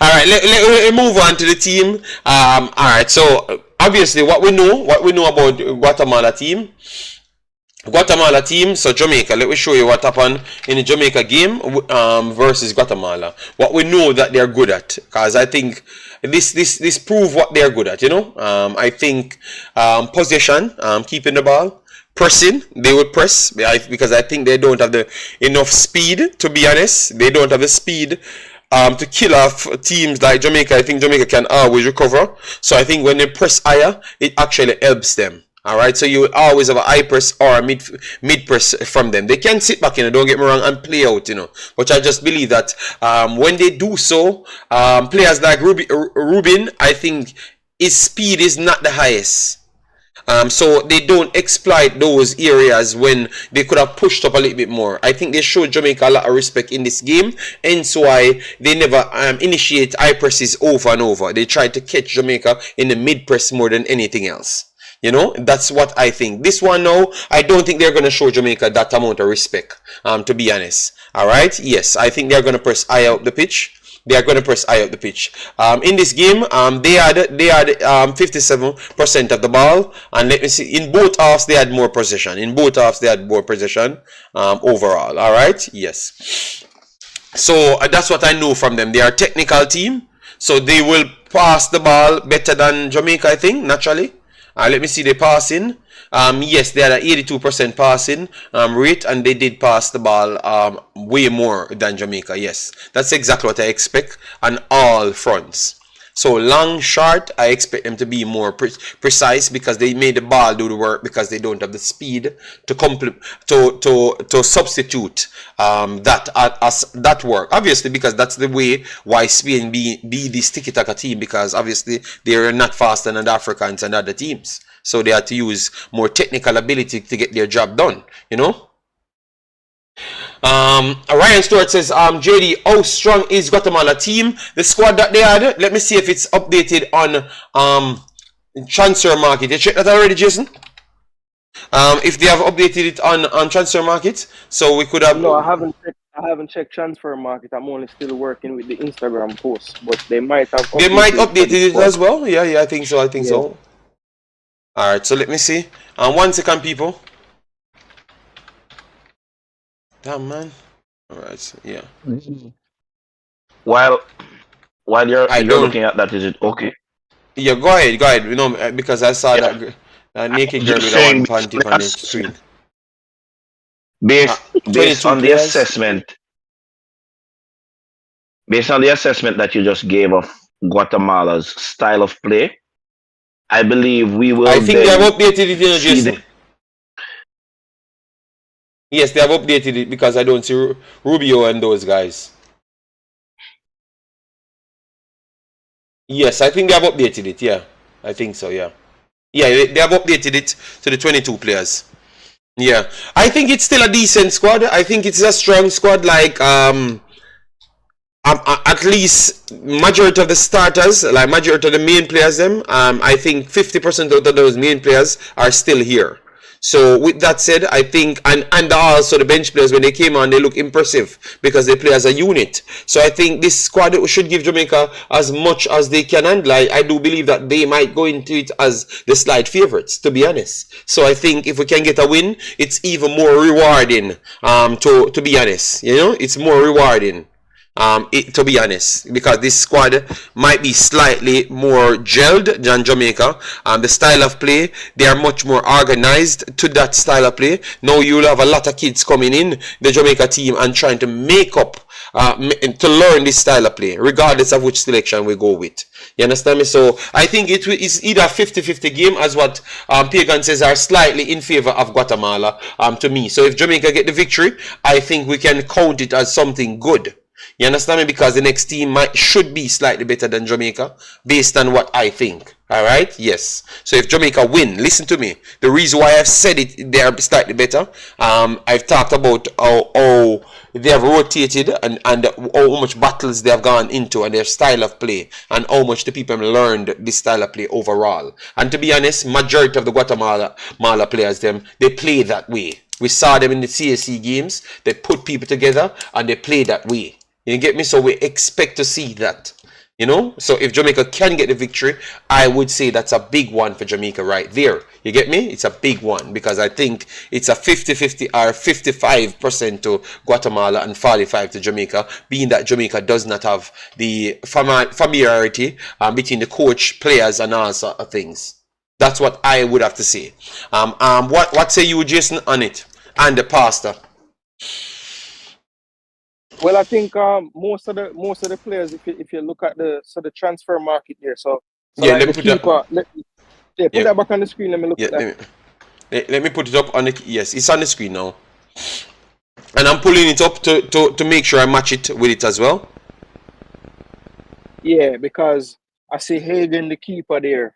A: Alright, let move on to the team. Alright, so obviously what we know about Guatemala team, so Jamaica, let me show you what happened in the Jamaica game versus Guatemala. What we know that they're good at, because I think this prove what they're good at, you know. I think possession, keeping the ball, pressing. They would press because I think they don't have the enough speed. To be honest, they don't have the speed to kill off teams like Jamaica. I think Jamaica can always recover. So I think when they press higher, it actually helps them. Alright, so you will always have a high press or a mid press from them. They can sit back, don't get me wrong, and play out, But I just believe that when they do so, players like Rubin, I think his speed is not the highest. So they don't exploit those areas when they could have pushed up a little bit more. I think they showed Jamaica a lot of respect in this game, and so why they never initiate high presses over and over. They try to catch Jamaica in the mid press more than anything else. That's what I think. This one now, I don't think they're going to show Jamaica that amount of respect, to be honest. Alright, yes, I think they're going to press high up the pitch. They are going to press high up the pitch. In this game, they had 57% of the ball, and let me see, in both halves they had more possession. Overall. Alright, yes. So that's what I know from them. They are a technical team, so they will pass the ball better than Jamaica, I think, naturally. Let me see the passing. Yes, they had an 82% passing rate, and they did pass the ball way more than Jamaica. Yes, that's exactly what I expect on all fronts. So long, short, I expect them to be more precise because they made the ball do the work because they don't have the speed to substitute that work. Obviously, because that's the way why Spain be this tiki-taka team, because obviously they are not faster than the Africans and other teams. So they had to use more technical ability to get their job done, Ryan Stewart says, JD, how strong is Guatemala team? The squad that they had, let me see if it's updated on transfer market. You checked that already, Jason? If they have updated it on transfer market, so we could have.
B: No, I haven't checked transfer market. I'm only still working with the Instagram post, but they might have.
A: They might update it as well. Yeah, I think so. So. All right, so let me see. 1 second, people. Damn, man. Alright, so, yeah.
C: While you're looking at that, is it okay?
A: Yeah, go ahead. Because I saw that naked girl with one panty on the screen.
C: Based on the assessment that you just gave of Guatemala's style of play, I believe we will.
A: I think they have updated it, Jason. Yes, they have updated it because I don't see Rubio and those guys. Yes, I think they have updated it. Yeah, I think so. Yeah, they have updated it to the 22 players. Yeah, I think it's still a decent squad. I think it's a strong squad. Like at least majority of the starters, like majority of the main players, I think 50% of those main players are still here. So with that said, I think, and also the bench players, when they came on, they look impressive because they play as a unit. So I think this squad should give Jamaica as much as they can handle. I do believe that they might go into it as the slight favorites, to be honest. So I think if we can get a win, it's even more rewarding, to be honest. It's more rewarding. To be honest, because this squad might be slightly more gelled than Jamaica. The style of play, they are much more organized to that style of play. Now you'll have a lot of kids coming in the Jamaica team and trying to make up, to learn this style of play, regardless of which selection we go with. You understand me? So I think it's either 50-50 game, as what Pagan says, are slightly in favor of Guatemala, to me. So if Jamaica get the victory, I think we can count it as something good. You understand me? Because the next team should be slightly better than Jamaica, based on what I think. Alright? Yes. So if Jamaica win, listen to me. The reason why I've said it, they are slightly better. I've talked about how they have rotated and how much battles they have gone into and their style of play, and how much the people have learned this style of play overall. And to be honest, majority of the Guatemala players, they play that way. We saw them in the CSC games. They put people together and they play that way. You get me? So we expect to see that. So if Jamaica can get the victory, I would say that's a big one for Jamaica right there. You get me? It's a big one, because I think it's a 50-50 or 55% to Guatemala and 45% to Jamaica, being that Jamaica does not have the familiarity between the coach, players, and all sort of things. That's what I would have to say. What say you, Jason, on it? And the pastor.
B: Well, I think most of the players, if you look at the transfer market there, so
A: Yeah,
B: like
A: let me
B: the
A: put that.
B: keeper, put
A: Yeah.
B: that back on the screen. Let me look
A: Yeah,
B: at that.
A: let me put it up on the. Yes, it's on the screen now, and I'm pulling it up to make sure I match it with it as well.
B: Yeah, because I see Hagen, the keeper there.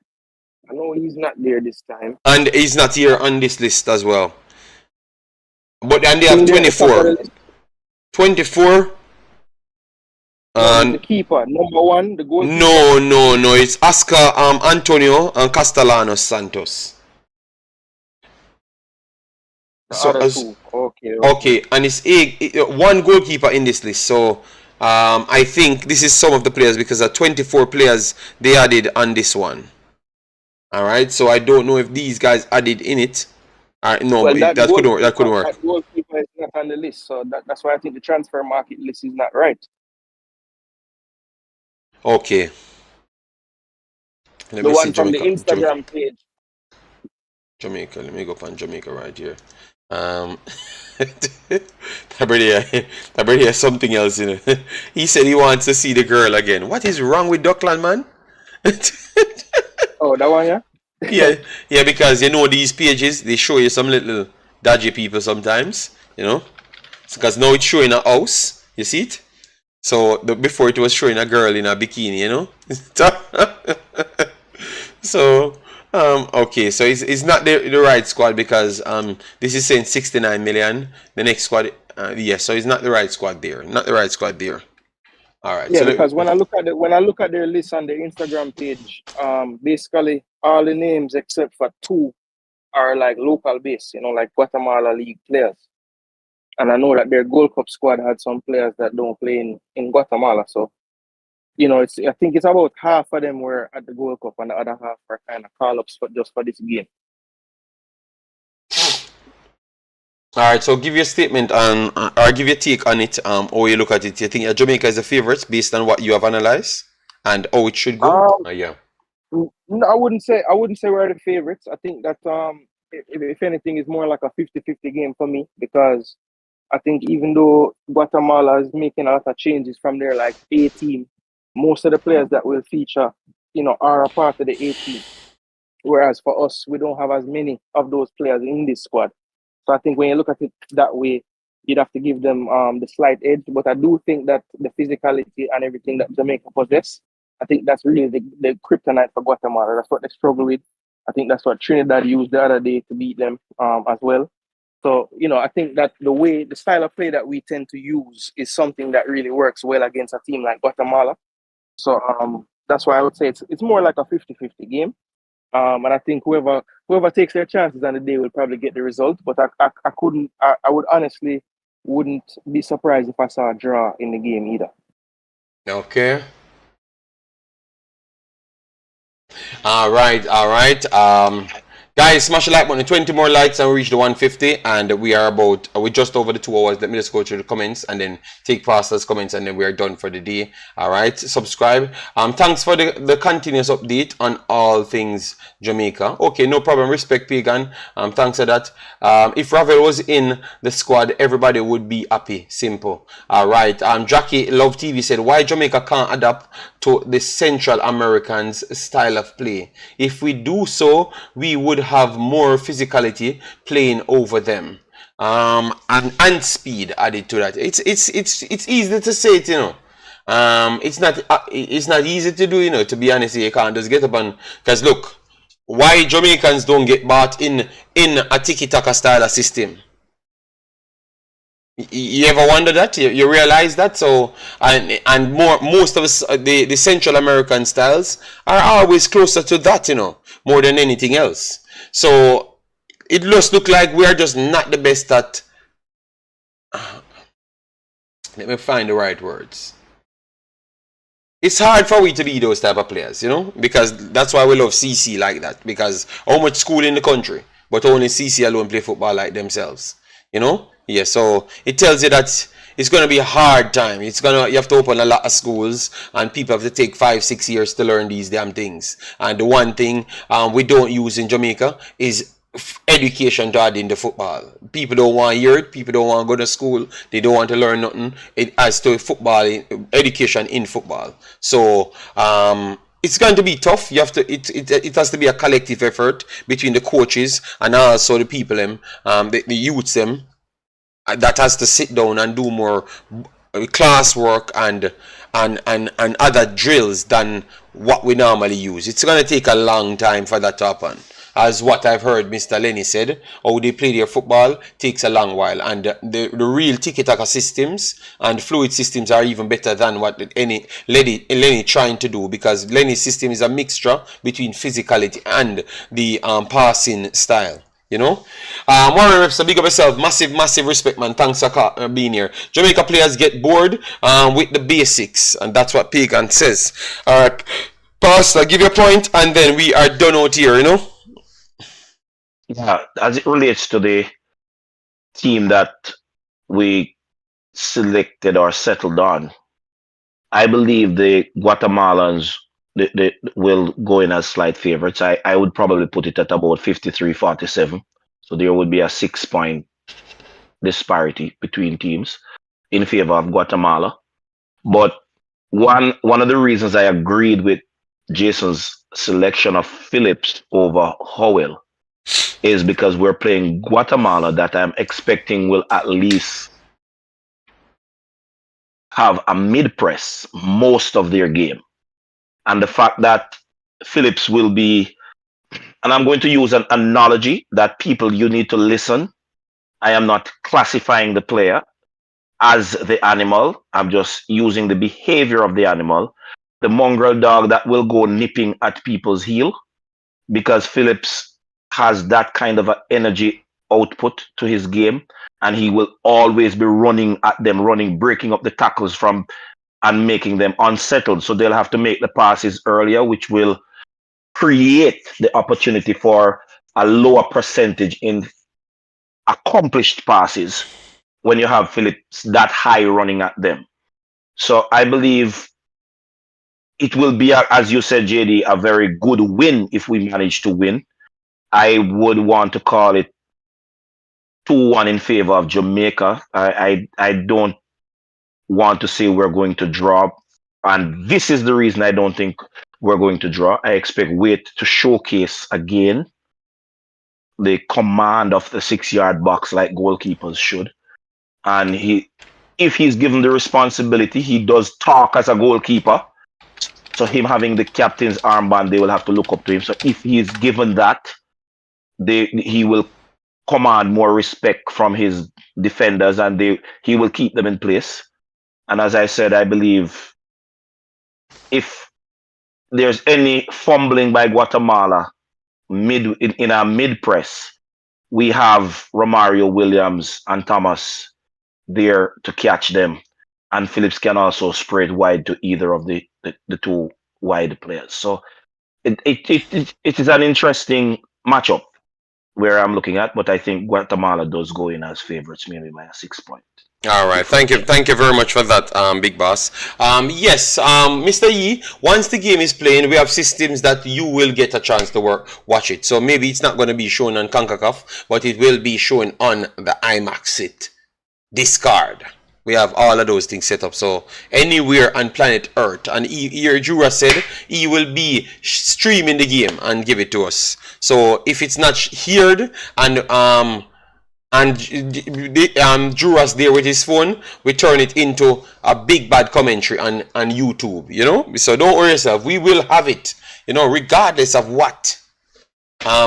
B: I know he's not there this time.
A: And he's not here on this list as well. But and they
B: Seen
A: have
B: there at the top of the
A: 24.
B: list.
A: 24.
B: No, he's the
A: And
B: keeper, number one, the goalkeeper.
A: no, it's Oscar Antonio and Castellanos Santos.
B: The
A: So
B: other two.
A: okay, and it's one goalkeeper in this list. So I think this is some of the players because there are 24 players they added on this one. All right, so I don't know if these guys added in it. No,
B: Well,
A: that couldn't work. That couldn't work.
B: That goalkeeper is not on the list, so that's why I think the transfer market list is not right.
A: Okay. Let
B: The
A: me see
B: one from the
A: Jamaica.
B: Instagram page.
A: Jamaica. Let me go on Jamaica right here. That has something else in it. He said he wants to see the girl again. What is wrong with Duckland, man?
B: Oh, that one, yeah?
A: yeah, because you know these pages, they show you some little dodgy people sometimes, you know. Because now it's showing a house, you see it? So before it was showing a girl in a bikini, you know. So okay, so it's not the right squad because this is saying 69 million. The next squad, yes, so it's not the right squad there. Not the right squad there. All right.
B: Yeah,
A: so
B: because when I look at their list on the Instagram page, basically all the names except for two are like local base, you know, like Guatemala League players. And I know that their Gold Cup squad had some players that don't play in Guatemala. So, you know, I think it's about half of them were at the Gold Cup and the other half are kind of call-ups just for this game.
A: All right, so give your statement on, or give your take on it. How you look at it. You think Jamaica is the favourites based on what you have analysed and how it should go? Yeah.
B: No, I wouldn't say we're the favourites. I think that if anything, it's more like a 50-50 game for me because I think even though Guatemala is making a lot of changes from their like A team, most of the players that will feature, you know, are a part of the A team. Whereas for us, we don't have as many of those players in this squad. So I think when you look at it that way, you'd have to give them the slight edge. But I do think that the physicality and everything that Jamaica possess, I think that's really the kryptonite for Guatemala. That's what they struggle with. I think that's what Trinidad used the other day to beat them as well. So, you know, I think that the style of play that we tend to use is something that really works well against a team like Guatemala. So that's why I would say it's more like a 50-50 game. And I think whoever takes their chances on the day will probably get the result. But I would honestly wouldn't be surprised if I saw a draw in the game either.
A: Okay. All right. Guys, smash the like button. 20 more likes and we reach the 150, and we're just over the 2 hours. Let me just go through the comments and then take past those comments, and then we are done for the day. All right, subscribe. Thanks for the continuous update on all things Jamaica. Okay, no problem. Respect, Pagan. Thanks for that. If Ravel was in the squad, everybody would be happy. Simple. All right. Jackie Love TV said, why Jamaica can't adapt to the Central Americans style of play? If we do so, we would have more physicality playing over them, and speed added to that. It's easy to say it, you know. It's not easy to do, you know. To be honest, you can't just get up and, because look, why Jamaicans don't get bought in a tiki-taka style of system? You ever wonder that? You realize that? So and most of us, the Central American styles are always closer to that, you know, more than anything else. So it just look like we are just not the best at. Let me find the right words. It's hard for we to be those type of players, you know, because that's why we love CC like that. Because how much school in the country, but only CC alone play football like themselves, you know. Yeah, so it tells you that It's gonna be a hard time. You have to open a lot of schools, and people have to take 5-6 years to learn these damn things. And the one thing we don't use in Jamaica is education to add into football. People don't want to hear it. People don't want to go to school. They don't want to learn nothing. It as to football, education in football. So it's going to be tough. You have to. It has to be a collective effort between the coaches and also the people the youths that has to sit down and do more classwork and other drills than what we normally use. It's going to take a long time for that to happen. As what I've heard Mr. Lenny said, how they play their football takes a long while. And the real tiki-taka systems and fluid systems are even better than what Lenny trying to do, because Lenny's system is a mixture between physicality and the passing style. You know, Warren Reps, big up yourself. Massive respect, man. Thanks for being here. Jamaica players get bored with the basics, and that's what Pagan says. All right, Pastor, give your point, and then we are done out here. You know.
C: Yeah, as it relates to the team that we selected or settled on, I believe the Guatemalans they will go in as slight favorites. I would probably put it at about 53-47. So there would be a 6-point disparity between teams in favor of Guatemala. But one of the reasons I agreed with Jason's selection of Phillips over Howell is because we're playing Guatemala that I'm expecting will at least have a mid-press most of their game. And the fact that Phillips will be, and I'm going to use an analogy that people, you need to listen. I am not classifying the player as the animal. I'm just using the behavior of the animal. The mongrel dog that will go nipping at people's heel, because Phillips has that kind of an energy output to his game, and he will always be running at them, breaking up the tackles and making them unsettled. So they'll have to make the passes earlier, which will create the opportunity for a lower percentage in accomplished passes when you have Phillips that high running at them. So I believe it will be, as you said, JD, a very good win if we manage to win. I would want to call it 2-1 in favor of Jamaica. I don't want to say we're going to draw, and this is the reason I don't think we're going to draw. I expect Wade to showcase again the command of the 6-yard box like goalkeepers should, and if he's given the responsibility, he does talk as a goalkeeper. So him having the captain's armband, they will have to look up to him. So if he's given that, he will command more respect from his defenders, and he will keep them in place. And as I said, I believe if there's any fumbling by Guatemala in our mid press, we have Romario, Williams, and Thomas there to catch them, and Phillips can also spread wide to either of the two wide players. So it is an interesting matchup where I'm looking at, but I think Guatemala does go in as favorites, maybe by a 6-point.
A: All right, thank you very much for that, Big Boss. Yes, Mr. Yee, once the game is playing, we have systems that you will get a chance to watch it. So maybe it's not going to be shown on Concacaf, but it will be shown on the Imaxit Discard. We have all of those things set up. So anywhere on planet Earth, and here Jura said he will be streaming the game and give it to us. So if it's not heard and Jura's there with his phone, we turn it into a big bad commentary on YouTube, you know. So don't worry yourself, we will have it, you know, regardless of what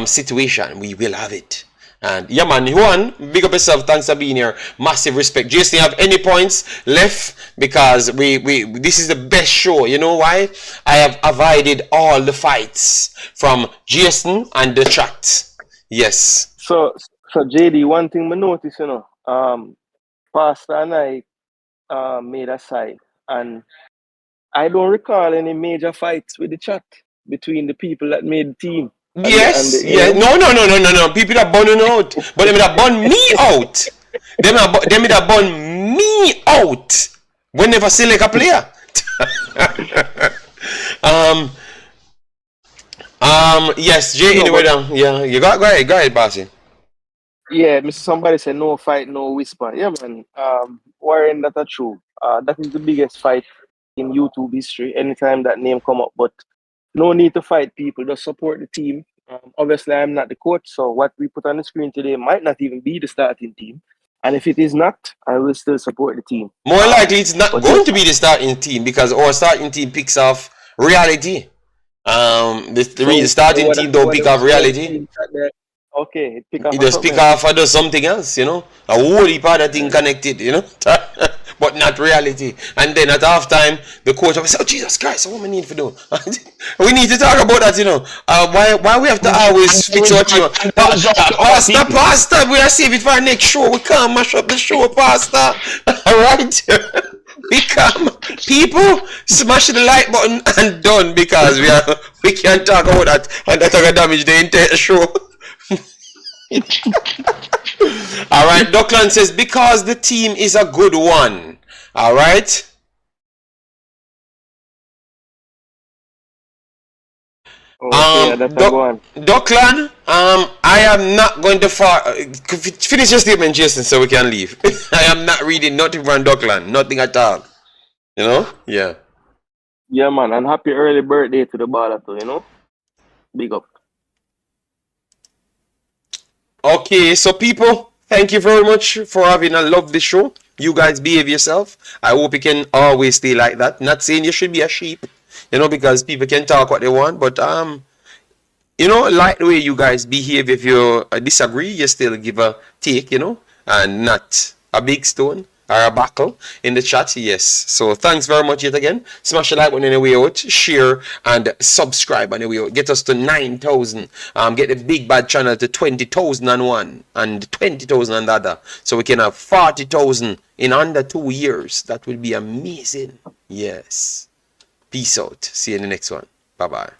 A: situation, we will have it. And yeah, man, Juan, big up yourself. Thanks for being here. Massive respect. Jason, have any points left? Because this is the best show. You know why? I have avoided all the fights from Jason and the chat. Yes.
B: So JD, one thing we noticed, you know, Pastor and I made a side, and I don't recall any major fights with the chat between the people that made the team.
A: Yes, yeah. No. People that burning out, but they that burn me out. Them would have bun me out whenever select a player. Yes, Jay, anyway, yeah, you go ahead, bossy.
B: Yeah, Mr. Somebody said no fight, no whisper. Yeah, man. Warren, that's true. That is the biggest fight in YouTube history. Anytime that name come up, but no need to fight people. Just support the team. Obviously, I'm not the coach, so what we put on the screen today might not even be the starting team. And if it is not, I will still support the team.
A: More likely, it's not going to be the starting team because our starting team picks off reality. The starting team don't pick off reality.
B: Okay,
A: it just pick off or does something else, you know. A whole heap of that thing connected, you know. But not reality. And then at halftime, the coach will say, "Oh Jesus Christ, what we need to do?" We need to talk about that, you know. Why we have to always fix our team? Pastor, we are saving it for our next show. We can't mash up the show, Pastor. Alright? Become people smash the like button and done because we can't talk about that and that's gonna damage the entire show. Alright, Dockland says because the team is a good one. Alright. Dockland, I am not going to finish your statement, Jason, so we can leave. I am not reading nothing from Dockland, nothing at all. You know? Yeah.
B: Yeah, man, and happy early birthday to the baller too, you know? Big up.
A: Okay, so people, thank you very much for having a lovely show. You guys behave yourself. I hope you can always stay like that. Not saying you should be a sheep, you know, because people can talk what they want, but you know, like the way you guys behave. If you disagree, you still give a take, you know, and not a big stone or a buckle in the chat. Yes, so thanks very much yet again. Smash the like button on the way out, share and subscribe on the way out. Get us to 9,000. Get the big bad channel to 20,001 and 20,000 and the other, so we can have 40,000 in under 2 years. That would be amazing. Yes, peace out. See you in the next one. Bye bye.